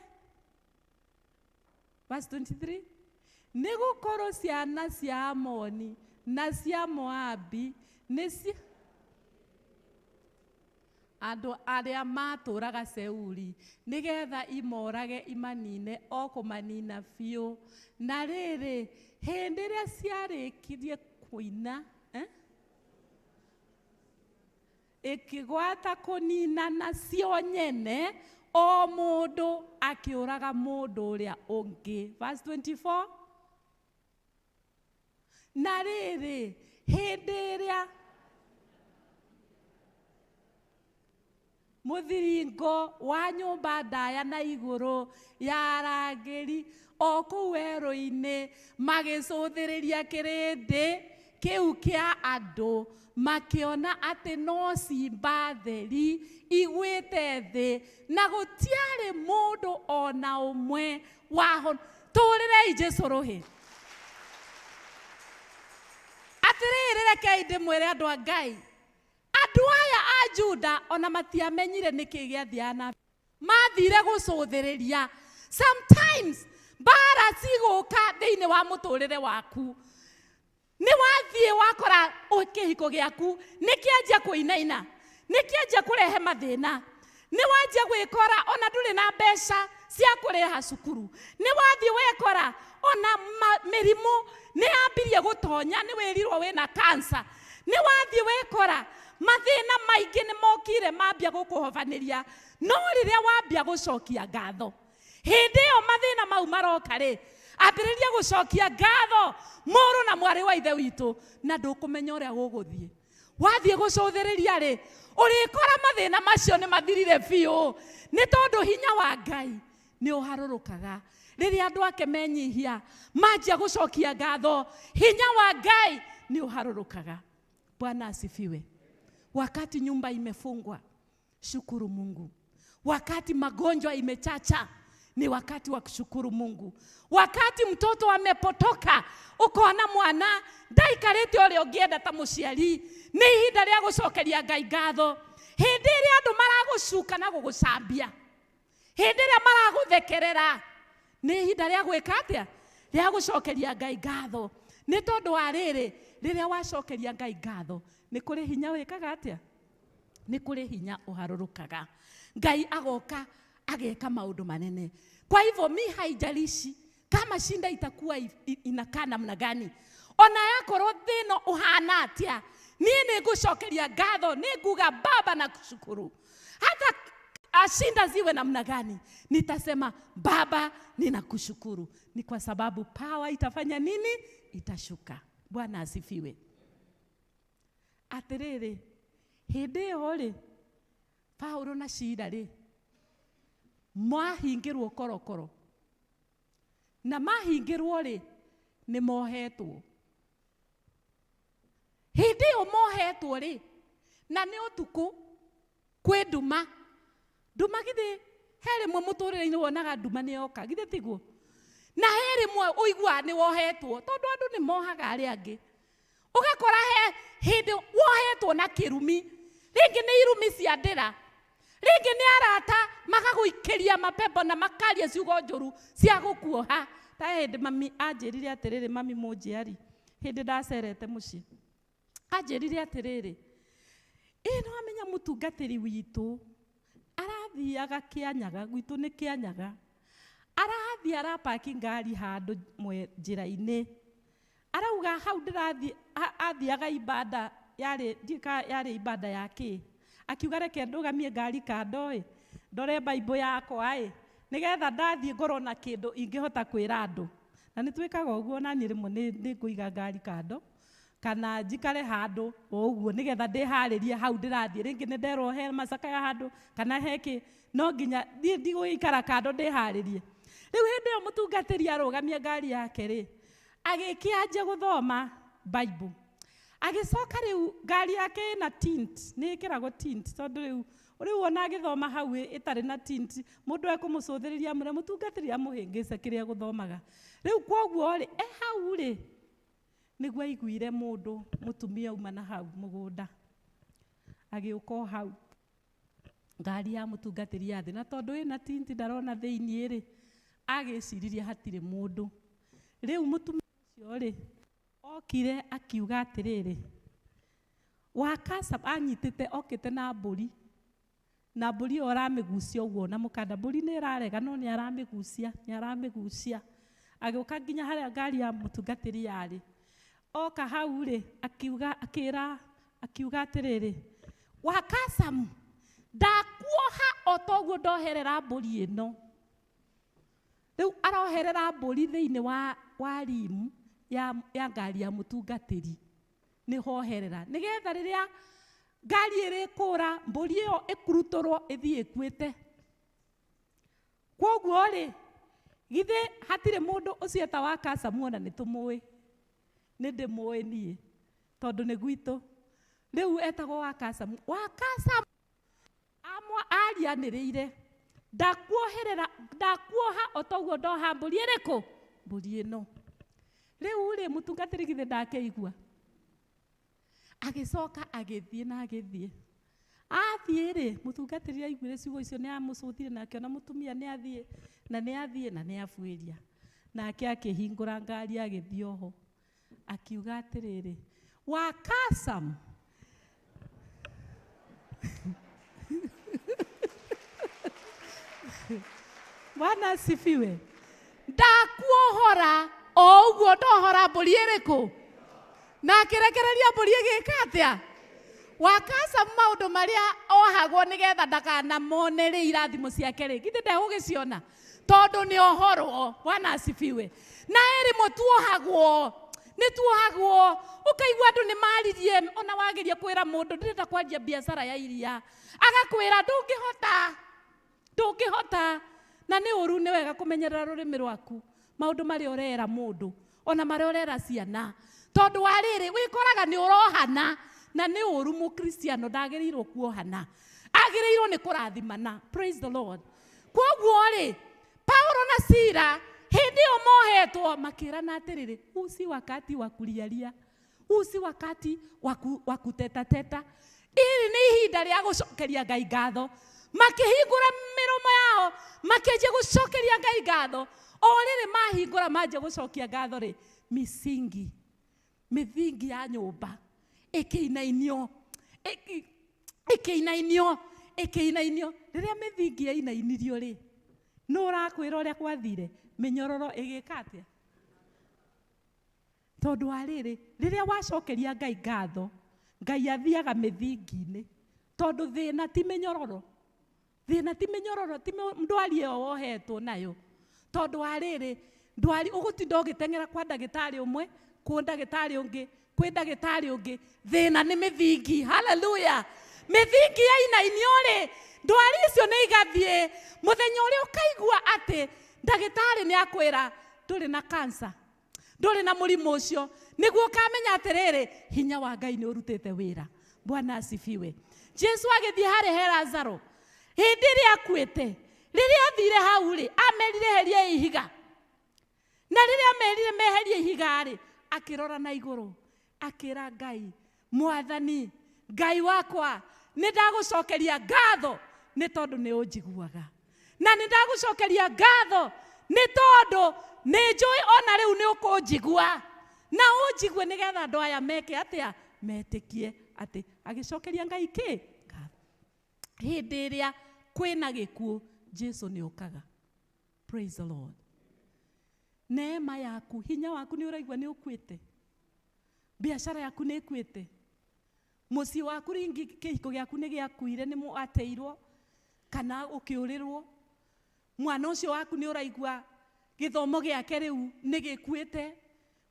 Verse 23. Nĩgũkorwo ciana cia Amoni na cia Moabi nĩcio andũ arĩa matũraga Seuli, nĩgetha imorage imanine o kũmanina biũ. Na rĩrĩ, hĩndĩ ĩrĩa ciarĩkirie kũina, ĩkĩgwata kũnina nacio nyene, o mũndũ akĩũraga mũndũ ũrĩa ũngĩ. Verse 24. Na rĩrĩ, hĩndĩ ĩrĩa mũthiringo wa nyũmba ndaya na igũrũ ya rangĩri o kũu werũ-inĩ magĩcũthĩrĩria kĩrĩndĩ kĩu kĩa andũ makĩona atĩ no cimba theri igwĩte thĩ na gũtiarĩ mũndũ ona ũmwe wahona. Tũrĩrei Jesũ rũhĩ. Atĩrĩrĩ, rekei ndĩmwĩre andũ a Ngai, andũ aya a Juda ona matiamenyire nĩkĩ gĩathiaga na mathire gũcũthĩrĩria. Sometimes mbara cigũka thĩinĩ wa mũtũrĩre waku, nĩ wathiĩ wakora kĩhiko gĩaku nĩ kĩanjia kũinaina, nĩ kĩanjia kũrehe mathĩna, nĩ wanjia gwĩkora ona ndũrĩ na mbeca cia kũrĩha cukuru, nĩ wathiĩ wekora ona mĩrimũ nĩ yambirie gũtonya, nĩ wĩrirwo wĩna cancer, nĩ wathiĩ wekora mathĩna maingĩ nĩ mokire mambia gũkũhobanĩria, no rĩrĩa wambia gũcokia ngatho, hĩndĩ ĩyo mathĩna mau maroka rĩ, ambĩrĩria gũcokia ngatho mũrũ na mwarĩ wa ithe witũ, na ndũkũmenya ũrĩa gũgũthiĩ. Wathiĩ gũcũthĩrĩria rĩ, ũrĩkora mathĩna macio nĩ mathirire biũ, nĩ tondũ hinya wa Ngai nĩ ũharũrũkaga rĩrĩa andũ ake menyihia manjia gũcokia ngatho, hinya wa Ngai nĩ ũharũrũkaga. Bwana asifiwe. Wakati nyumba imefungwa, shukuru Mungu. Wakati magonjwa imechacha, ni wakati wa kushukuru Mungu. Wakati mtoto amepotoka, ukoona mwana ndaikarĩte ũrĩa ũngĩenda ta mũciari, nĩ ihinda rĩa gũcokeria Ngai ngatho. Hĩndĩ ĩrĩa andũ maragũcuka na gũgũcambia, hĩndĩ ĩrĩa maragũthekerera, nĩ ihinda rĩa gwĩka atĩa? Rĩa gũcokeria Ngai ngatho. Nĩ tondũ wa rĩrĩ, rĩrĩa wacokeria Ngai ngatho, nĩ kũrĩ hinya wĩkaga atĩa? Nĩ kũrĩ hinya ũharũrũkaga. Ngai agoka ageka maũndũ manene. Kwa hivyo mi haijalishi kama shinda itakuwa inakaa namna gani, ona yakorwo thĩno ũhana atĩa, niĩ nĩ ngũcokeria ngatho, nĩ nguga Baba na kushukuru. Hata ashinda ziwe namna gani, nitasema Baba ninakushukuru. Ni kwa sababu power itafanya nini? Itashuka. Bwana asifiwe. Atĩrĩrĩ, hĩndĩ ĩyo rĩ, Paulo na Shida rĩ, mahingĩrwo korokoro, na mahingĩrwo rĩ, nĩ mohetwo. Hĩndĩ ĩyo mohetwo rĩ, na nĩ ũtukũ, kwĩ nduma. Nduma githĩ he rĩmwe mũtũrĩre-inĩ wonaga nduma nĩ yoka, githĩ tiguo? Na he rĩmwe ũiguaga nĩ wohetwo, tondũ andũ nĩ mohaga arĩa angĩ. Ũgakora he hĩndĩ wohetwo na kĩrumi, rĩngĩ nĩ irumi cia ndĩra, rĩngĩ nĩ arata magagũikĩria mapepo na makaria ciugo njũru cia gũkuoha. Ta hĩndĩ mami anjĩrire atĩrĩrĩ, mami mũnjiari, hĩndĩ ndacerete mũciĩ, anjĩrire atĩrĩrĩ, nĩ wamenya mũtungatĩri witũ arathiaga Kĩanyaga, gwitũ nĩ Kĩanyaga, arathiĩ arapaki ngari handũ njĩra-inĩ, arauga hau ndĩrathiĩ, athiaga ibada, yarĩ ibada ya kĩ, akiuga reke ndũgamie ngari kando ndore Bible yakwa nĩgetha ndathiĩ ngorwo na kĩndũ ingĩhota kwĩra andũ. Na nĩ twĩkaga ũguo, na niĩ rĩmwe nĩ ngũiga ngari kando, kana njikare handũ ũguo nĩgetha ndĩharĩrie hau ndĩrathiĩ, rĩngĩ nĩ nderwo he macakaya handũ kana heki, no nginya ndigũikara kando ndĩharĩrie. Rĩu hĩndĩ ĩyo mũtungatĩri arũgamia ngari yake rĩ, agĩkĩanjia gũthoma Bible, agĩcoka rĩu ngari yake ĩna tint, nĩ ĩkĩragwo tint, tondũ rĩu ona agĩthoma hau ĩtarĩ na tint, mũndũ ekũmũcũthĩrĩria mũre mũtungatĩri amũhĩngĩce kĩrĩa gũthomaga. Rĩu koguo rĩ, hau rĩ, nĩguo aiguire mũndũ mũtumia uma na hau mũgũnda, agĩũka hau ngari ya mũtungatĩri yathĩ, na tondũ ĩna tint ndarona thĩiniĩ rĩ, agĩciririe hatirĩ mũndũ. Rĩu mũtumia ũcio rĩ, okire akiuga atĩrĩrĩ, wakasa anyitĩte okĩte na mbũri, na mbũri ĩyo aramĩgucia ũguo na mũkanda, mbũri nĩ ĩrarega no nĩ aramĩgucia, agĩũka nginya harĩa ngari ya mũtungatĩri yarĩ. Oka hau rĩ, akiuga atĩrĩrĩ, wakasamu ndakuoha o toguo ndoherera mbũri ĩno. Rĩu aroherera mbũri thĩinĩ wa rimu ya ngari ya mũtungatĩri, nĩ hoherera, nĩgetha rĩrĩa ngari ĩrĩkũra mbũri ĩyo ĩkurutũrwo ĩthiĩ ĩkuĩte. Kwoguo rĩ, githĩ hatirĩ mũndũ ũcio etagwo Kasa muona nĩ tũmũĩ. Nĩ ndĩmũĩ niĩ tondũ nĩ gwitũ. Rĩu etagwo Wakasa. Wakasa arianĩrĩire, ndakuoha o toguo ndoha mbũri ĩrĩkũ? Mbũri ĩno. Rĩu rĩ mũtungatĩri githĩ ndakĩigua, agĩcoka agĩthiĩ na agĩthiĩ. Athiĩ rĩ, mũtungatĩri aiguire ciugo icio nĩ amũcũthire na akĩona mũtumia nĩ athiĩ na nĩ athiĩ na nĩ abuĩria. Nake akĩhingũra ngari agĩthiĩ oho. Akiuga atĩrĩrĩ, Wakasa, Bwana asifiwe. Ndakuohora o ũguo ndohora mbũri ĩrĩkũ? Na akĩrekereria mbũri ĩgĩka atĩa? Wakasa maũndũ marĩa ohagwo nĩgetha ndakanamone rĩ irathimo ciake rĩ, githĩ ndegũgĩciona? Tondũ nĩ ohorwo. Bwana asifiwe. Na eri mũtuohagwo, nĩ tuohagwo. Ũkaigua andũ nĩ maririe, ona wageria kwĩra mũndũ ndĩrenda kwanjia biacara ya iria, agakwĩra ndũngĩhota. Na nĩ ũru, nĩ wega kũmenyerera rũrĩmĩ rwaku, maũndũ marĩa ũrera mũndũ, ona marĩa ũrera ciana. Tondũ wa rĩrĩ wĩkoraga nĩ ũrohana, na nĩ ũru mũkristiano ndagĩrĩirwo kuohana. Agĩrĩirwo nĩ kũrathimana. Praise the Lord. Kwoguo rĩ, Paulo na Sila hĩndĩ ĩyo mohetwo makĩrana atĩrĩrĩ, huu si wakati wa kulialia, huu si wakati wa kutetateta. Iri nĩ ihinda rĩa gũcokeria Ngai ngatho. Makĩhingũra mĩromo yao, makĩanjia gũcokeria Ngai ngatho. O rĩrĩ mahingũra manjia gũcokia ngatho rĩ, mĩthingi ya nyũmba ĩkĩinainio. Rĩrĩa mĩthingi yainainirio rĩ, nĩ ũrakwĩra ũrĩa kwathire, mĩnyororo ĩgĩka atĩa? Tondũ wa rĩrĩ, rĩrĩa wacokeria Ngai ngatho, Ngai athiaga mĩthingi-inĩ. Tondũ thĩna ti mĩnyororo. Thĩna ti mĩnyororo, ti ndwari ĩyo wohetwo nayo. Tondũ wa rĩrĩ, ndwari ũgũtinda ũgĩteng'era kwa ndagĩtarĩ ũmwe, kwa ndagĩtarĩ ũngĩ, kwĩ ndagĩtarĩ ũngĩ. Thĩna nĩ mĩthingi. Hallelujah. Mĩthingi yainainio rĩ, ndwari icio nĩ igathiĩ. Mũthenya ũrĩa ũkaigua atĩ ndagĩtarĩ nĩ akwĩra ndũrĩ na kansa, ndũrĩ na mũrimũ ũcio, nĩguo ũkamenya atĩrĩrĩ, hinya wa Ngai nĩ ũrutĩte wĩra. Bwana asifiwe. Jesu agĩthiĩ harĩ he Lazaro, hĩndĩ ĩrĩa akuĩte, rĩrĩa athire hau rĩ, amerire herie ihiga. Na rĩrĩa amerire meherie ihiga rĩ, akĩrora na igũrũ, akĩra Ngai, Mwathani, Ngai wakwa, nĩ ndagũcokeria ngatho nĩ tondũ nĩ ũnjiguaga. Na nĩ ndagũcokeria ngatho nĩ tondũ nĩ njũĩ ona rĩu nĩ ũkũnjigua. Na ũnjigue nĩgetha andũ aya meke atĩa? Metĩkie atĩ agĩcokeria Ngai kĩ? Ngatho. Hĩndĩ ĩrĩa kwĩna gĩkuũ, Jesu nĩ okaga. Praise the Lord. Neema yaku, hinya waku nĩ ũraigua nĩ ũkuĩte. Biacara yaku nĩ ĩkuĩte. Mũciĩ waku ringi kĩhiko gĩaku nĩ gĩakuire, nĩ mũateirwo kana ũkĩũrĩrwo. Mwana ũcio waku nĩ ũraigua gĩthomo gĩake rĩu nĩ gĩkuĩte.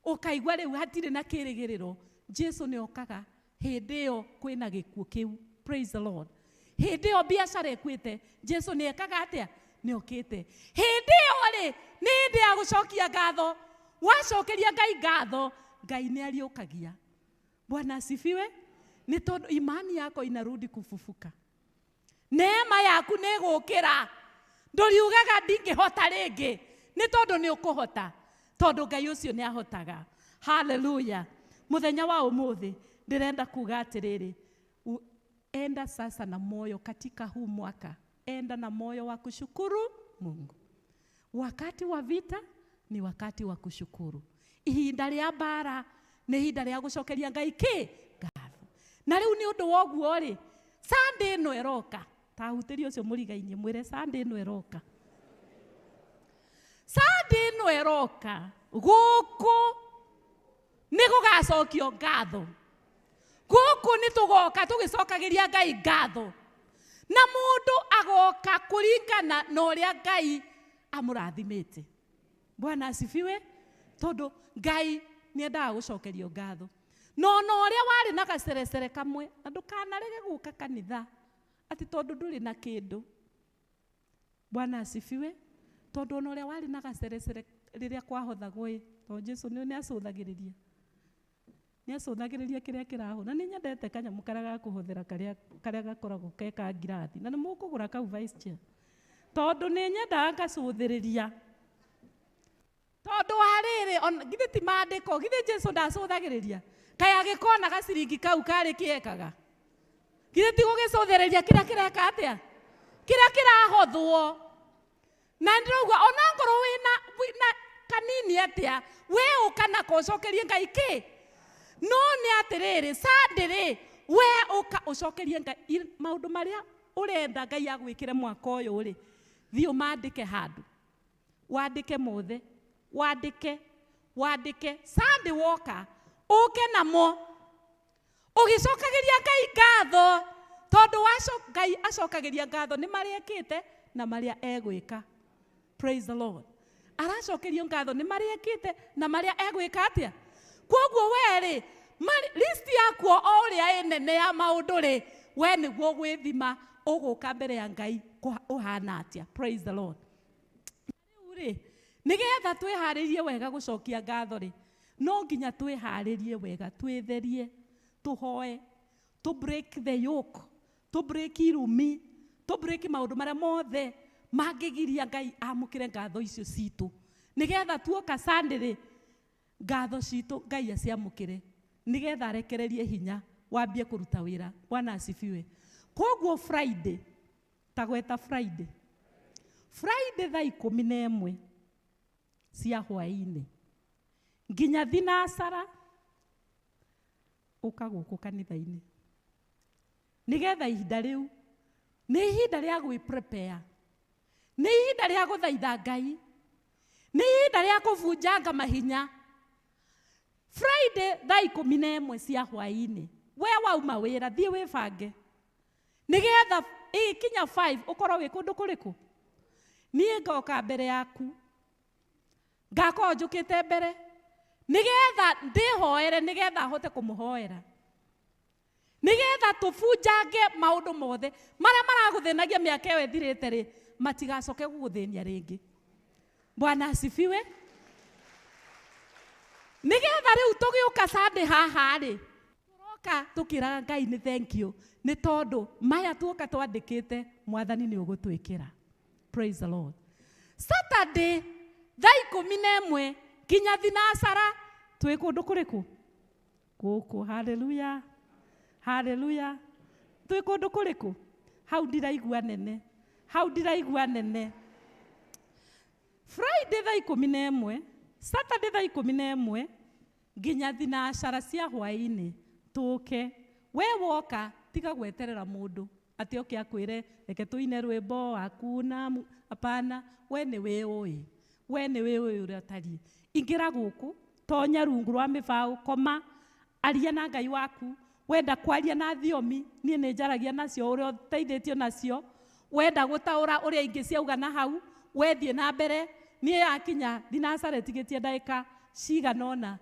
Ũkaigua rĩu hatirĩ na kĩrĩgĩrĩro. Jesu nĩ okaga hĩndĩ ĩyo kwĩna gĩkuũ kĩu. Praise the Lord. Hĩndĩ ĩyo biacara ĩkuĩte, Jesu nĩ ekaga atĩa? Nĩ okĩte. Hĩndĩ ĩyo rĩ, nĩ hĩndĩ ya gũcokia ngatho. Wacokeria Ngai ngatho, Ngai nĩ ariũkagia. Bwana asifiwe. Nĩ tondũ imani yako inarudi kufufuka. Neema yaku nĩ gũkĩra. Ndũriugaga ndingĩhota rĩngĩ. Nĩ tondũ nĩ ũkũhota. Tondũ Ngai ũcio nĩ ahotaga. Hallelujah. Mũthenya wa ũmũthĩ ndĩrenda kuga atĩrĩrĩ, enda sasa na moyo katika huu mwaka. Enda na moyo wa kushukuru Mungu. Wakati wa vita ni wakati wa kushukuru. Ihinda rĩa mbara nĩ ihinda rĩa gũcokeria Ngai kĩ? Ngatho. Na rĩu nĩ ũndũ woguo rĩ, Sunday ĩno ĩroka. Tahutĩrio ũcio mũrigainie mwĩre Sunday ĩno ĩroka. Sunday ĩno ĩroka. Gũkũ nĩ gũgacokio ngatho. Gũkũ nĩ tũgoka tũgĩcokagĩria Ngai ngatho. Na mũndũ agoka kũringana na ũrĩa Ngai amũrathimĩte. Bwana asifiwe. Tondũ Ngai nĩ endaga gũcokerio ngatho. no no ũrĩa warĩ na gacerecere kamwe na ndũkanarege gũka kanitha ati tondũ ndũrĩ na kĩndũ. Bwana asifiwe. Tondũ ona ũrĩa warĩ na gacerecere rĩrĩa kwahothagwo tondũ Jesu nĩ acũthagĩrĩria. Nĩ acũthagĩrĩria kĩrĩa kĩrahũra. Na nĩ nyendete kanyamũ karĩa ga kũhũthĩra karĩa gakoragwo ke ka ngirathi. Na nĩ mũkũgũra kau vice chair. Tondũ nĩ nyendaga ngacũthĩrĩria. Tondũ wa rĩrĩ githĩ ti maandĩko, githĩ Jesu ndacũthagĩrĩria. Kaĩ agĩkona gaciringi kau karĩ kĩekaga. Githĩ ti gũgĩcũthĩrĩria kĩrĩa kĩreka atĩa? Kĩrĩa kĩrahothwo. Na ndĩrauga ona ngoro wĩna kanini atĩa, we ũkana ũcokerie Ngai kĩ? No nĩ atĩrĩrĩ, Sunday we ũka ũcokerie Ngai maũndũ marĩa ũrenda Ngai agwĩkĩre mwaka ũyũ rĩ. Thiĩ ũmandĩke handũ. Wandĩke mothe. Wandĩke. Sunday woka ũke namo. Ũgĩcokagĩria Ngai ngatho. Tondũ Ngai acokagĩria ngatho nĩ marĩa ekĩte na marĩa egwĩka. Praise the Lord. Aracokerio ngatho nĩ marĩa ekĩte na marĩa egwĩka atĩa. Kwoguo we rĩ, list yaku o ũrĩa nene ya maũndũ rĩ, we nĩguo gwĩthima ũgũka mbere ya Ngai ũhana atĩa. Praise the Lord. Rĩu rĩ, nĩgetha twĩharĩrie wega gũcokia ngatho rĩ, no nginya twĩharĩrie wega, twĩtherie, tũhoe, to break the yoke, to break irumi, to break maũndũ marĩa mothe mangĩgiria Ngai amũkĩre ngatho icio citũ. Nĩgetha tuoka Sunday rĩ, ngatho citũ Ngai aciamũkĩre. Nĩgetha arekererie hinya wambie kũruta wĩra. Bwana asifiwe. Kwoguo Friday, tagweta Friday thaa 11 cia hwaĩ-inĩ nginya thinacara ũka gũkũ kanitha-inĩ. Nĩgetha ihinda rĩu nĩ ihinda rĩa gwĩ-prepare, nĩ ihinda rĩa gũthaitha Ngai, nĩ ihinda rĩa kũbunjanga mahinya. Friday thaa 11 cia hwaĩ-inĩ we wauma wĩra thiĩ wĩbange. Nĩgetha ikinya 5 ũkorwo wĩ kũndũ kũrĩkũ. Niĩ ngoka mbere yaku, ngakorwo njũkĩte mbere, nĩgetha ndĩhoere, nĩgetha hote kũmũhoera, nĩgetha tũbunjange maũndũ mothe marĩa maragũthĩnagia mĩaka ĩyo ĩthirĩte rĩ, matigacoke gũgũthĩnia rĩngĩ. Bwana asifiwe. Nĩgetha rĩu tũgĩũka Sunday haha rĩ, tũroka tũkĩraga Ngai nĩ thank you, nĩ tondũ maya tuoka twandĩkĩte Mwathani nĩ ũgũtwĩkĩra. Praise the Lord. Saturday thaa 11 nginya thinacara twĩ kũndũ kũrĩkũ? Gũkũ. Hallelujah. Hallelujah. Twĩ kũndũ kũrĩkũ? Hau ndiraigua nene. Friday thaa 11, Saturday thaa 11 nginya thinacara cia hwaĩ-inĩ tũke. We woka tiga gweterera mũndũ atĩ oke akwĩre reke tũine rwĩmbo hakuna hapana. We nĩ wĩũĩ ũrĩa ũtariĩ. Ingĩra gũkũ, tonya rungu rwa mĩbaũ, koma, aria na Ngai waku. Wenda kwaria na thiomi, niĩ nĩ njaragia nacio ũrĩa ũteithĩtio nacio. Wenda gũtaũra ũrĩa ingĩ ciauga na hau, wethiĩ na mbere. Niĩ yakinya thinacara ĩtigĩtie ndagĩka cigana ũna,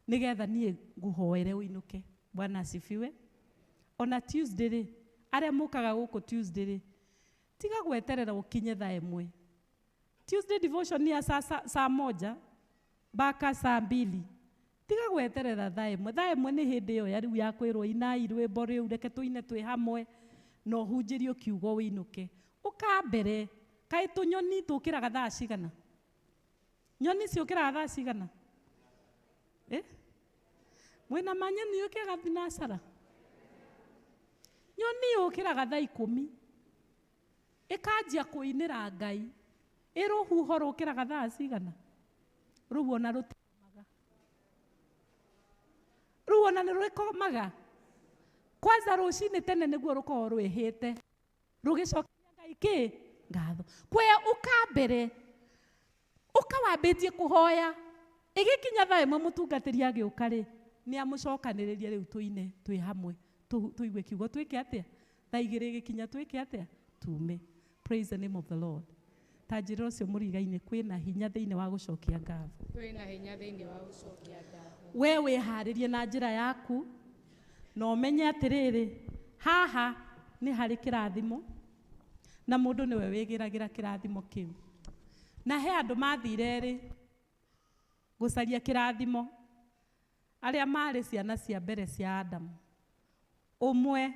nĩgetha niĩ ngũhoere ũinũke. Bwana asifiwe. Ona Tuesday rĩ, arĩa mũkaga gũkũ Tuesday rĩ, tiga gweterera ũkinye thaa 1. Tuesday devotion ni ya saa 1 mpaka saa 2. Tiga gweterera thaa 1. Thaa 1 nĩ hĩndĩ ĩyo ya rĩu ya kwĩrwo inai rwĩmbo rĩu, reke tũine twĩ hamwe na ũhunjĩrio kiugo wĩinũke. Ũka mbere. Kaĩ tũnyoni tũkĩraga thaa cigana? Nyoni ciũkĩraga thaa cigana? Mwĩna manyoni yũkĩraga thinacara? Nyoni yũkĩraga thaa 10. Ĩkanjia kũinĩra Ngai. Rũhuho rũkĩraga thaa cigana? Rũu ona rũtikomaga. Rũu ona nĩ rũkomaga. Kwanza rũcinĩ tene nĩguo rũkoragwo rwĩhĩte, rũgĩcokeria Ngai kĩ? Ngatho. Kweya ũka mbere, ũka wambĩtie kũhoya. Ĩgĩkinya thaa 1 mũtungatĩri agĩũka rĩ, nĩ amũcokanĩrĩria rĩu tũine twĩ hamwe, tũigue kiugo twĩke atĩa? Thaa 2 gĩkinya twĩke atĩa? Tume. Praise the name of the Lord. tanjĩra ũcio mũrigai-inĩ kwĩna hinya thĩinĩ wa gũcokia ngatho. Kwĩna hinya thĩinĩ wa gũcokia ngatho. We wĩharĩrie na njĩra yaku na ũmenye atĩrĩrĩ, haha nĩ harĩ kĩrathimo na mũndũ nĩwe wĩgĩragĩra kĩrathimo kĩu. Na he andũ mathire gũcaria kĩrathimo arĩa marĩ ciana cia mbere cia Adamu. Ũmwe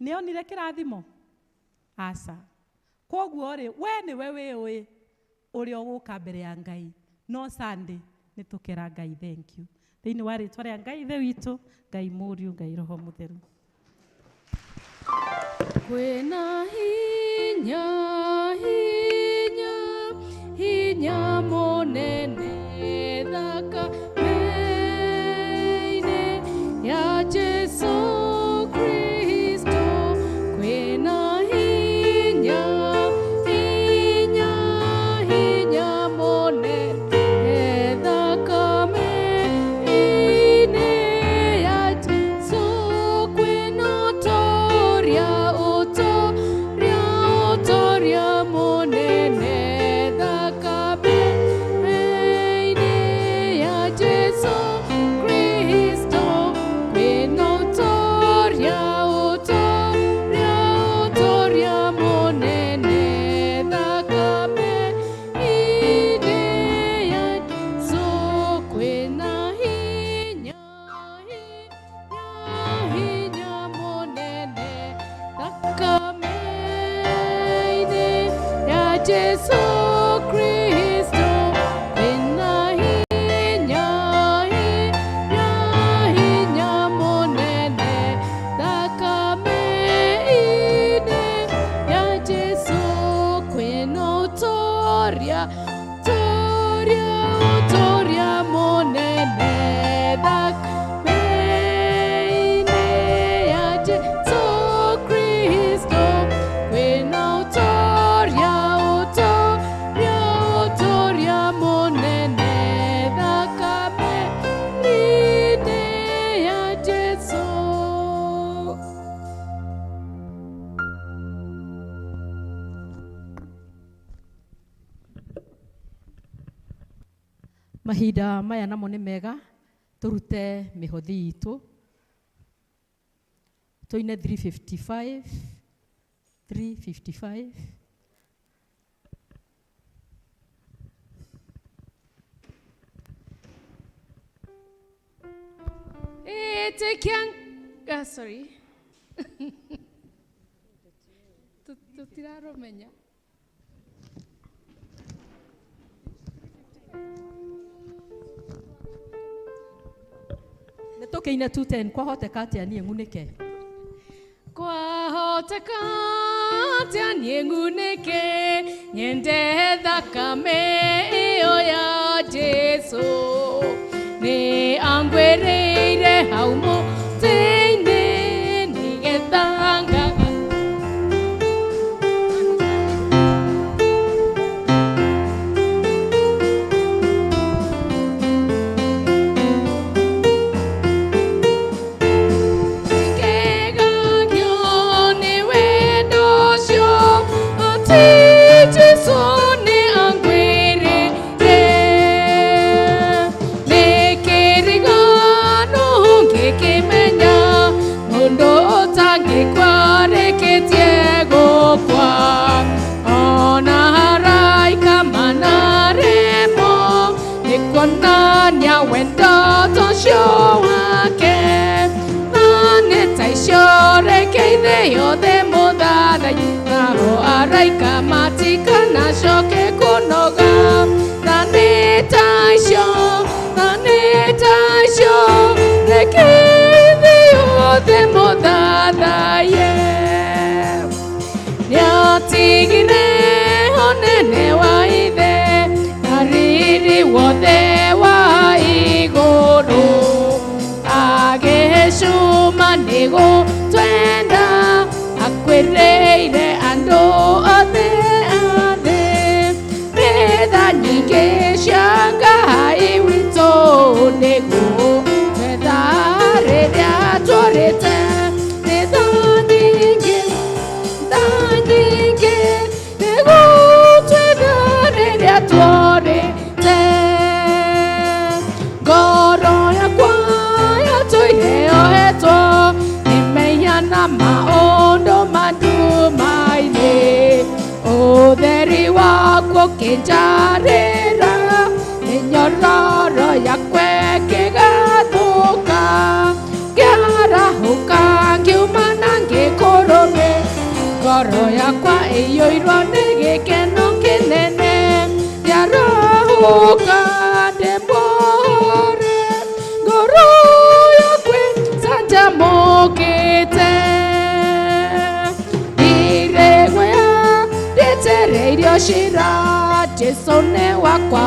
nĩonire kĩrathimo? Aca. Koguo rĩ, we nĩwe wĩũĩ ũrĩa ũgũka mbere ya Ngai. No Sunday nĩ tũkera Ngai thank you. Thĩinĩ wa rĩtwa rĩa Ngai ithe witũ, Ngai Mũriũ, Ngai Roho Mũtheru. Kwĩna hinya, hinya, hinya mũnene thakame-inĩ ya Jesu Kristo. Kwĩna hinya, hinya, hinya mũnene thakame-inĩ ya Jesu. Kwĩna ũtoria, ũtoria, ũtoria mũnene thakame-inĩ ya Jesu Kristo. Kwĩna ũtoria, ũtoria, ũtoria mũnene thakame-inĩ ya Jesu. Kwĩna hinya, hinya, hinya mũnene thakame-inĩ ya Jesu Kristo. Kwĩna hinya, hinya, hinya mũnene thakame-inĩ ya Jesu. Kwĩna ũtoria, ũtoria, ũtoria mũnene thakame-inĩ ya Jesu Kristo. Kwĩna ũtoria, ũtoria, ũtoria mũnene thakame-inĩ ya Jesu. Mahinda maya namo nĩ mega tũrute mĩhothi itũ. Tũine 355, 355. Sorry. Tutiraromenya. Nĩ tũkĩine 210 kwahoteka atĩa niĩ ng'unĩke? Kwahoteka atĩa niĩ ng'unĩke, nyende thakame ĩyo ya Jesu. Nĩ angwĩrĩire hau mũtĩ-inĩ nĩgetha ngaga. Ngegagio nĩ wendo ũcio atĩ Jesu nĩ angwĩrĩire. Nĩ kĩrigano ngĩkĩmenya mũndũ ũtangĩkwarĩkĩtie gũkwa. Ona haraika manaremo nĩ kuonania wendo ũcio wake. Na nĩ ta icorekeire yothe mũthathai, nao araika matikanacoke kũnoga. Na nĩ ta icio, na nĩ ta icio rekeire yothe mũthathaiye. Nĩatigire ũnene wa ithe na riri wothe wa igũrũ, agĩcuma nĩ gũtwenda, akwĩrĩire andũ othe a thĩ. na maondo madumaine utheri wako kinjarira minyororo yakwe kigathuka kiarahuka ngiumana ngikurume ngoro yakwa iyuirwo nĩ gĩkeno kĩnene ndiarahuka ndĩmũhore ngoro yakwa canjamũkĩte ndirĩgũya ndĩtereirio cira Jesũ nĩ wakwa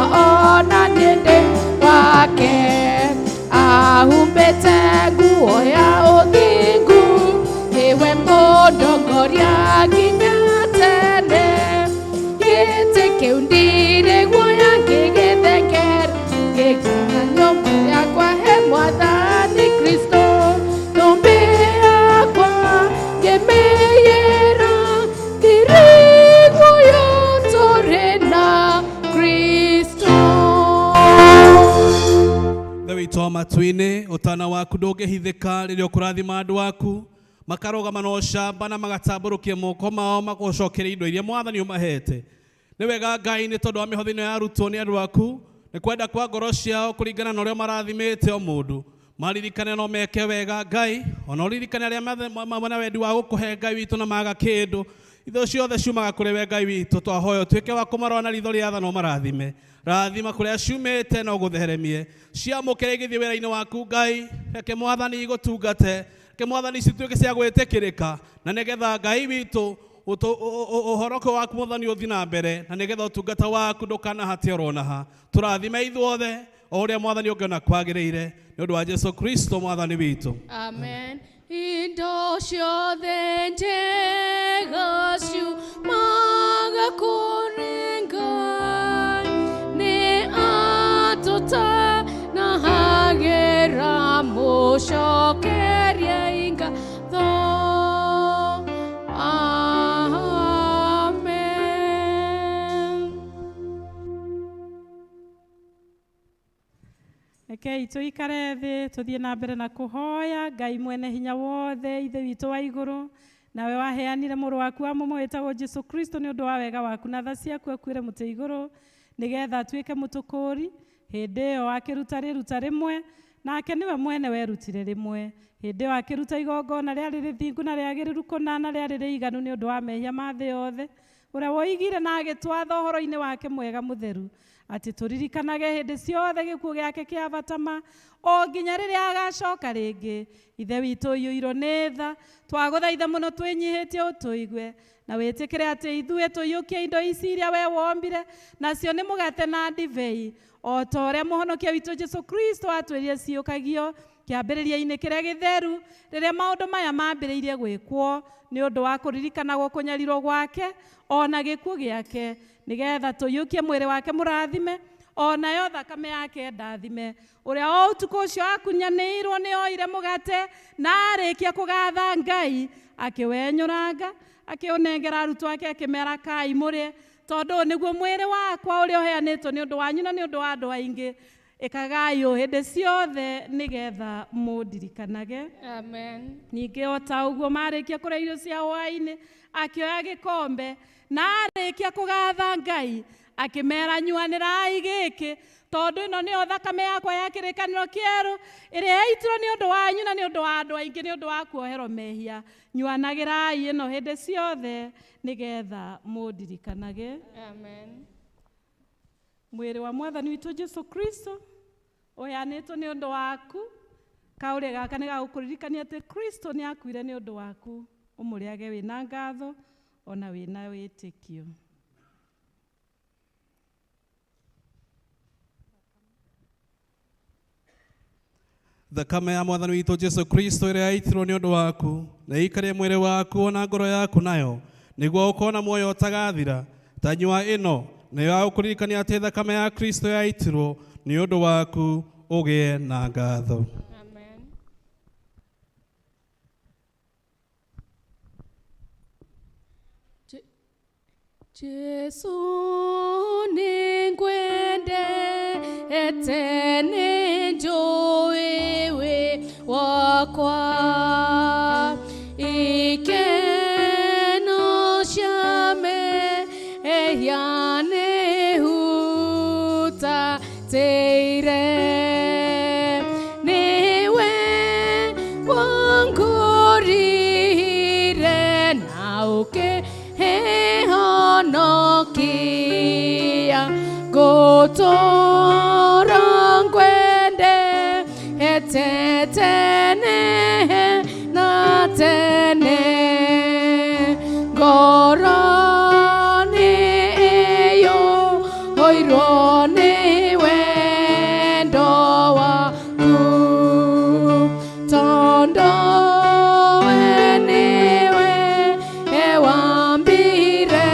ona niĩ ndĩ wake ahumbĩte nguo ya ũthingu nĩwe mũndongoria nginya tene gĩtĩ kĩu ndirĩguoya ngĩgĩthengera ngĩkinya nyũmba yakwa he Mwathani Kristo thũmbĩ yakwa ngĩmĩiyĩra ndirĩguoya tũrĩ na Kristo. Ithe witũ wa matu-inĩ ũtana waku ndũngĩhithĩka rĩrĩa ũkũrathima andũ aku makarũgama na ũcamba na magatambũrũkia moko mao magũcokeria indo iria Mwathani ũmahete. Nĩ wega Ngai nĩ tondũ wa mĩhothi ĩno yarutwo nĩ andũ aku nĩ kwenda kwa ngoro ciao kũringana na ũrĩa marathimĩte o mũndũ maririkane no meke wega Ngai ona ũririkane arĩa mena wendi wa gũkũhe Ngai witũ na maga kĩndũ itho ciothe ciumaga kũrĩ we Ngai witũ twahoya ũtuĩke wa kũmarora na ritho rĩa tha no marathime rathima kũrĩa ciumĩte no gũtheremie ciamũkĩre igĩthiĩ wĩra-inĩ waku Ngai reke Mwathani igũtungate reke Mwathani cituĩke cia gwĩtĩkĩrĩka na nĩgetha Ngai witũ ũhoroke waku Mwathani ũthiĩ na mbere na nĩgetha ũtungata waku ndũkanahate oronaha tũrathime ithuothe o ũrĩa Mwathani ũngĩona kwagĩrĩire nĩ ũndũ wa Jesũ Kristo Mwathani witũ. Amen. Indo ciothe njega ciumaga kũrĩ Ngai nĩ atũtanahagĩra mũcokerie ngatho. Rekei tũikare thĩ tũthiĩ na mbere na kũhoya Ngai mwene hinya wothe ithe witũ wa igũrũ nawe waheanire mũrũ waku wa mũmwe wĩtagwo Jesũ Kristo nĩ ũndũ wa wega waku na tha ciaku akuĩre mũtĩ igũrũ nĩgetha atuĩke mũtũkũri hĩndĩ ĩyo akĩruta rĩruta rĩmwe nake nĩwe mwene werutire rĩmwe hĩndĩ ĩyo akĩruta igongona rĩarĩ rĩthingu na rĩagĩrĩru kũna na rĩarĩ rĩiganu nĩ ũndũ wa mehia ma thĩ yothe ũrĩa woigire na agĩtwatha ũhoro-inĩ wake mwega mũtheru atĩ tũririkanage hĩndĩ ciothe gĩkuũ gĩake kĩa batama o nginya rĩrĩa agacoka rĩngĩ ithe witũ ũiyũirwo nĩ tha twagũthaitha mũno twĩnyihĩtie ũtũigue na wĩtĩkĩre atĩ ithuĩ tũiyũkie indo ici iria we wombire nacio nĩ mũgate na ndibei o ta ũrĩa mũhonokia witũ Jesũ Kristo atwĩrire ciũkagio kĩambĩrĩria-inĩ kĩrĩa gĩtheru rĩrĩa maũndũ maya mambĩrĩirie gwĩkwo nĩ ũndũ wa kũririkanagwo kũnyarirwo gwake ona gĩkuũ gĩake nĩgetha tũiyũkie mwĩrĩ wake mũrathime onayo thakame yake ndathime ũrĩa o ũtukũ ũcio akunyanĩirwo nĩ oire mũgate na arĩkia kũgatha Ngai akĩwenyũranga akĩũnengera arutwo ake akĩmera kai mũrĩe tondũ ũyũ nĩguo mwĩrĩ wakwa ũrĩa ũheanĩtwo nĩ ũndũ wanyu na nĩ ũndũ wa andũ aingĩ ĩkagai hĩndĩ ciothe nĩgetha mũndirikanage. Amen. Ningĩ o ta ũguo marĩkia kũrĩa irio cia hwaĩ-inĩ akĩoya gĩkombe na arĩkia kũgatha Ngai akĩmera nyuanĩrai gĩkĩ tondũ ĩno nĩyo thakame yakwa ya kĩrĩkanĩro kĩerũ ĩrĩa yaitirwo nĩ ũndũ wanyu na nĩ ũndũ wa andũ aingĩ nĩ ũndũ wa kuoherwo mehia nyuanagĩrai ĩno hĩndĩ ciothe nĩgetha mũndirikanage. Amen. Mwĩrĩ wa Mwathani witũ Jesũ Kristo ũheanĩtwo nĩ ũndũ waku kaũrĩa gaka nĩ gagũkũririkania atĩ Kristo nĩ akuire nĩ ũndũ waku ũmũrĩage wĩna ngatho ona wĩna wĩtĩkio. Thakame ya Mwathani witũ Jesũ Kristo ĩrĩa yaitirwo nĩ ũndũ waku na ĩikarie mwĩrĩ waku ona ngoro yaku nayo nĩguo ũkona muoyo ũtagathira ta nyua ĩno nĩyo yagũkũririkania atĩ thakame ya Kristo yaitirwo nĩ ũndũ waku ũgĩe na ngatho. Jesu ningwendete nĩnjũĩ wĩ wakwa ukihonokia gutura ngwende etetene na tene ngoroni iyo oirwo ni wendo waku tondo we niwe ewambire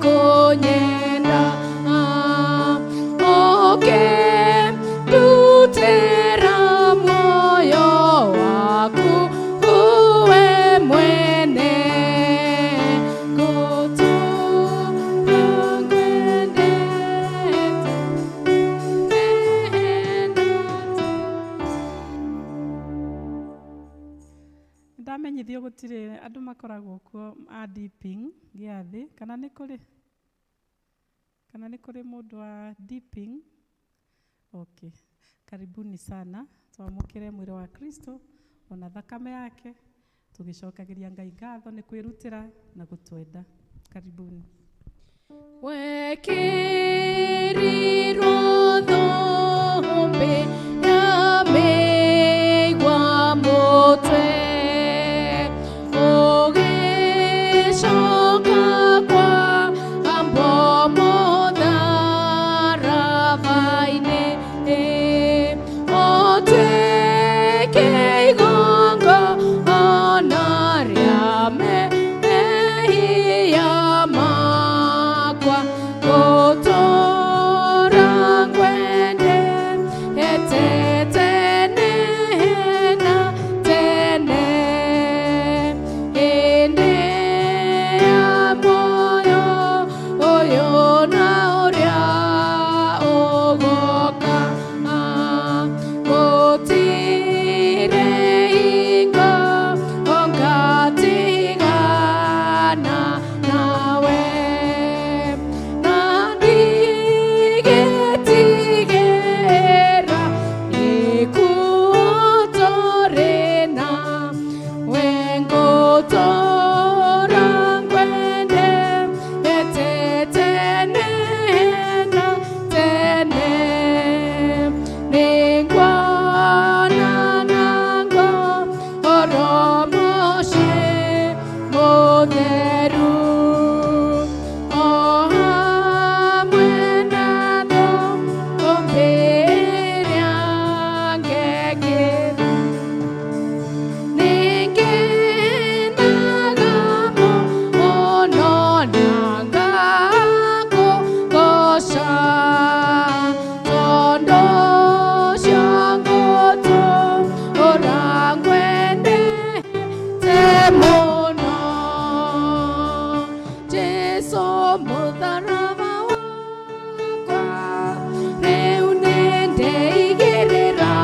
kunyenda ukindutira moyo waku uwe mwene ndamenyithio gutire andu makoragwo kuo a dipping giathi kana ni kuri mundu wa dipping. Okay, karibuni sana twamukire mwiri wa Kristo ona thakame yake tugicokagiria Ngai ngatho ni kwirutira na gutwenda. Karibuni. Wekirirwo thũmbĩ ya mĩigua mũtwe ũgĩcoka kwa ambo mũtharaba-inĩ ũtuĩke igongona rĩa mehia makwa gũtũũra ngwende etetene na tene hĩndĩ ya muoyo ũyũ na ũrĩa ũgoka gũtirĩ hingo ongatigana nawe na ndigĩtigĩra gĩkuũ tũrĩ na we ngũtũũra ngwende etetene na tene nĩngwananango oro mũciĩ mũtheru o hamwe na thũmbĩ ĩrĩa ngengere nĩngenaga mũno na ngakũgoca tondũ ũcio ngũtũũra ngwendete mũno Jesũ mũtharaba wakwa rĩu nĩndeigĩrĩra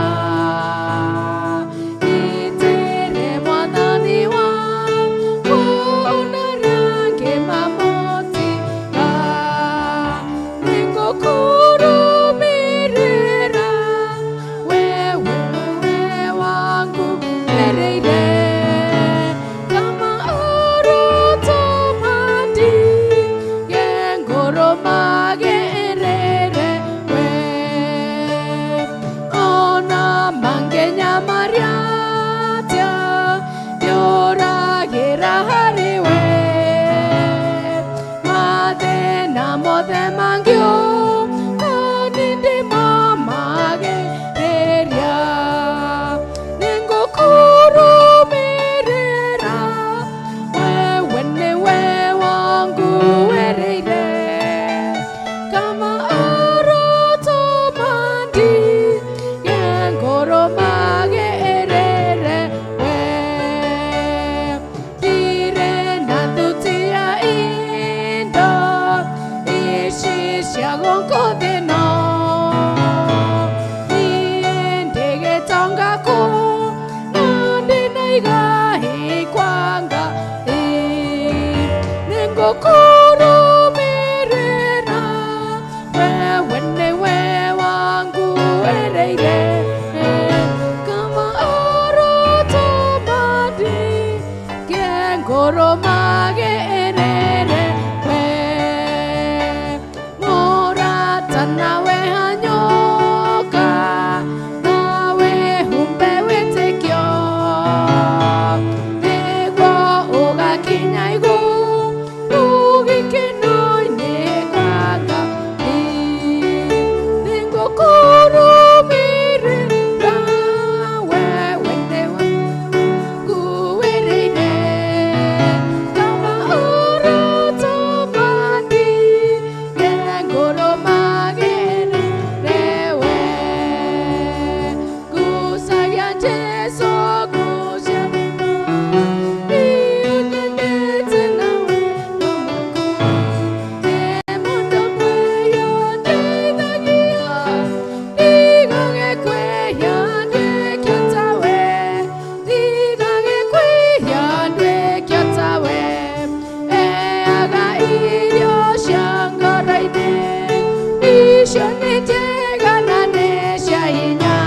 itĩre mwathani waku na rangi mamũtiga nĩngũkũrũmĩrĩra wewe wangu ereire kama urutomandi ngengũrũmagĩrĩre we ona mangenya marĩa atĩa yũragĩra harĩ we mathĩna mothe mangĩũka nĩndĩmamagĩrĩria nĩngũkũrũmĩrĩra wewe nĩwe wangu wereire kama urutomandi ngengũrũmagĩrĩre we thire na thuti ya indo ici ngoro magerere we murata nawe hanyoka nawe humbe witikio niguo ugakinya iguru gikeno-ini gwa Ngai ningũkũrũmĩrĩra wewe nĩwe nguĩrĩire kama ũrũtũmani nginya ngũrũmagĩrĩre we ngucagia Jesũ ngucia nĩũnyendete na wendo mũndũ kwĩyondeithagia ndigagĩkwĩhia ndwĩkio tawe ndigagĩkwĩhia ndwĩkio tawe eaga irio cia ngoro-inĩ icio nĩ njega na nĩ cia hinya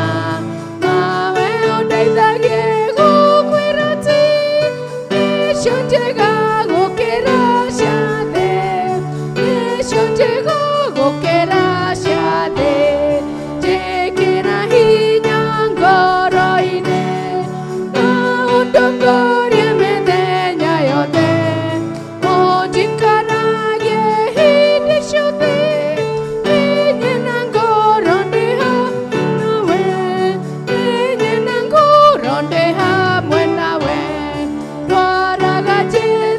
nawe ũndeithagie gũkwĩra ti icio njega gũkĩra cia thĩ icio njega gũkĩra cia thĩ njĩkĩra hinya ngoro-inĩ na ũndongorie mĩthenya yothe ũnjikaragie hĩndĩ ciothe ninye na ngoro ndĩ hamwe nawe ninye na ngoro ndĩ hamwe nawe twaraga Jesũ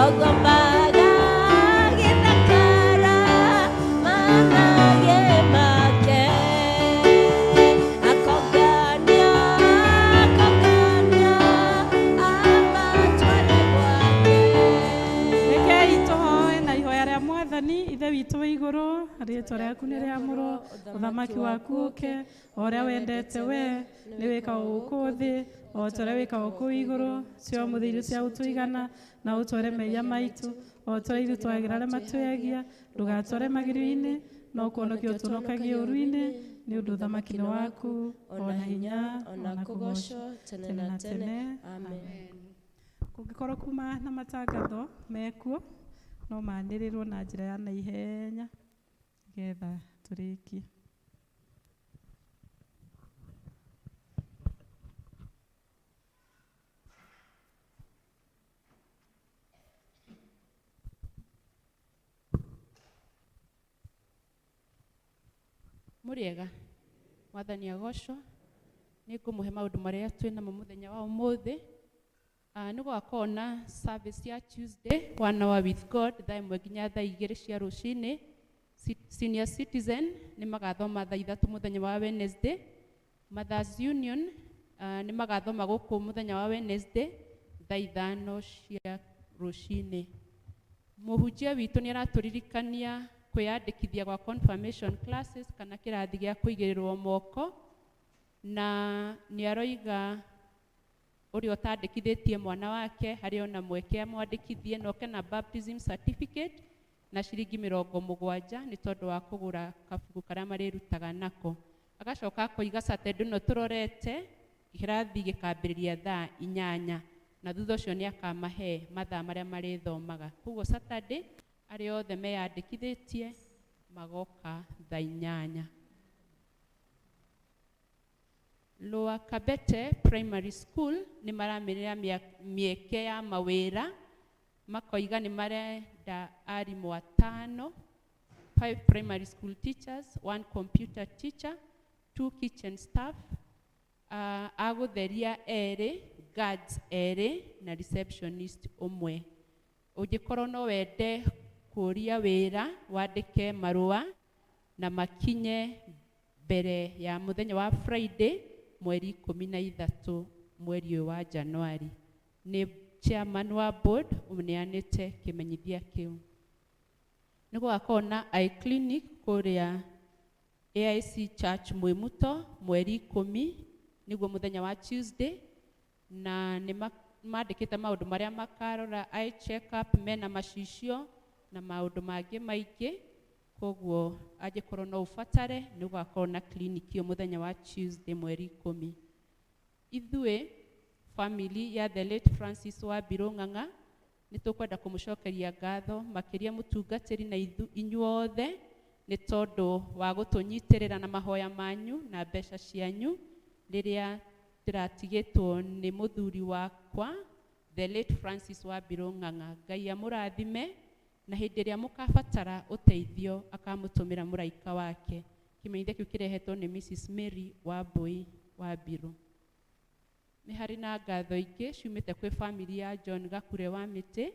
Agomaga githakara manage make akongania amatware gwake. Rekei tũhoe na ihoya rĩa Mwathani ithe witũ wĩ igũrũ, rĩĩtwa rĩaku nĩ rĩamũrwo, ũthamaki waku ũke, o ũrĩa wendete we nĩ wĩkagwo gũkũ thĩ, o ta ũrĩa wĩkagwo kũu igũrũ. Cio mũthithũ cia gũtũigana na ũtware mehia maitũ, o ta ũrĩa ithuĩ twagĩra arĩa matwĩhagia, ndũgatware magerio-inĩ, no kũhonokia ũtũhonokagie ũũru-inĩ, nĩ ũndũ ũthamaki nĩ waku, ona hinya, ona kũgocwo tene na tene. Amen. Kũngĩkorwo kuma na matangatho mekuo, no manĩrĩrwo na njĩra ya naihenya nĩgetha tũrĩkie. Mũrĩega, Mwathani agocwo, nĩ ngũmũhe maũndũ marĩa twĩnamo mũthenya wa ũmũthĩ. Nĩ gwakorwo na service ya Tuesday, 1 hour with God, thaa ĩmwe nginya thaa 2 cia rũcinĩ. Senior citizen nĩ magathoma thaa 3 mũthenya wa Wednesday. Mothers Union nĩ magathoma gũkũ mũthenya wa Wednesday thaa 5 cia rũcinĩ. Mũhunjia witũ nĩ aratũririkania kwĩyandĩkithia gwa confirmation classes kana kĩrathi gĩa kũigĩrĩrwo moko, na nĩ aroiga ũrĩa ũtandĩkithĩtie mwana wake harĩ ona mweke amwandĩkithie na oke na baptism certificate na ciringi 70 nĩ tondũ wa kũgũra kabuku karĩa marĩrutaga nako. Agacoka akoiga Saturday ĩno tũrorete kĩrathi gĩkambĩrĩria thaa 8 na thutha ũcio nĩ akamahe mathaa marĩa marĩthomaga. Koguo Saturday arĩa othe meyandĩkithĩtie magoka thaa 8. Lower Kabete Primary School nĩ maramerera mĩeke ya mawĩra, makoiga nĩ marenda arimũ 5, 5 primary school teachers, 1 computer teacher, 2 kitchen staff, agũtheria 2, guards 2 na receptionist 1. Ũngĩkorwo no wende kũria wĩra, wandĩke marũa na makinye mbere ya mũthenya wa Friday mweri 13 mweri ũyũ wa Januari. Nĩ chairman wa board ũneanĩte kĩmenyithia kĩu. Nĩ gũgakorwo na eye clinic kũrĩa AIC Church Mwĩmuto mweri 10 nĩguo mũthenya wa Tuesday, na nĩ mandĩkĩte maũndũ marĩa makarora eye check up, mena macicio na maũndũ mangĩ maingĩ. Koguo angĩkorwo no ũbatare nĩ gũgakorwo na clinic ĩyo mũthenya wa Tuesday mweri 10. Ithuĩ family ya the late Francis wa Birung'ang'a nĩ tũkwenda kũmũcokeria ngatho makĩria mũtungatĩri na inyuothe nĩ tondũ wa gũtũnyitĩrĩra na mahoya manyu na mbeca cianyu rĩrĩa ndĩratigĩtwo nĩ mũthuri wakwa the late Francis wa Birung'ang'a. Ngai amũrathime na hĩndĩ ĩrĩa mũkabatara ũteithio akamũtũmĩra mũraika wake. Kĩmenyithia kĩu kĩrehetwo nĩ Mrs. Mary Wambui wa Biru. Nĩ harĩ na ngatho ingĩ ciumĩte kwĩ family ya John Gakure wa Mĩtĩ,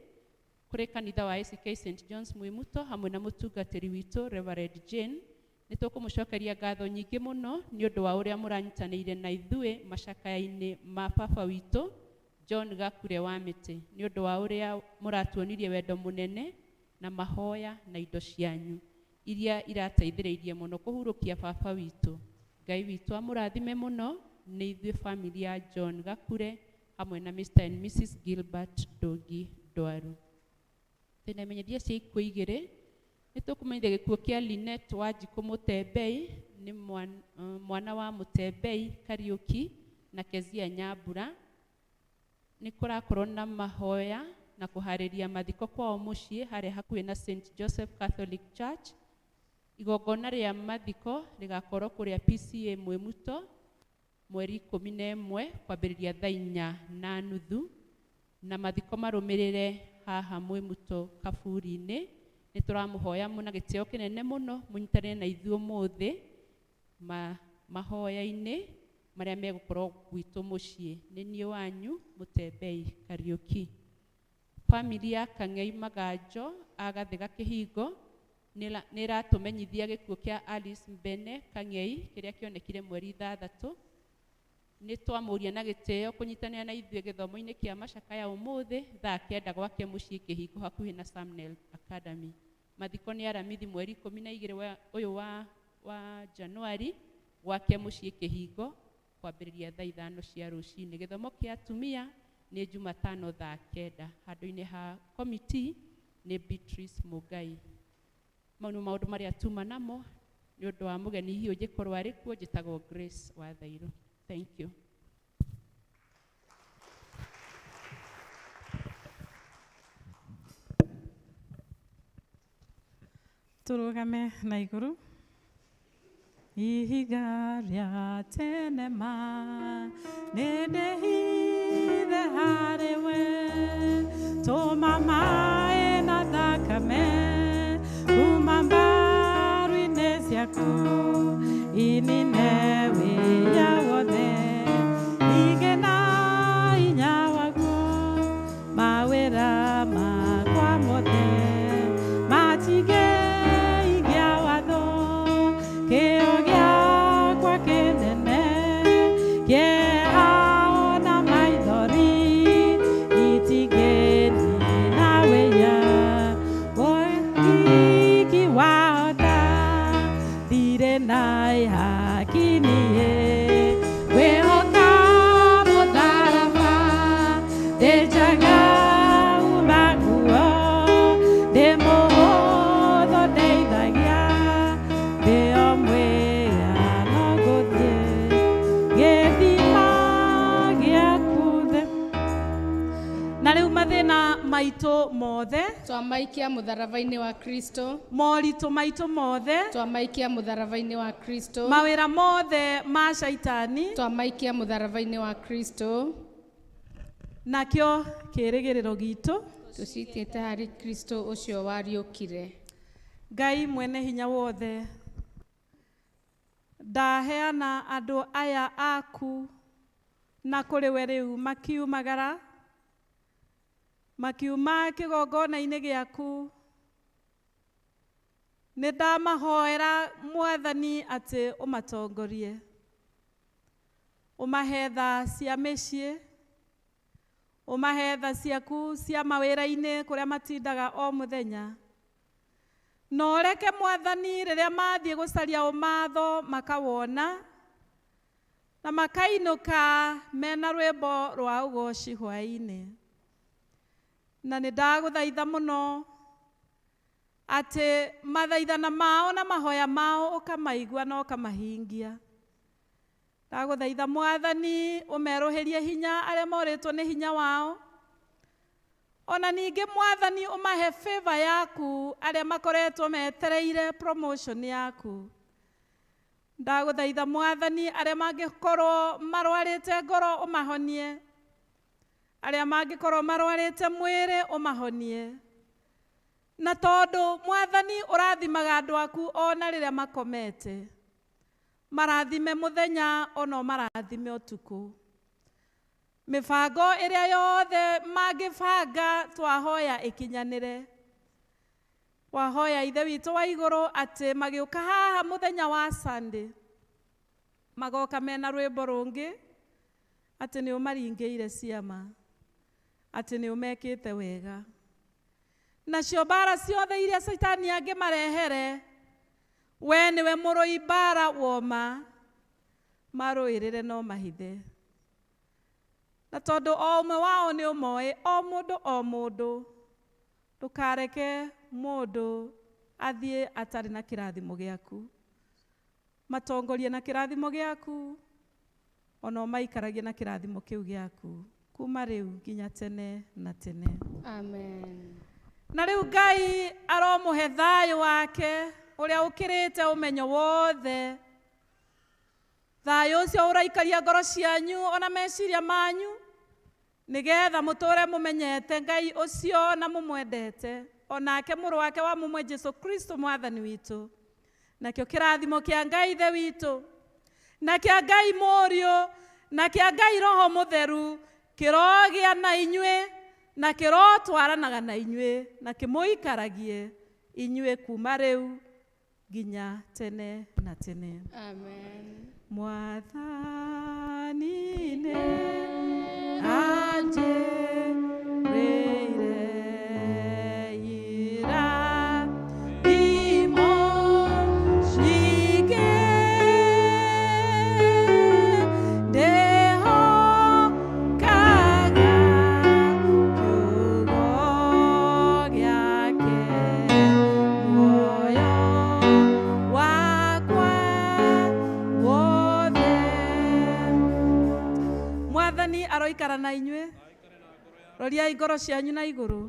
kũrĩ kanitha wa ACK St. John's Mwĩmuto hamwe na mũtungatĩri witũ Reverend Jane. Nĩ tũkũmũcokeria ngatho nyingĩ mũno nĩ ũndũ wa ũrĩa mũranyitanĩire na ithuĩ macakaya-inĩ ma baba witũ John Gakure wa Mĩtĩ, nĩ ũndũ wa ũrĩa mũratuonirie wendo mũnene na mahoya na indo cianyu iria irateithĩrĩirie mũno kũhurũkia baba witũ. Ngai witũ amũrathime mũno nĩ ithuĩ family ya John Gakure hamwe na Mr. and Mrs. Gilbert Dogi Dwaru. Tena imenyithia cia ikuũ igĩrĩ nĩ tũkũmenyithia gĩkuũ kĩa Linet Wanjikũ Mũtembei, nĩ mwana wa Mũtembei Kariũki na Kezia Nyambura. Nĩ kũrakorwo na mahoya na kũharĩria mathiko kwao mũciĩ harĩa hakuhĩ na St. Joseph Catholic Church. Igongona rĩa mathiko rĩgakorwo kũrĩa PCA Mwĩmuto mweri 11 kwambĩrĩria thaa 4:30 na mathiko marũmĩrĩre haha Mwĩmuto kaburi-inĩ. Nĩ tũramũhoya mũna gĩtĩo kĩnene mũno mũnyitanĩre na ithuĩ ũmũthĩ mahoya-inĩ marĩa megũkorwo gwitũ mũciĩ. Nĩ niĩ wanyu Mũtembei Kariũki. family ya Kang'ei Maganjo agathega Kihingo nira tumenyithia gikuo kia Alice Mbene Kang'ei kiria kionekire mweri 6 ni twamuria na giteo kunyitanira na ithuĩ githomo-inĩ kia macakaya umuthi thaa 9 gwake mucii Kihingo hakuhi na Samuel Academy. Mathiko ni aramithi mweri 12 uyu wa Januari gwake mucii Kihingo kwambĩrĩria thaa 5 cia rũcinĩ. Gĩthomo kĩa atumia nĩ Jumatano thaa 9. Handũ-inĩ ha committee nĩ Beatrice Mugai. Mau nĩ maũndũ marĩa tuma namo nĩ ũndũ wa mũgeni hiũ njĩkorwo arĩ kuo njĩtagwo Grace wa Thairu. Thank you. Turugame na iguru. Ihiga rĩa tene ma nĩndĩhithe harĩ we tũma maĩ na thakame kuma mbaru-inĩ ciaku inine wĩya wothe igĩ na hinya waguo mawĩra makwa mothe matingĩigia watho kĩo gĩakwa kĩnene kĩeha ona maithori itingĩnina wĩya woiki wahota ndirĩ na ihaki niĩ wĩhoka mũtharaba ndĩnjaga uma guo ndĩ mũhũthũ ndeithagia ndĩo mwĩra no ngũthiĩ gĩthima gĩaku the. Na rĩu mathĩna maitũ mothe twamaikia mũtharaba-inĩ wa Kristo, moritũ maitũ mothe twamaikia mũtharaba-inĩ wa Kristo, mawĩra mothe ma shaitani twamaikia mũtharaba-inĩ wa Kristo, nakĩo kĩĩrĩgĩrĩro gitũ tũcitĩte harĩ Kristo ũcio wariũkire. Ngai mwene hinya wothe ndaheana andũ aya aku na kũrĩ we rĩu makiumagara makiuma kĩgongona-inĩ gĩaku. Nĩ ndamahoera Mwathani atĩ ũmatongorie, ũmahe tha cia mĩciĩ, ũmahe tha ciaku cia mawĩra-inĩ kũrĩa matindaga o mũthenya. Na ũreke Mwathani rĩrĩa mathiĩ gũcaria ũmatho makawona na makainũka mena rwĩmbo rwa ũgoci hwaĩ-inĩ. Na nĩ ndagũthaitha mũno atĩ mathaithana mao na mahoya mao ũkamaigua na ũkamahingia. Ndagũthaitha Mwathani ũmerũhĩrie hinya arĩa morĩtwo nĩ hinya wao. Ona ningĩ Mwathani ũmahe favor yaku arĩa makoretwo metereire promotion yaku. Ndagũthaitha Mwathani arĩa mangĩkorwo marwarĩte ngoro ũmahonie, arĩa mangĩkorwo marwarĩte mwĩrĩ ũmahonie. Na tondũ Mwathani ũrathimaga andũ aku ona rĩrĩa makomete, marathime mũthenya ona marathime ũtukũ. Mĩbango ĩrĩa yothe mangĩbanga twahoya ĩkinyanĩre. Wahoya Ithe witũ wa igũrũ atĩ magĩũka haha mũthenya wa Sunday magoka mena rwĩmbo rũngĩ atĩ nĩ ũmaringĩire ciama, atĩ nĩ ũmekĩte wega. Nacio mbara ciothe iria Saitani angĩmarehere, we nĩwe mũrũi mbara woma, marũĩrĩre no mahithe. Na tondũ o ũmwe wao nĩ ũmoĩ, o mũndũ ndũkareke mũndũ athiĩ atarĩ na kĩrathimo gĩaku. Matongorie na kĩrathimo gĩaku, ona ũmaikaragie na kĩrathimo kĩu gĩaku kuma rĩu nginya tene na tene. Amen. Na rĩu Ngai aromũhe thayũ wake ũrĩa ũkĩrĩte ũmenyo wothe. Thayũ ũcio ũraikaria ngoro cianyu ona meciria manyu, nĩgetha mũtũre mũmenyete Ngai ũcio na mũmwendete, onake mũrũ wake wa mũmwe Jesu Kristo Mwathani witũ. Nakĩo kĩrathimo kĩa Ngai Ithe witũ, na kĩa Ngai Mũriũ, na kĩa Ngai Roho Mũtheru kĩrogĩa na inyuĩ na kĩrotwaranaga na inyuĩ na kĩmũikaragie inyuĩ kuma rĩu nginya tene na tene. Amen. Mwathani nĩ anjĩrĩire irathimo nyingĩ, ndĩhokaga kiugo gĩake, muoyo wakwa wothe. Mwathani aroikara na inyuĩ. Roriai ngoro cianyu na igũrũ.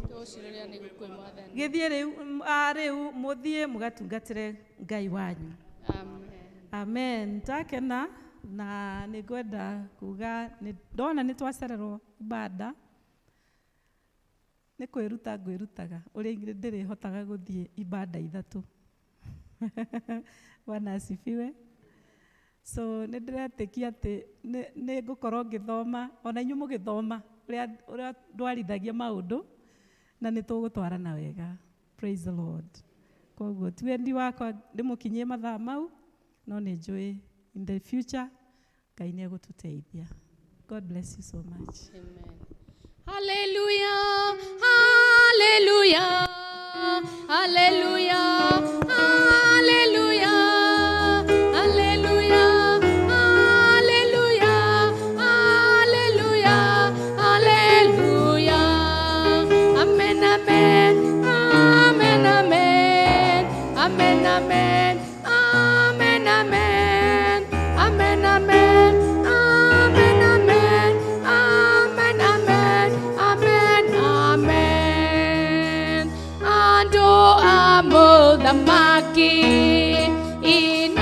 Gĩthiĩ rĩu mũthiĩ mũgatungatĩre Ngai wanyu. Amen. Takena na nĩngwenda kuga ndona nĩ twacererwo ibada, nĩ kwĩruta ngwĩrutaga ũrĩa ndĩrĩhotaga gũthiĩ ibada ithatũ. Bwana asifiwe. So nĩ ndĩretĩkia atĩ nĩ ngũkorwo ngĩthoma, ona inyuĩ mũgĩthoma ũrĩa ndwarithagia maũndũ, na nĩ tũgũtwarana wega. Praise the Lord. Koguo ti wendi wakwa ndĩmũkinyie mathaa mau, no nĩ njũĩ in the future Ngai nĩ egũtũteithia. God bless you so much. Amen. Hallelujah, hallelujah, hallelujah, hallelujah, hallelujah, hallelujah, hallelujah, hallelujah. Amen, amen, amen, amen, amen, amen, amen, amen, amen, amen, amen, amen, amen, amen, amen, amen. Ando amo the maki in